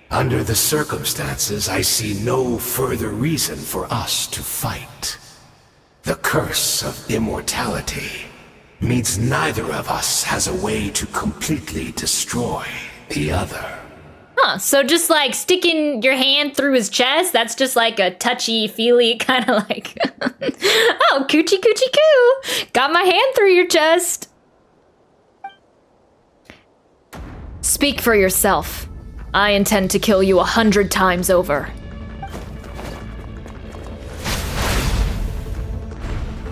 under the circumstances, I see no further reason for us to fight. The curse of immortality means neither of us has a way to completely destroy the other. Huh, so just like sticking your hand through his chest, that's just like a touchy-feely kind of like, oh, coochie coochie coo, got my hand through your chest. Speak for yourself. I intend to kill you 100 times over.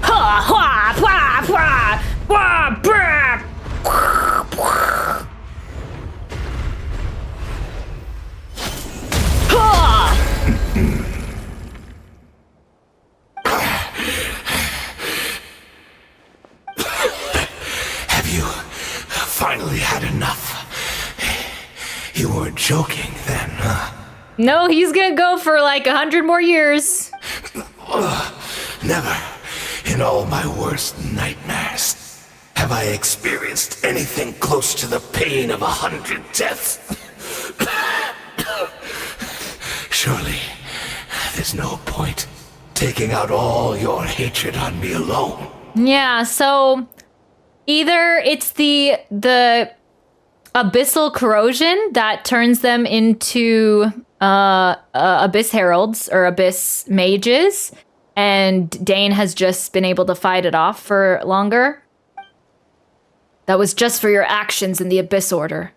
Ha ha ha ha ha ha. Have you finally had enough? You weren't joking then, huh? No, he's gonna go for like 100 more years. Never, in all my worst nightmares, have I experienced anything close to the pain of 100 deaths. Surely, there's no point taking out all your hatred on me alone. Yeah, so either it's the abyssal corrosion that turns them into abyss heralds or abyss mages, and Dane has just been able to fight it off for longer, That was just for your actions in the Abyss Order.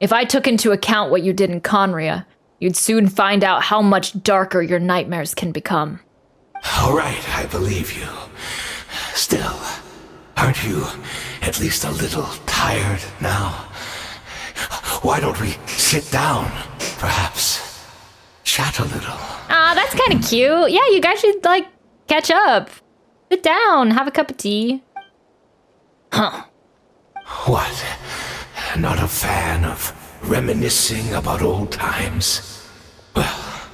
If I took into account what you did in Conria, you'd soon find out how much darker your nightmares can become. All right, I believe you. Still, aren't you at least a little tired now? Why don't we sit down, perhaps? Chat a little. Ah, that's kind of cute. Yeah, you guys should, like, catch up. Sit down, have a cup of tea. Huh. What? Not a fan of reminiscing about old times? Well,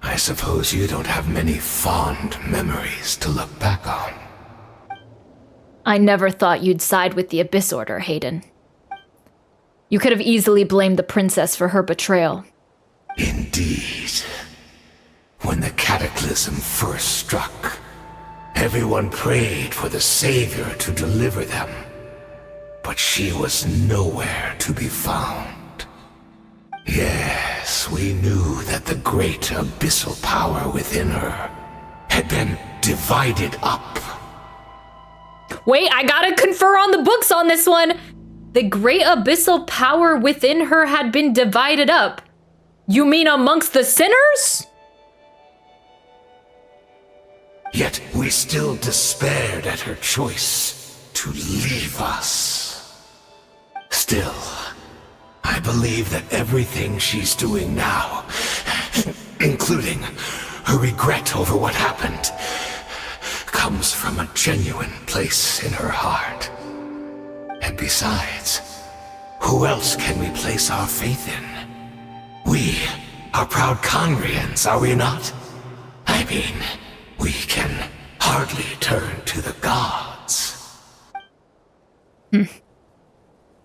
I suppose you don't have many fond memories to look back on. I never thought you'd side with the Abyss Order, Hayden. You could have easily blamed the princess for her betrayal. Indeed. When the cataclysm first struck, everyone prayed for the Savior to deliver them. But she was nowhere to be found. Yes, we knew that the great abyssal power within her had been divided up. Wait, I gotta confer on the books on this one. The great abyssal power within her had been divided up. You mean amongst the sinners? Yet we still despaired at her choice to leave us. Still, I believe that everything she's doing now, including her regret over what happened, comes from a genuine place in her heart. And besides, who else can we place our faith in? We are proud Conrians, are we not? I mean, we can hardly turn to the gods.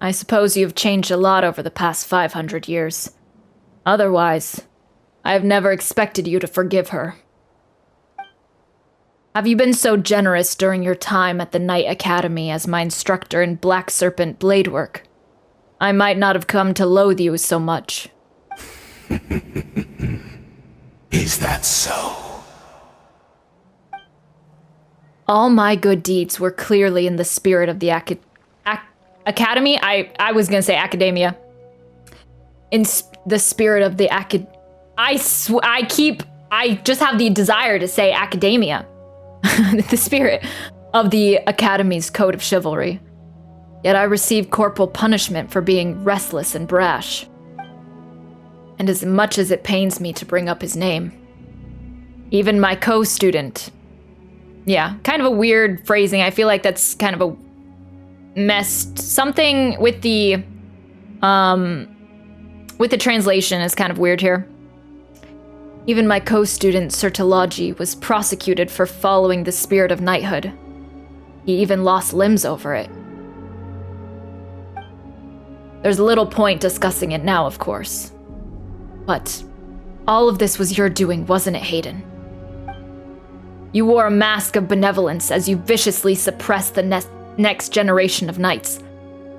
I suppose you've changed a lot over the past 500 years. Otherwise, I have never expected you to forgive her. Have you been so generous during your time at the Knight Academy as my instructor in Black Serpent blade work? I might not have come to loathe you so much. Is that so? All my good deeds were clearly in the spirit of the Academy? I was gonna say academia. In the spirit of the I just have the desire to say academia. The spirit of the Academy's code of chivalry. Yet I received corporal punishment for being restless and brash. And as much as it pains me to bring up his name, even my co-student. Yeah, kind of a weird phrasing. I feel like that's kind of a messed something with the translation is kind of weird here. Even my co-student Sertology was prosecuted for following the spirit of knighthood. He even lost limbs over it. There's little point discussing it now, of course. But all of this was your doing, wasn't it, Hayden? You wore a mask of benevolence as you viciously suppressed the next generation of knights,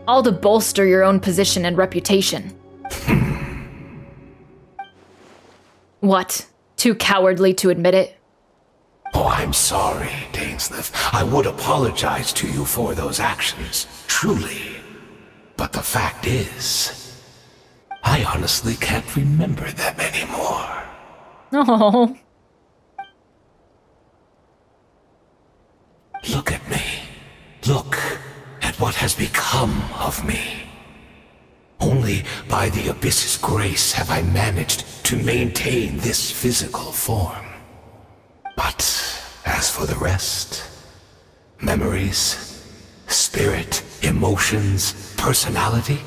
all to bolster your own position and reputation. What? Too cowardly to admit it? Oh, I'm sorry, Dainsleif. I would apologize to you for those actions, truly. But the fact is, I honestly can't remember them anymore. Oh. Look at me. Look at what has become of me. Only by the Abyss's grace have I managed to maintain this physical form. But as for the rest, memories, spirit, emotions, personality,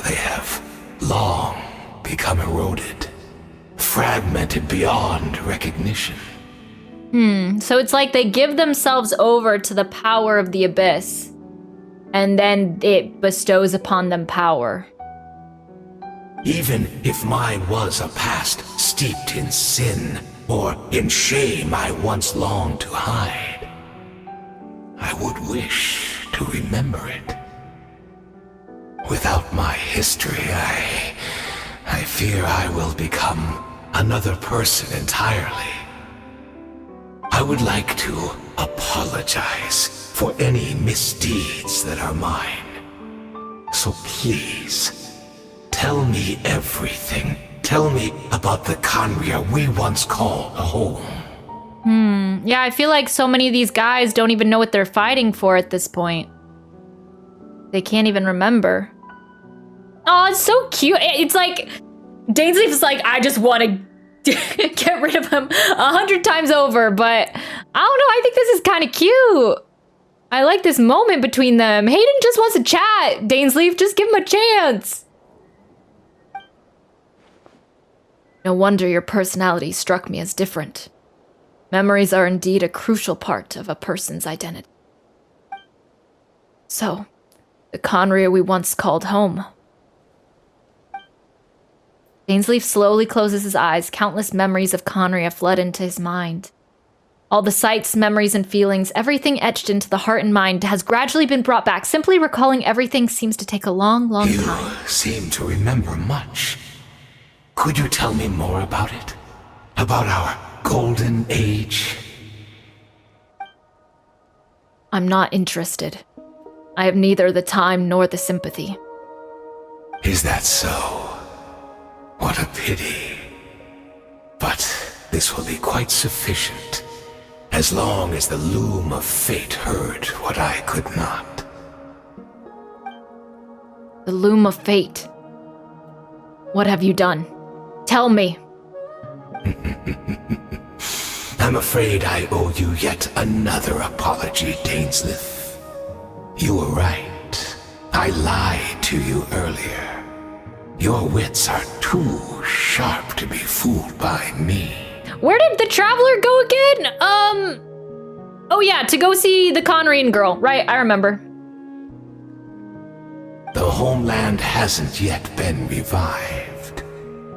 they have long become eroded, fragmented beyond recognition. So it's like they give themselves over to the power of the Abyss, and then it bestows upon them power. Even if mine was a past steeped in sin, or in shame I once longed to hide, I would wish to remember it. Without my history, I fear I will become another person entirely. I would like to apologize for any misdeeds that are mine. So please, tell me everything. Tell me about the Khaenri'ah we once called home. Yeah, I feel like so many of these guys don't even know what they're fighting for at this point. They can't even remember. Oh, it's so cute. It's like, Dainsleif is like, I just want to get rid of him 100 times over, but I don't know, I think this is kind of cute. I like this moment between them. Hayden just wants to chat. Dainsleif, just give him a chance. No wonder your personality struck me as different. Memories are indeed a crucial part of a person's identity. So, the Khaenri'ah we once called home. Dainsleif slowly closes his eyes. Countless memories of Khaenri'ah flood into his mind. All the sights, memories, and feelings, everything etched into the heart and mind has gradually been brought back. Simply recalling everything seems to take a long, long time. You seem to remember much. Could you tell me more about it? About our golden age? I'm not interested. I have neither the time nor the sympathy. Is that so? What a pity. But this will be quite sufficient, as long as the loom of fate heard what I could not. The loom of fate. What have you done? Tell me. I'm afraid I owe you yet another apology, Dainsleif. You were right. I lied to you earlier. Your wits are too sharp to be fooled by me. Where did the Traveler go again? Oh yeah, to go see the Khaenri'ah girl. Right, I remember. The homeland hasn't yet been revived.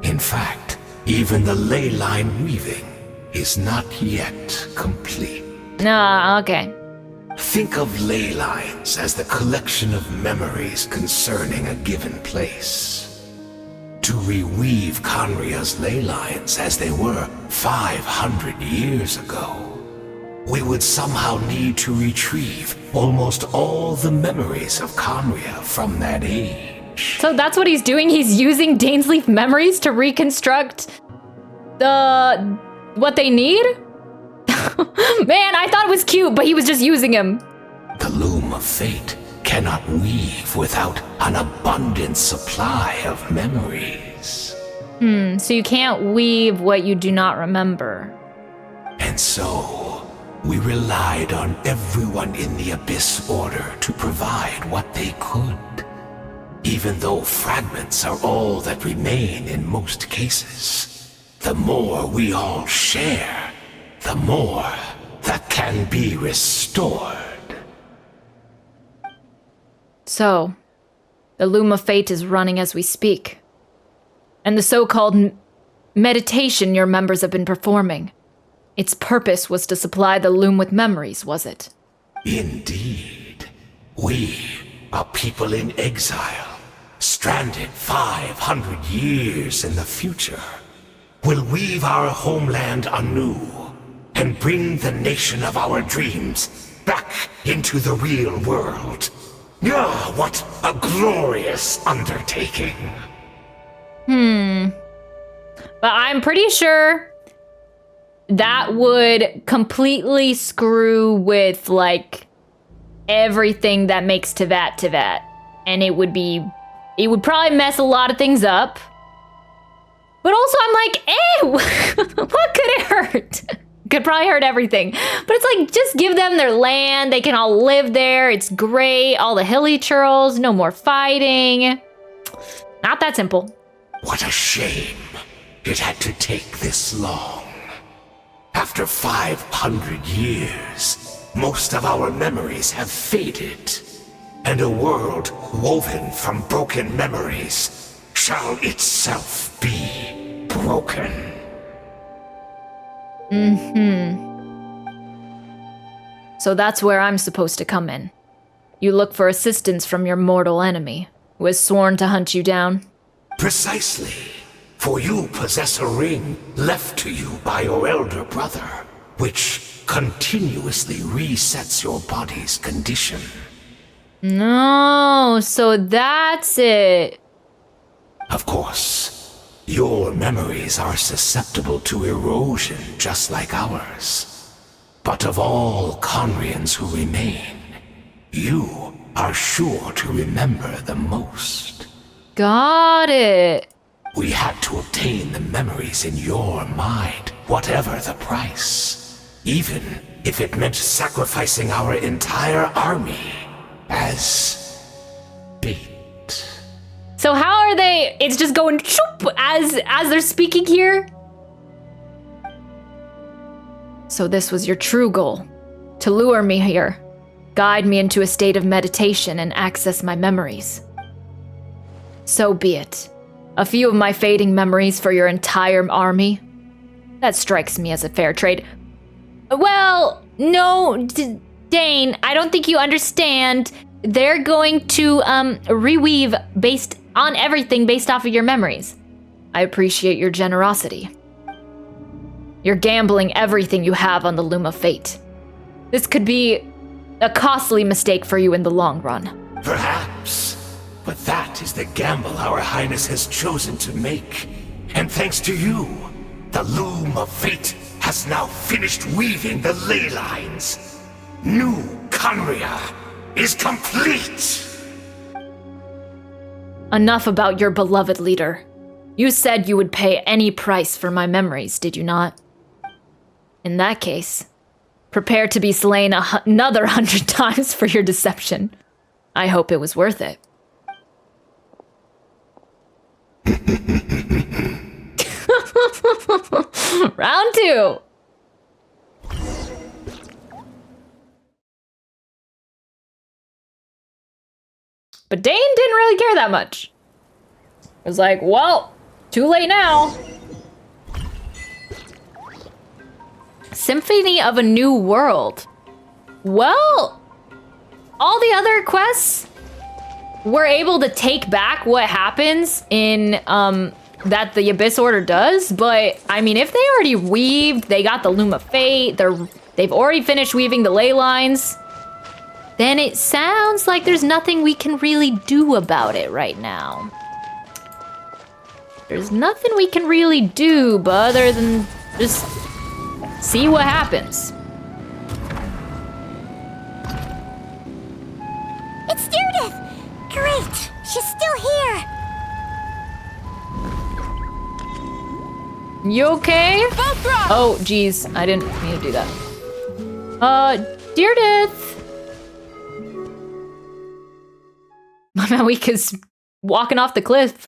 In fact, even the ley line weaving is not yet complete. Nah, okay. Think of ley lines as the collection of memories concerning a given place. To reweave Khaenri'ah's ley lines as they were 500 years ago, we would somehow need to retrieve almost all the memories of Khaenri'ah from that age. So that's what he's doing? He's using Dainsleif memories to reconstruct what they need? Man, I thought it was cute, but he was just using him. The loom of fate cannot weave without an abundant supply of memories. So you can't weave what you do not remember. And so, we relied on everyone in the Abyss Order to provide what they could. Even though fragments are all that remain in most cases, the more we all share, the more that can be restored. So, the Loom of Fate is running as we speak. And the so-called meditation your members have been performing, its purpose was to supply the Loom with memories, was it? Indeed. We, a people in exile, stranded 500 years in the future, will weave our homeland anew and bring the nation of our dreams back into the real world. Ah, what a glorious undertaking. But I'm pretty sure that would completely screw with, like, everything that makes Teyvat. And it would probably mess a lot of things up. But also I'm like, what could it hurt? Could probably hurt everything. But it's like, just give them their land. They can all live there. It's great. All the hilly churls. No more fighting. Not that simple. What a shame it had to take this long. After 500 years, most of our memories have faded. And a world woven from broken memories shall itself be broken. So that's where I'm supposed to come in. You look for assistance from your mortal enemy, who has sworn to hunt you down. Precisely. For you possess a ring left to you by your elder brother, which continuously resets your body's condition. No, so that's it. Of course, your memories are susceptible to erosion just like ours. But of all Conrians who remain, you are sure to remember the most. Got it. We had to obtain the memories in your mind, whatever the price. Even if it meant sacrificing our entire army as bait. So how are they? It's just going shoop as they're speaking here. So this was your true goal, to lure me here, guide me into a state of meditation and access my memories. So be it. A few of my fading memories for your entire army? That strikes me as a fair trade. Well, no, Dane, I don't think you understand. They're going to reweave based on everything based off of your memories. I appreciate your generosity. You're gambling everything you have on the loom of fate. This could be a costly mistake for you in the long run. Perhaps. But that is the gamble our Highness has chosen to make. And thanks to you, the loom of fate has now finished weaving the ley lines. New Conria is complete! Enough about your beloved leader. You said you would pay any price for my memories, did you not? In that case, prepare to be slain another 100 times for your deception. I hope it was worth it. Round 2. But Dane didn't really care that much. It was like, well, too late now. Symphony of a New World. Well, all the other quests were able to take back what happens in that the Abyss Order does, but I mean, if they already weaved, they got the Loom of Fate, they've already finished weaving the ley lines, then it sounds like there's nothing we can really do about it right now. There's nothing we can really do but other than just see what happens. It's Judith! Great! She's still here! You okay? Oh, geez. I didn't mean to do that. Deirdith! My man, week is walking off the cliff.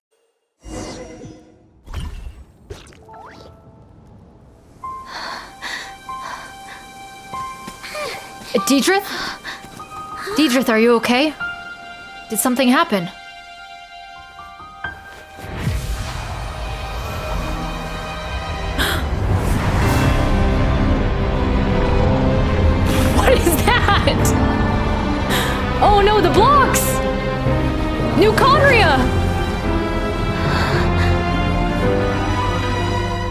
Deidrith? Deidrith, are you okay? Did something happen? What is that? Oh no, the blocks! New Conria!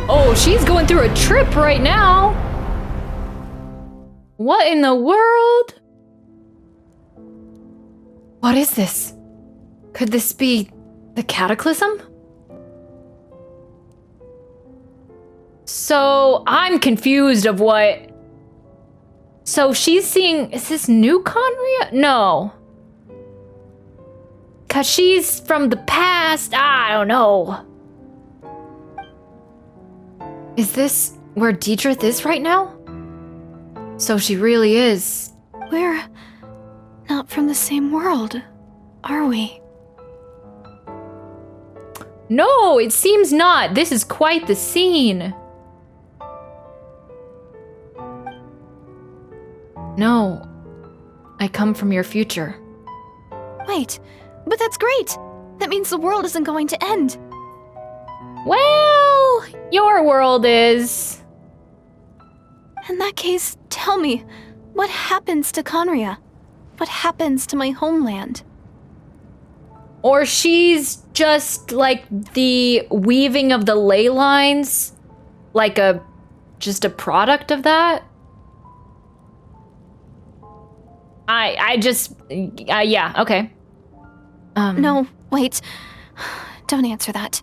Oh, she's going through a trip right now. What in the world? What is this? Could this be the Cataclysm? So, I'm confused of what... So she's seeing... Is this new Conria? No. Cause she's from the past. I don't know. Is this where Deidrith is right now? So she really is. We're not from the same world, are we? No, it seems not. This is quite the scene. No, I come from your future. Wait, but that's great. That means the world isn't going to end. Well, your world is. In that case, tell me, what happens to Conria? What happens to my homeland? Or she's just like the weaving of the ley lines, like just a product of that? Yeah, okay. No, wait. Don't answer that.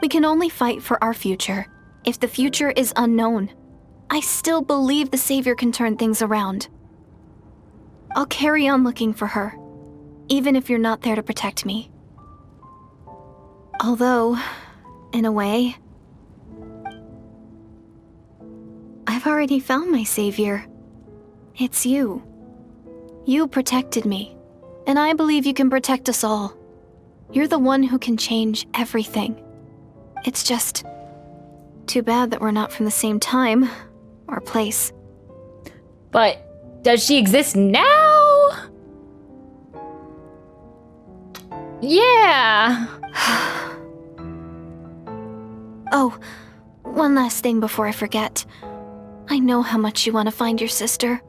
We can only fight for our future if the future is unknown. I still believe the Savior can turn things around. I'll carry on looking for her, even if you're not there to protect me. Although, in a way, I've already found my Savior. It's you. You protected me, and I believe you can protect us all. You're the one who can change everything. It's just too bad that we're not from the same time or place. But does she exist now? Yeah. Oh, one last thing before I forget. I know how much you want to find your sister.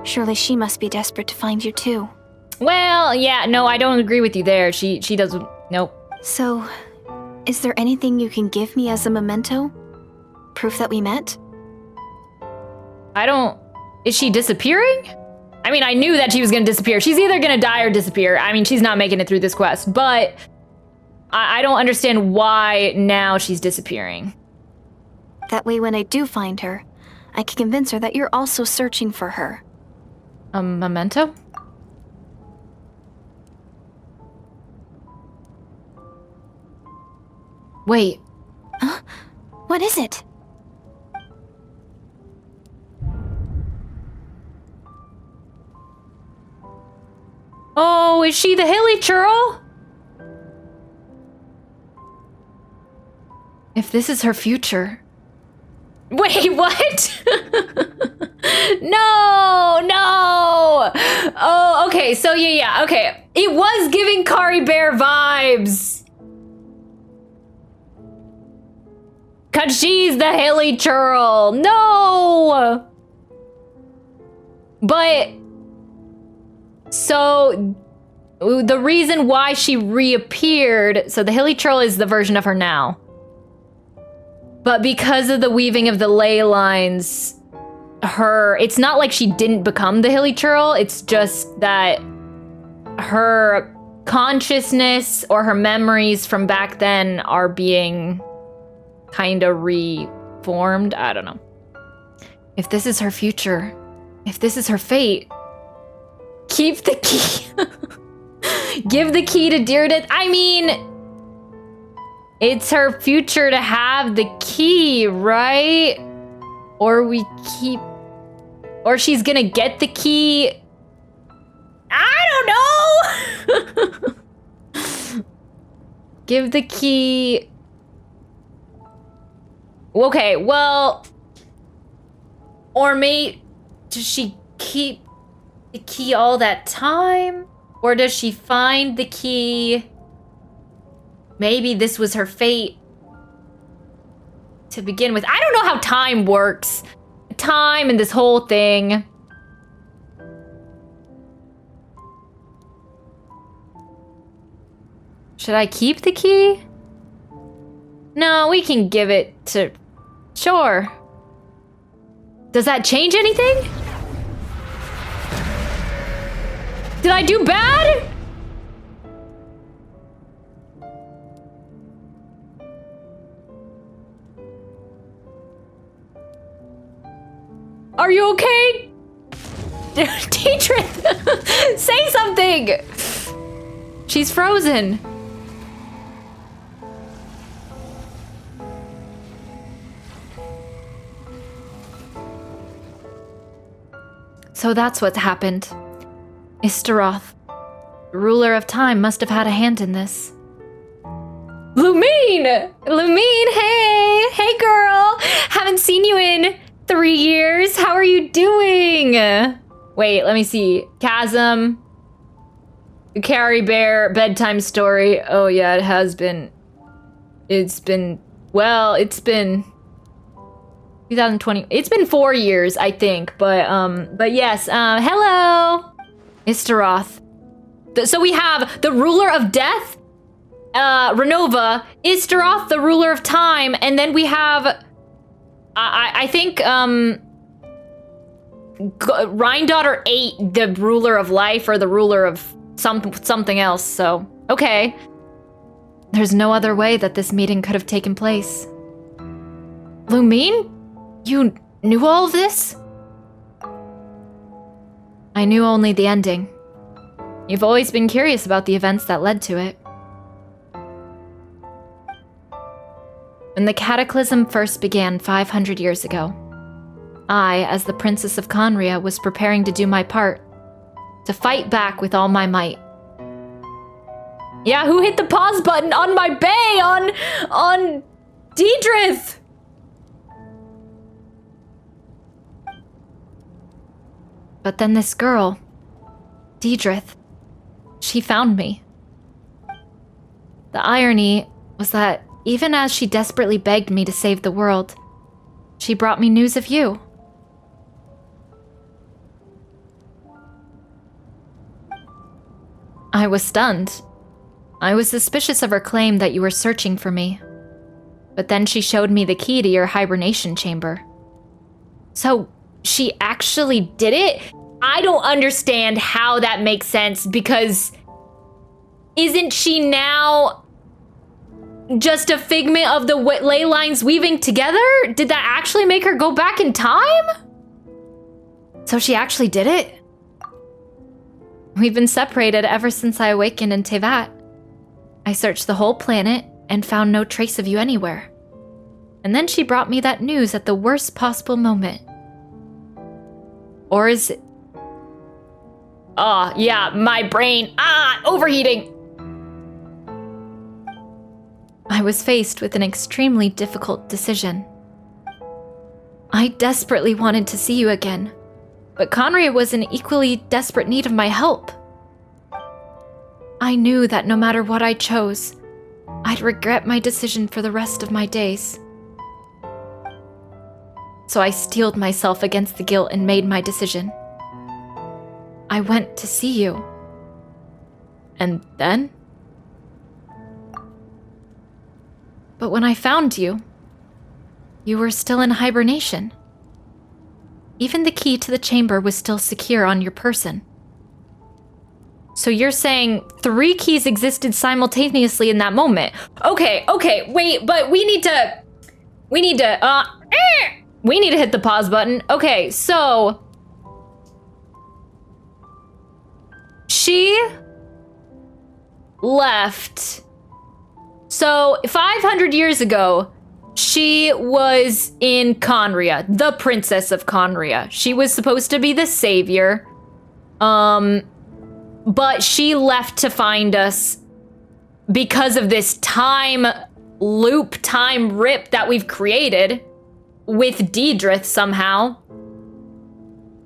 Surely she must be desperate to find you too. Well, yeah, no, I don't agree with you there. She doesn't. Nope. So, is there anything you can give me as a memento? Proof that we met? I don't. Is she disappearing? I mean, I knew that she was gonna disappear. She's either gonna die or disappear. I mean, she's not making it through this quest, but I don't understand why now she's disappearing. That way, when I do find her, I can convince her that you're also searching for her. A memento? Wait. Huh? What is it? Oh, is she the hilly churl? If this is her future. Wait, what? No. Oh, okay, so yeah, okay. It was giving Kari Bear vibes. Cause she's the hilly churl. No. But so the reason why she reappeared, so the hilly churl is the version of her now. But because of the weaving of the ley lines, it's not like she didn't become the hilly churl, it's just that her consciousness or her memories from back then are being kind of reformed. I don't know. If this is her future, if this is her fate, keep the key. Give the key to Deirdre. I mean, it's her future to have the key, right? Or she's gonna get the key. I don't know. Give the key. Okay, well, or does she keep the key all that time? Or does she find the key? Maybe this was her fate to begin with. I don't know how time works. Time and this whole thing. Should I keep the key? No, we can give it to... Sure. Does that change anything? Did I do bad? Are you okay? Teacher, say something! She's frozen. So that's what's happened. Istaroth, ruler of time, must have had a hand in this. Lumine! Lumine, hey! Hey, girl! Haven't seen you in 3 years. How are you doing? Wait, let me see. Chasm. Carrie Bear, bedtime story. Oh, yeah, it has been. It's been 2020. It's been 4 years, I think. But yes. Hello, Istaroth. So we have the ruler of death, Renova, Istaroth, the ruler of time, and then we have, I think, Rhine-Daughter ate the ruler of life or the ruler of something else, so okay. There's no other way that this meeting could have taken place. Lumine? You knew all of this? I knew only the ending. You've always been curious about the events that led to it. When the cataclysm first began 500 years ago, I, as the Princess of Conria, was preparing to do my part, to fight back with all my might. Yeah, who hit the pause button on my bae, on Deidrith? But then this girl, Deidrith, she found me. The irony was that even as she desperately begged me to save the world, she brought me news of you. I was stunned. I was suspicious of her claim that you were searching for me. But then she showed me the key to your hibernation chamber. So, she actually did it? I don't understand how that makes sense, because isn't she now just a figment of the ley lines weaving together? Did that actually make her go back in time? So she actually did it? We've been separated ever since I awakened in Tevat. I searched the whole planet and found no trace of you anywhere. And then she brought me that news at the worst possible moment. Or is it... Oh, yeah, my brain. Overheating. I was faced with an extremely difficult decision. I desperately wanted to see you again, but Conria was in equally desperate need of my help. I knew that no matter what I chose, I'd regret my decision for the rest of my days. So I steeled myself against the guilt and made my decision. I went to see you. And then? But when I found you, you were still in hibernation. Even the key to the chamber was still secure on your person. So you're saying 3 keys existed simultaneously in that moment. Okay, wait, but we need to hit the pause button. Okay, so she left. So 500 years ago, she was in Conria, the Princess of Conria. She was supposed to be the savior. But she left to find us because of this time loop, time rip that we've created with Deidrith somehow.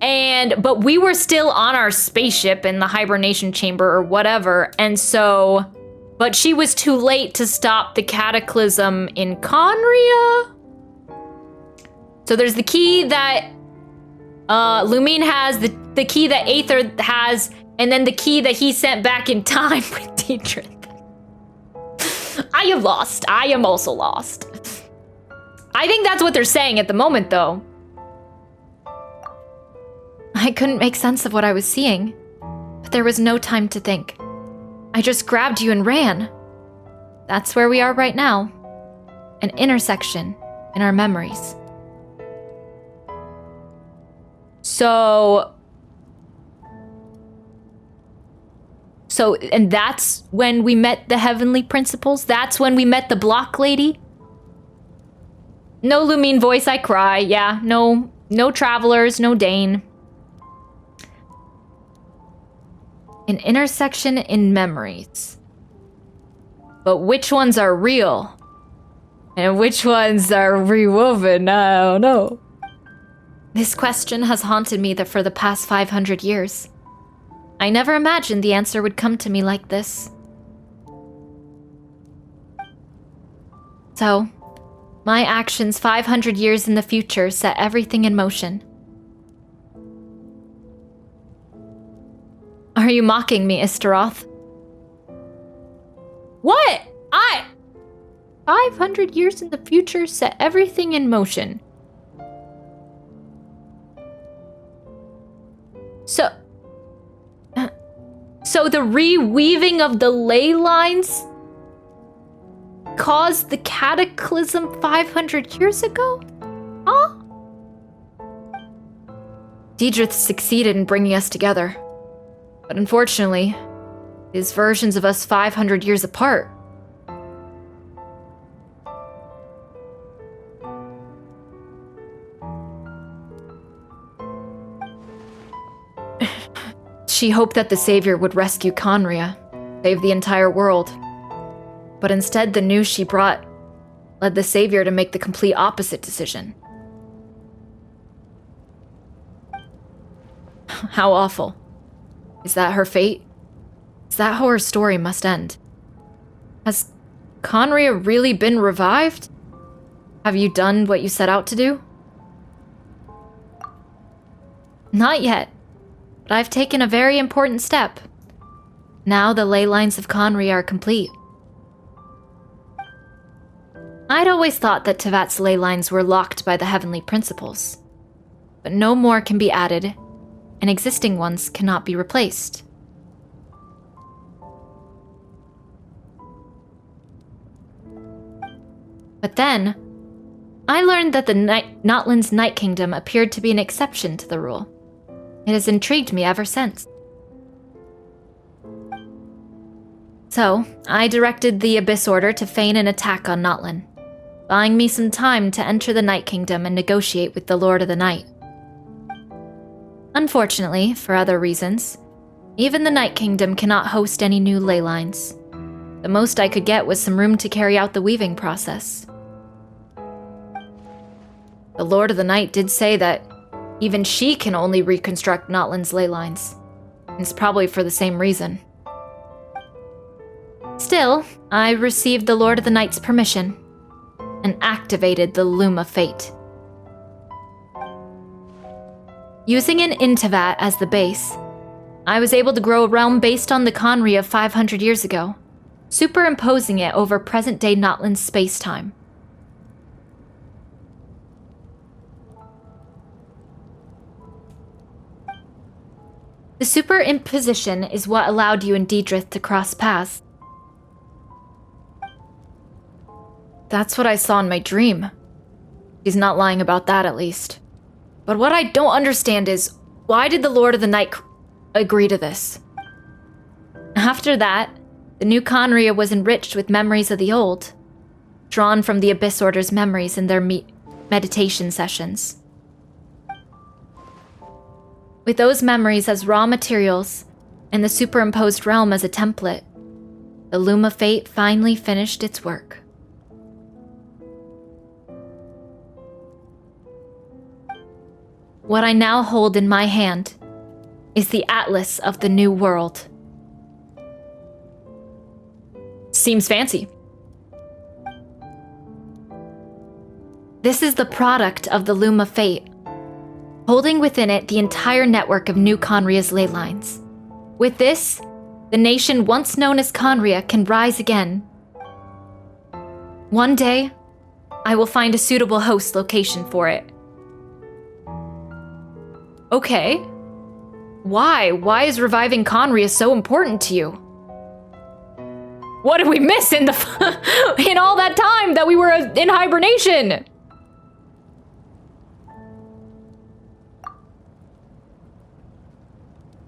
But we were still on our spaceship in the hibernation chamber or whatever, and so... But she was too late to stop the cataclysm in Conria? So there's the key that Lumine has, the key that Aether has, and then the key that he sent back in time with Deidrith. I am lost. I am also lost. I think that's what they're saying at the moment, though. I couldn't make sense of what I was seeing, but there was no time to think. I just grabbed you and ran. That's where we are right now. An intersection in our memories. So, and that's when we met the Heavenly Principles? That's when we met the Block Lady? No Lumine voice, I cry. Yeah, no travelers, no Dane. An intersection in memories. But which ones are real? And which ones are rewoven? I don't know. This question has haunted me for the past 500 years. I never imagined the answer would come to me like this. So, my actions 500 years in the future set everything in motion. Are you mocking me, Istaroth? What? 500 years in the future set everything in motion. So the reweaving of the ley lines caused the cataclysm 500 years ago? Huh? Diedrith succeeded in bringing us together. But unfortunately, his versions of us 500 years apart. She hoped that the Savior would rescue Conria, save the entire world. But instead, the news she brought led the Savior to make the complete opposite decision. How awful. Is that her fate? Is that how her story must end? Has Conria really been revived? Have you done what you set out to do? Not yet, but I've taken a very important step. Now the ley lines of Conria are complete. I'd always thought that Tevat's ley lines were locked by the heavenly principles, but no more can be added, and existing ones cannot be replaced. But then, I learned that the Notland's Night Kingdom appeared to be an exception to the rule. It has intrigued me ever since. So, I directed the Abyss Order to feign an attack on Notland, buying me some time to enter the Night Kingdom and negotiate with the Lord of the Night. Unfortunately, for other reasons, even the Night Kingdom cannot host any new ley lines. The most I could get was some room to carry out the weaving process. The Lord of the Night did say that even she can only reconstruct Notland's ley lines. It's probably for the same reason. Still, I received the Lord of the Night's permission and activated the Loom of Fate. Using an Intevat as the base, I was able to grow a realm based on the Conria of 500 years ago, superimposing it over present-day Notland's space-time. The superimposition is what allowed you and Diedrith to cross paths. That's what I saw in my dream. She's not lying about that, at least. But what I don't understand is, why did the Lord of the Night agree to this? After that, the new Conria was enriched with memories of the old, drawn from the Abyss Order's memories in their meditation sessions. With those memories as raw materials, and the superimposed realm as a template, the Loom of Fate finally finished its work. What I now hold in my hand is the Atlas of the New World. Seems fancy. This is the product of the Loom of Fate, holding within it the entire network of New Conria's ley lines. With this, the nation once known as Conria can rise again. One day, I will find a suitable host location for it. Okay. Why? Why is reviving Conria so important to you? What did we miss in in all that time that we were in hibernation?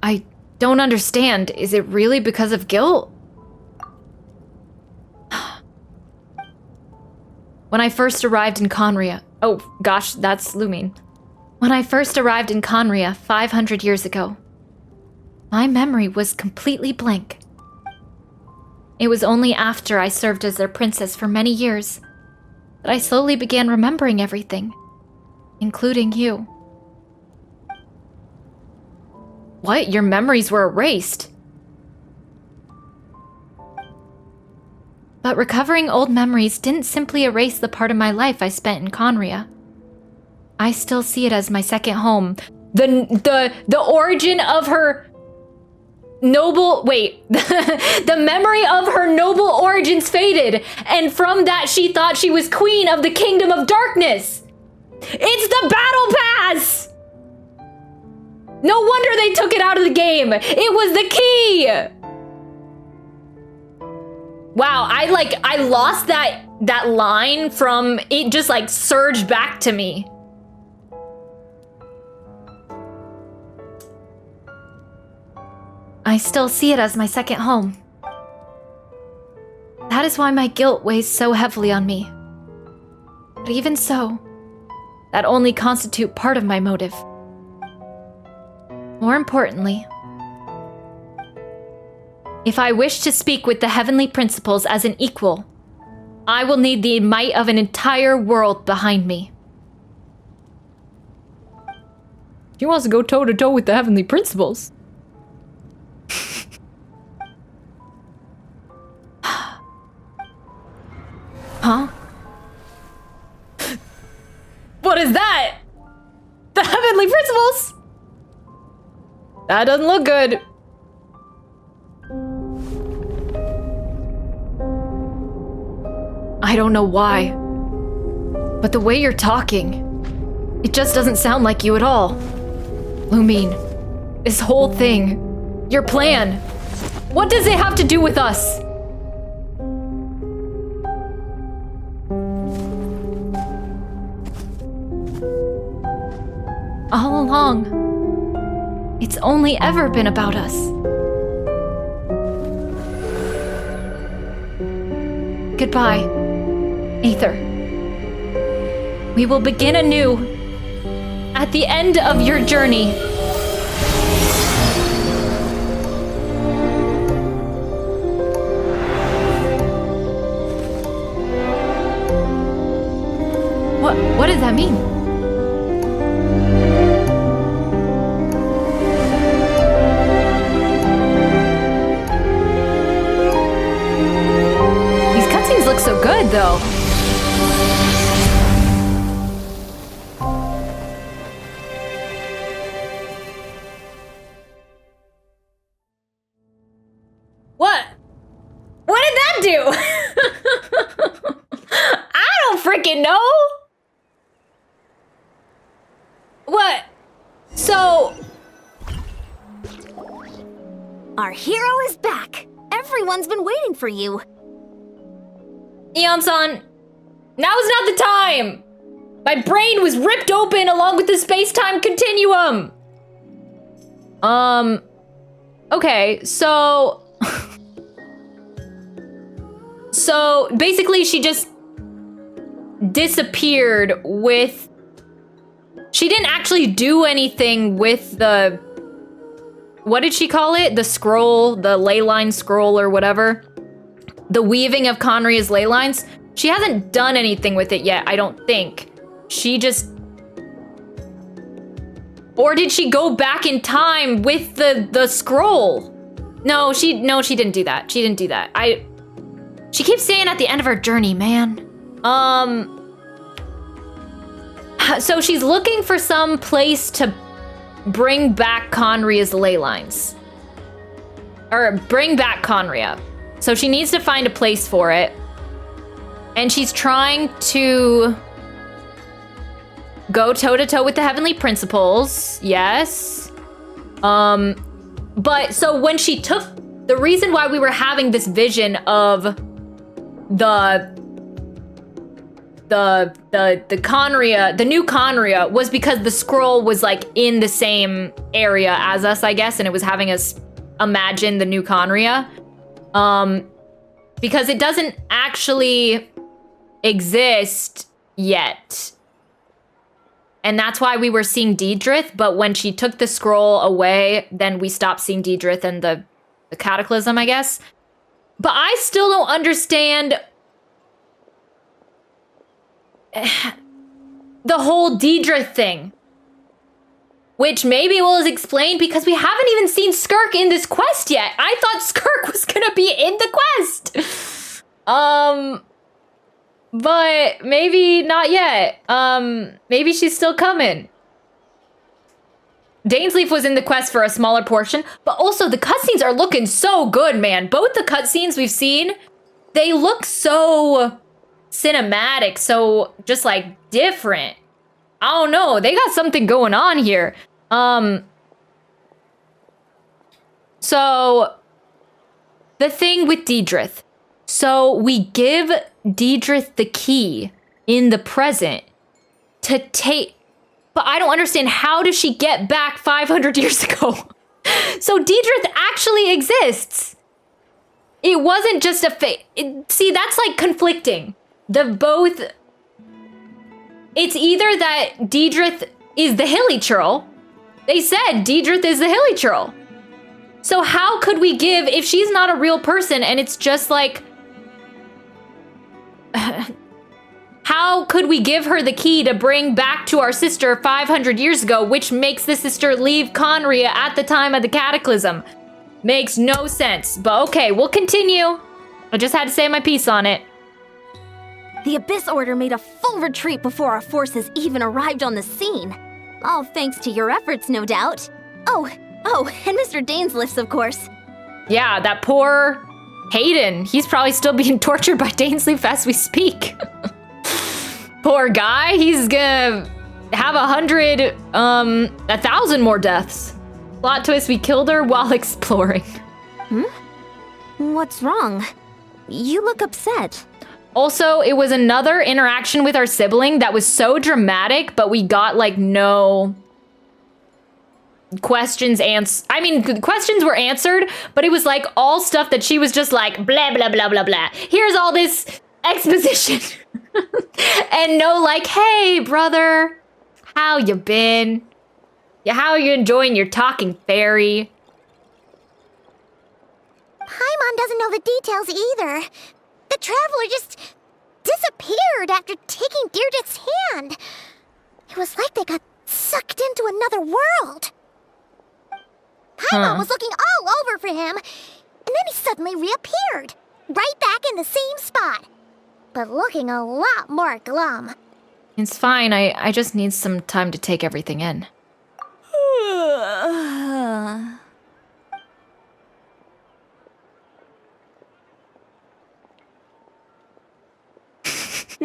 I don't understand. Is it really because of guilt? When I first arrived in Conria... Oh, gosh, that's Lumine. When I first arrived in Conria 500 years ago, my memory was completely blank. It was only after I served as their princess for many years that I slowly began remembering everything, including you. What? Your memories were erased? But recovering old memories didn't simply erase the part of my life I spent in Conria. I still see it as my second home. The origin of her noble... Wait. The memory of her noble origins faded, and from that she thought she was queen of the Kingdom of Darkness. It's the Battle Pass! No wonder they took it out of the game. It was the key. Wow, I lost that line from it just like surged back to me. I still see it as my second home. That is why my guilt weighs so heavily on me. But even so, that only constitute part of my motive. More importantly, if I wish to speak with the heavenly principles as an equal, I will need the might of an entire world behind me. She wants to go toe-to-toe with the heavenly principles. Huh? What is that? The heavenly principles? That doesn't look good. I don't know why, but the way you're talking, it just doesn't sound like you at all. Lumine, this whole thing, your plan, what does it have to do with us? All along, it's only ever been about us. Goodbye, Aether. We will begin anew at the end of your journey. What does that mean? These cutscenes look so good, though. What? What did that do? I don't freaking know. What? So... Our hero is back. Everyone's been waiting for you. Eon-san, now is not the time. My brain was ripped open along with the space-time continuum. Okay, so... So, basically, she just disappeared with... She didn't actually do anything with the... What did she call it? The scroll, the ley line scroll or whatever. The weaving of Conria's ley lines. She hasn't done anything with it yet, I don't think. She just... Or did she go back in time with the scroll? No, she didn't do that. She didn't do that. She keeps saying at the end of her journey, man. So she's looking for some place to bring back Conria's ley lines. Or bring back Conria. So she needs to find a place for it. And she's trying to go toe-to-toe with the heavenly principles. Yes. But so when she took... The reason why we were having this vision of the Conria, the new Conria, was because the scroll was like in the same area as us, I guess, and it was having us imagine the new Conria. Because it doesn't actually exist yet. And that's why we were seeing Deidrith, but when she took the scroll away, then we stopped seeing Deidrith and the Cataclysm, I guess. But I still don't understand the whole Deidrith thing. Which maybe will explain because we haven't even seen Skirk in this quest yet. I thought Skirk was gonna be in the quest. But maybe not yet. Maybe she's still coming. Dainsleif was in the quest for a smaller portion, but also the cutscenes are looking so good, man. Both the cutscenes we've seen, they look so cinematic, so just like different. I don't know, they got something going on here. So, the thing with Deidrith. So, we give Deidrith the key in the present to take... But I don't understand, how does she get back 500 years ago? So, Deidrith actually exists. It wasn't just a fake. See, that's like conflicting. It's either that Deidrith is the Hilly Churl. They said Deidrith is the Hilly Churl. So how could we give, if she's not a real person and it's just like, how could we give her the key to bring back to our sister 500 years ago, which makes the sister leave Conria at the time of the Cataclysm? Makes no sense, but okay, we'll continue. I just had to say my piece on it. The Abyss Order made a full retreat before our forces even arrived on the scene. All thanks to your efforts, no doubt. Oh, and Mr. Dainslifts, of course. Yeah, that poor Hayden. He's probably still being tortured by Dainsleif as we speak. Poor guy, he's gonna have 1,000 more deaths. Plot twist, we killed her while exploring. What's wrong? You look upset. Also, it was another interaction with our sibling that was so dramatic, but we got like no questions questions were answered, but it was like all stuff that she was just like, blah, blah, blah, blah, blah. Here's all this exposition. And no like, hey, brother, how you been? How are you enjoying your talking fairy? Paimon doesn't know the details either. The traveler just disappeared after taking Deirdre's hand. It was like they got sucked into another world. Paimon was looking all over for him, and then he suddenly reappeared, right back in the same spot, but looking a lot more glum. It's fine, I just need some time to take everything in.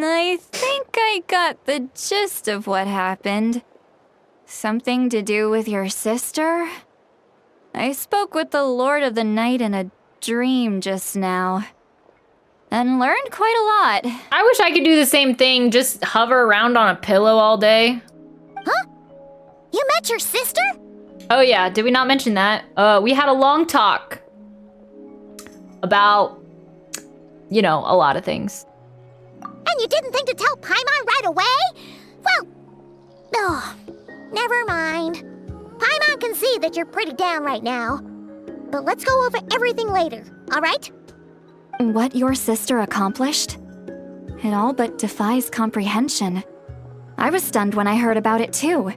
I think I got the gist of what happened. Something to do with your sister? I spoke with the Lord of the Night in a dream just now, and learned quite a lot. I wish I could do the same thing, just hover around on a pillow all day. Huh? You met your sister? Oh yeah, did we not mention that? We had a long talk about, you know, a lot of things. And you didn't think to tell Paimon right away? Well, never mind. Paimon can see that you're pretty down right now. But let's go over everything later, all right? What your sister accomplished? It all but defies comprehension. I was stunned when I heard about it too.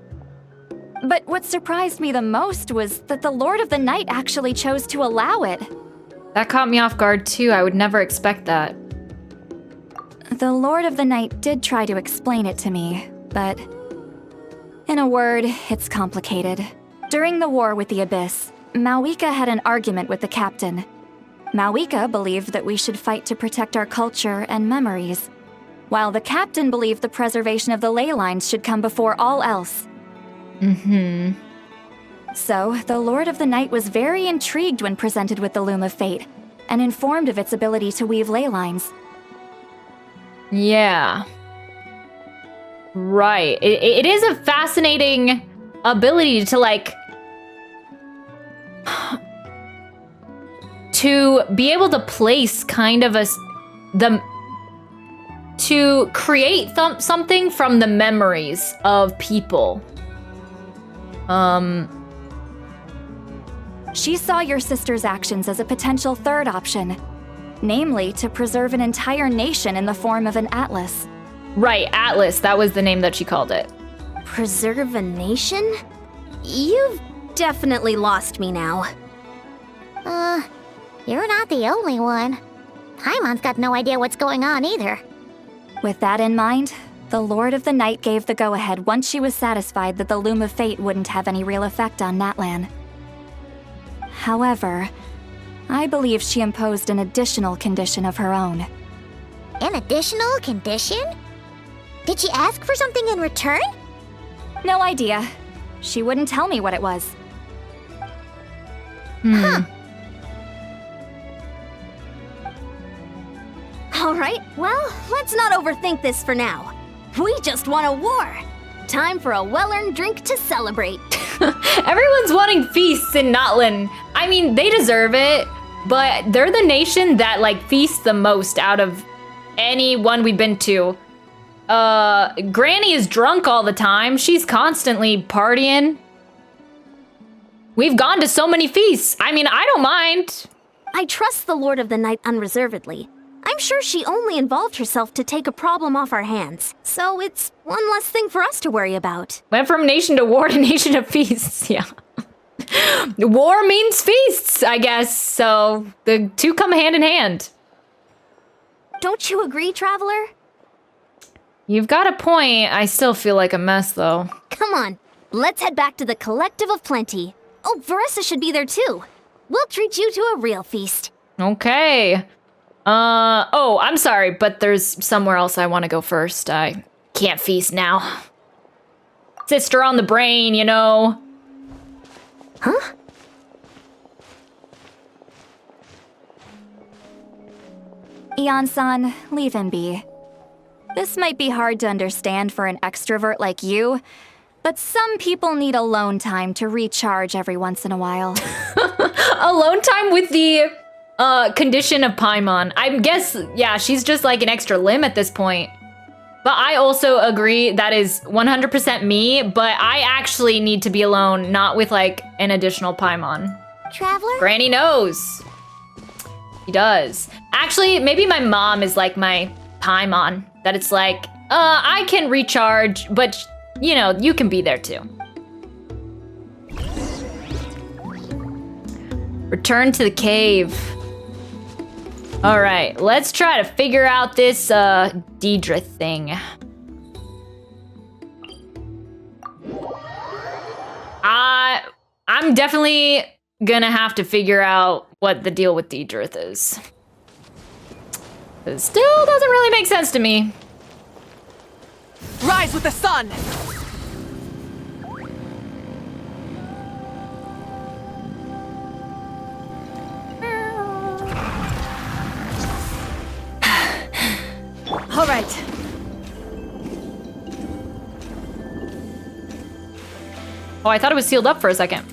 But what surprised me the most was that the Lord of the Night actually chose to allow it. That caught me off guard too. I would never expect that. The Lord of the Night did try to explain it to me, but in a word, it's complicated. During the war with the Abyss, Malwika had an argument with the captain. Malwika believed that we should fight to protect our culture and memories, while the captain believed the preservation of the ley lines should come before all else. So, the Lord of the Night was very intrigued when presented with the Loom of Fate, and informed of its ability to weave ley lines. Yeah. Right. It is a fascinating ability to, like, to be able to place kind of to create something from the memories of people. She saw your sister's actions as a potential third option, namely to preserve an entire nation in the form of an atlas. Right, Atlas, that was the name that she called it. Preserve a nation? You've definitely lost me now. You're not the only one. Paimon's got no idea what's going on either. With that in mind, the Lord of the Night gave the go-ahead once she was satisfied that the Loom of Fate wouldn't have any real effect on Natlan. However, I believe she imposed an additional condition of her own. An additional condition? Did she ask for something in return? No idea. She wouldn't tell me what it was. Alright, well, let's not overthink this for now. We just won a war. Time for a well-earned drink to celebrate. Everyone's wanting feasts in Notland. I mean, they deserve it, but they're the nation that, like, feasts the most out of any one we've been to. Granny is drunk all the time. She's constantly partying. We've gone to so many feasts. I mean, I don't mind. I trust the Lord of the Night unreservedly. I'm sure she only involved herself to take a problem off our hands. So it's one less thing for us to worry about. Went from nation to war to nation to feasts, yeah. War means feasts, I guess, so the two come hand in hand. Don't you agree, Traveler? You've got a point. I still feel like a mess, though. Come on, let's head back to the Collective of Plenty. Oh, Veressa should be there too. We'll treat you to a real feast. Okay. Oh, I'm sorry, but there's somewhere else I want to go first. I can't feast now. Sister on the brain, you know. Huh? Ian-san, leave him be. This might be hard to understand for an extrovert like you, but some people need alone time to recharge every once in a while. Alone time with the condition of Paimon. I guess, yeah, she's just like an extra limb at this point. But I also agree that is 100% me, but I actually need to be alone, not with like an additional Paimon. Traveler? Granny knows. She does. Actually, maybe my mom is like my Paimon. That it's like, I can recharge, but you know, you can be there too. Return to the cave. All right, let's try to figure out this Deidre thing. I'm definitely gonna have to figure out what the deal with Deidre is. It still doesn't really make sense to me. Rise with the sun! All right. Oh, I thought it was sealed up for a second.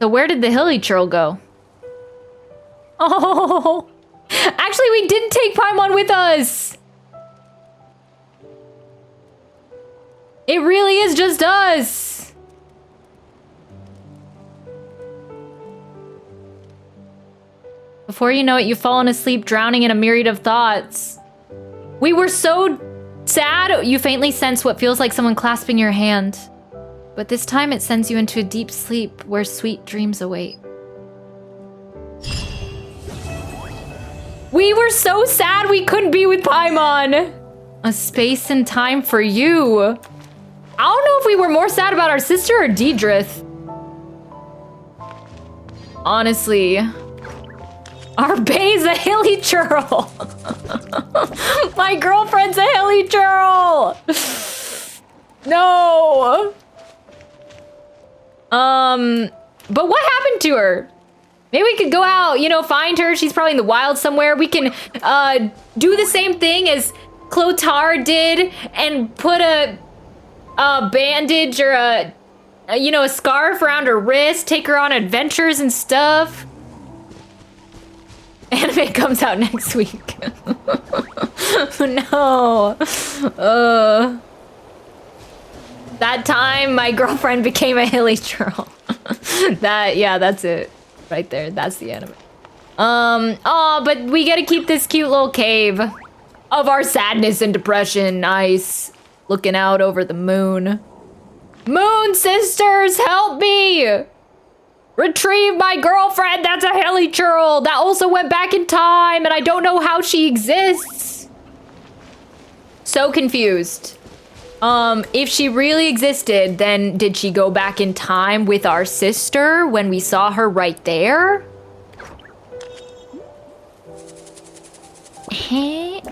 So where did the hilly churl go? Oh, actually we didn't take Paimon with us. It really is just us. Before you know it, you've fallen asleep, drowning in a myriad of thoughts. We were so sad, you faintly sense what feels like someone clasping your hand. But this time it sends you into a deep sleep where sweet dreams await. We were so sad we couldn't be with Paimon. A space and time for you. I don't know if we were more sad about our sister or Deidre. Honestly. Our bae's a hilly churl. My girlfriend's a hilly churl. No. But what happened to her? Maybe we could go out, you know, find her. She's probably in the wild somewhere. We can do the same thing as Clotar did and put a bandage or a scarf around her wrist, take her on adventures and stuff. Anime comes out next week. No. That time my girlfriend became a hilly churl. That's it. Right there. That's the anime. But we gotta keep this cute little cave of our sadness and depression. Nice. Looking out over the moon. Moon sisters, help me! Retrieve my girlfriend, that's a hilly churl. That also went back in time and I don't know how she exists. So confused. If she really existed, then did she go back in time with our sister when we saw her right there?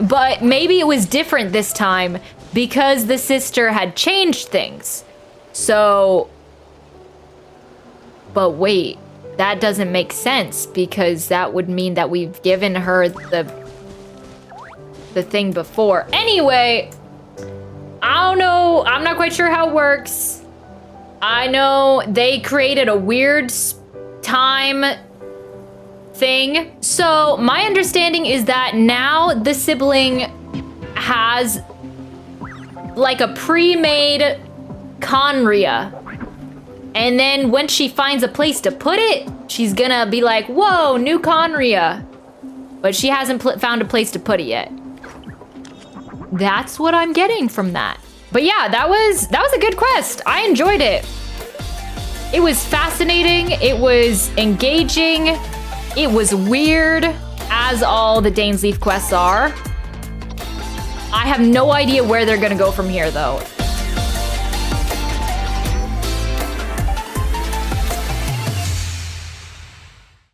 But maybe it was different this time because the sister had changed things. So, but wait, that doesn't make sense because that would mean that we've given her the thing before. Anyway, I don't know. I'm not quite sure how it works. I know they created a weird time thing. So my understanding is that now the sibling has like a pre-made Conria. And then when she finds a place to put it, she's gonna be like, whoa, new Conria. But she hasn't found a place to put it yet. That's what I'm getting from that. But yeah, that was a good quest. I enjoyed it. It was fascinating. It was engaging. It was weird, as all the Dainsleif quests are. I have no idea where they're gonna go from here, though.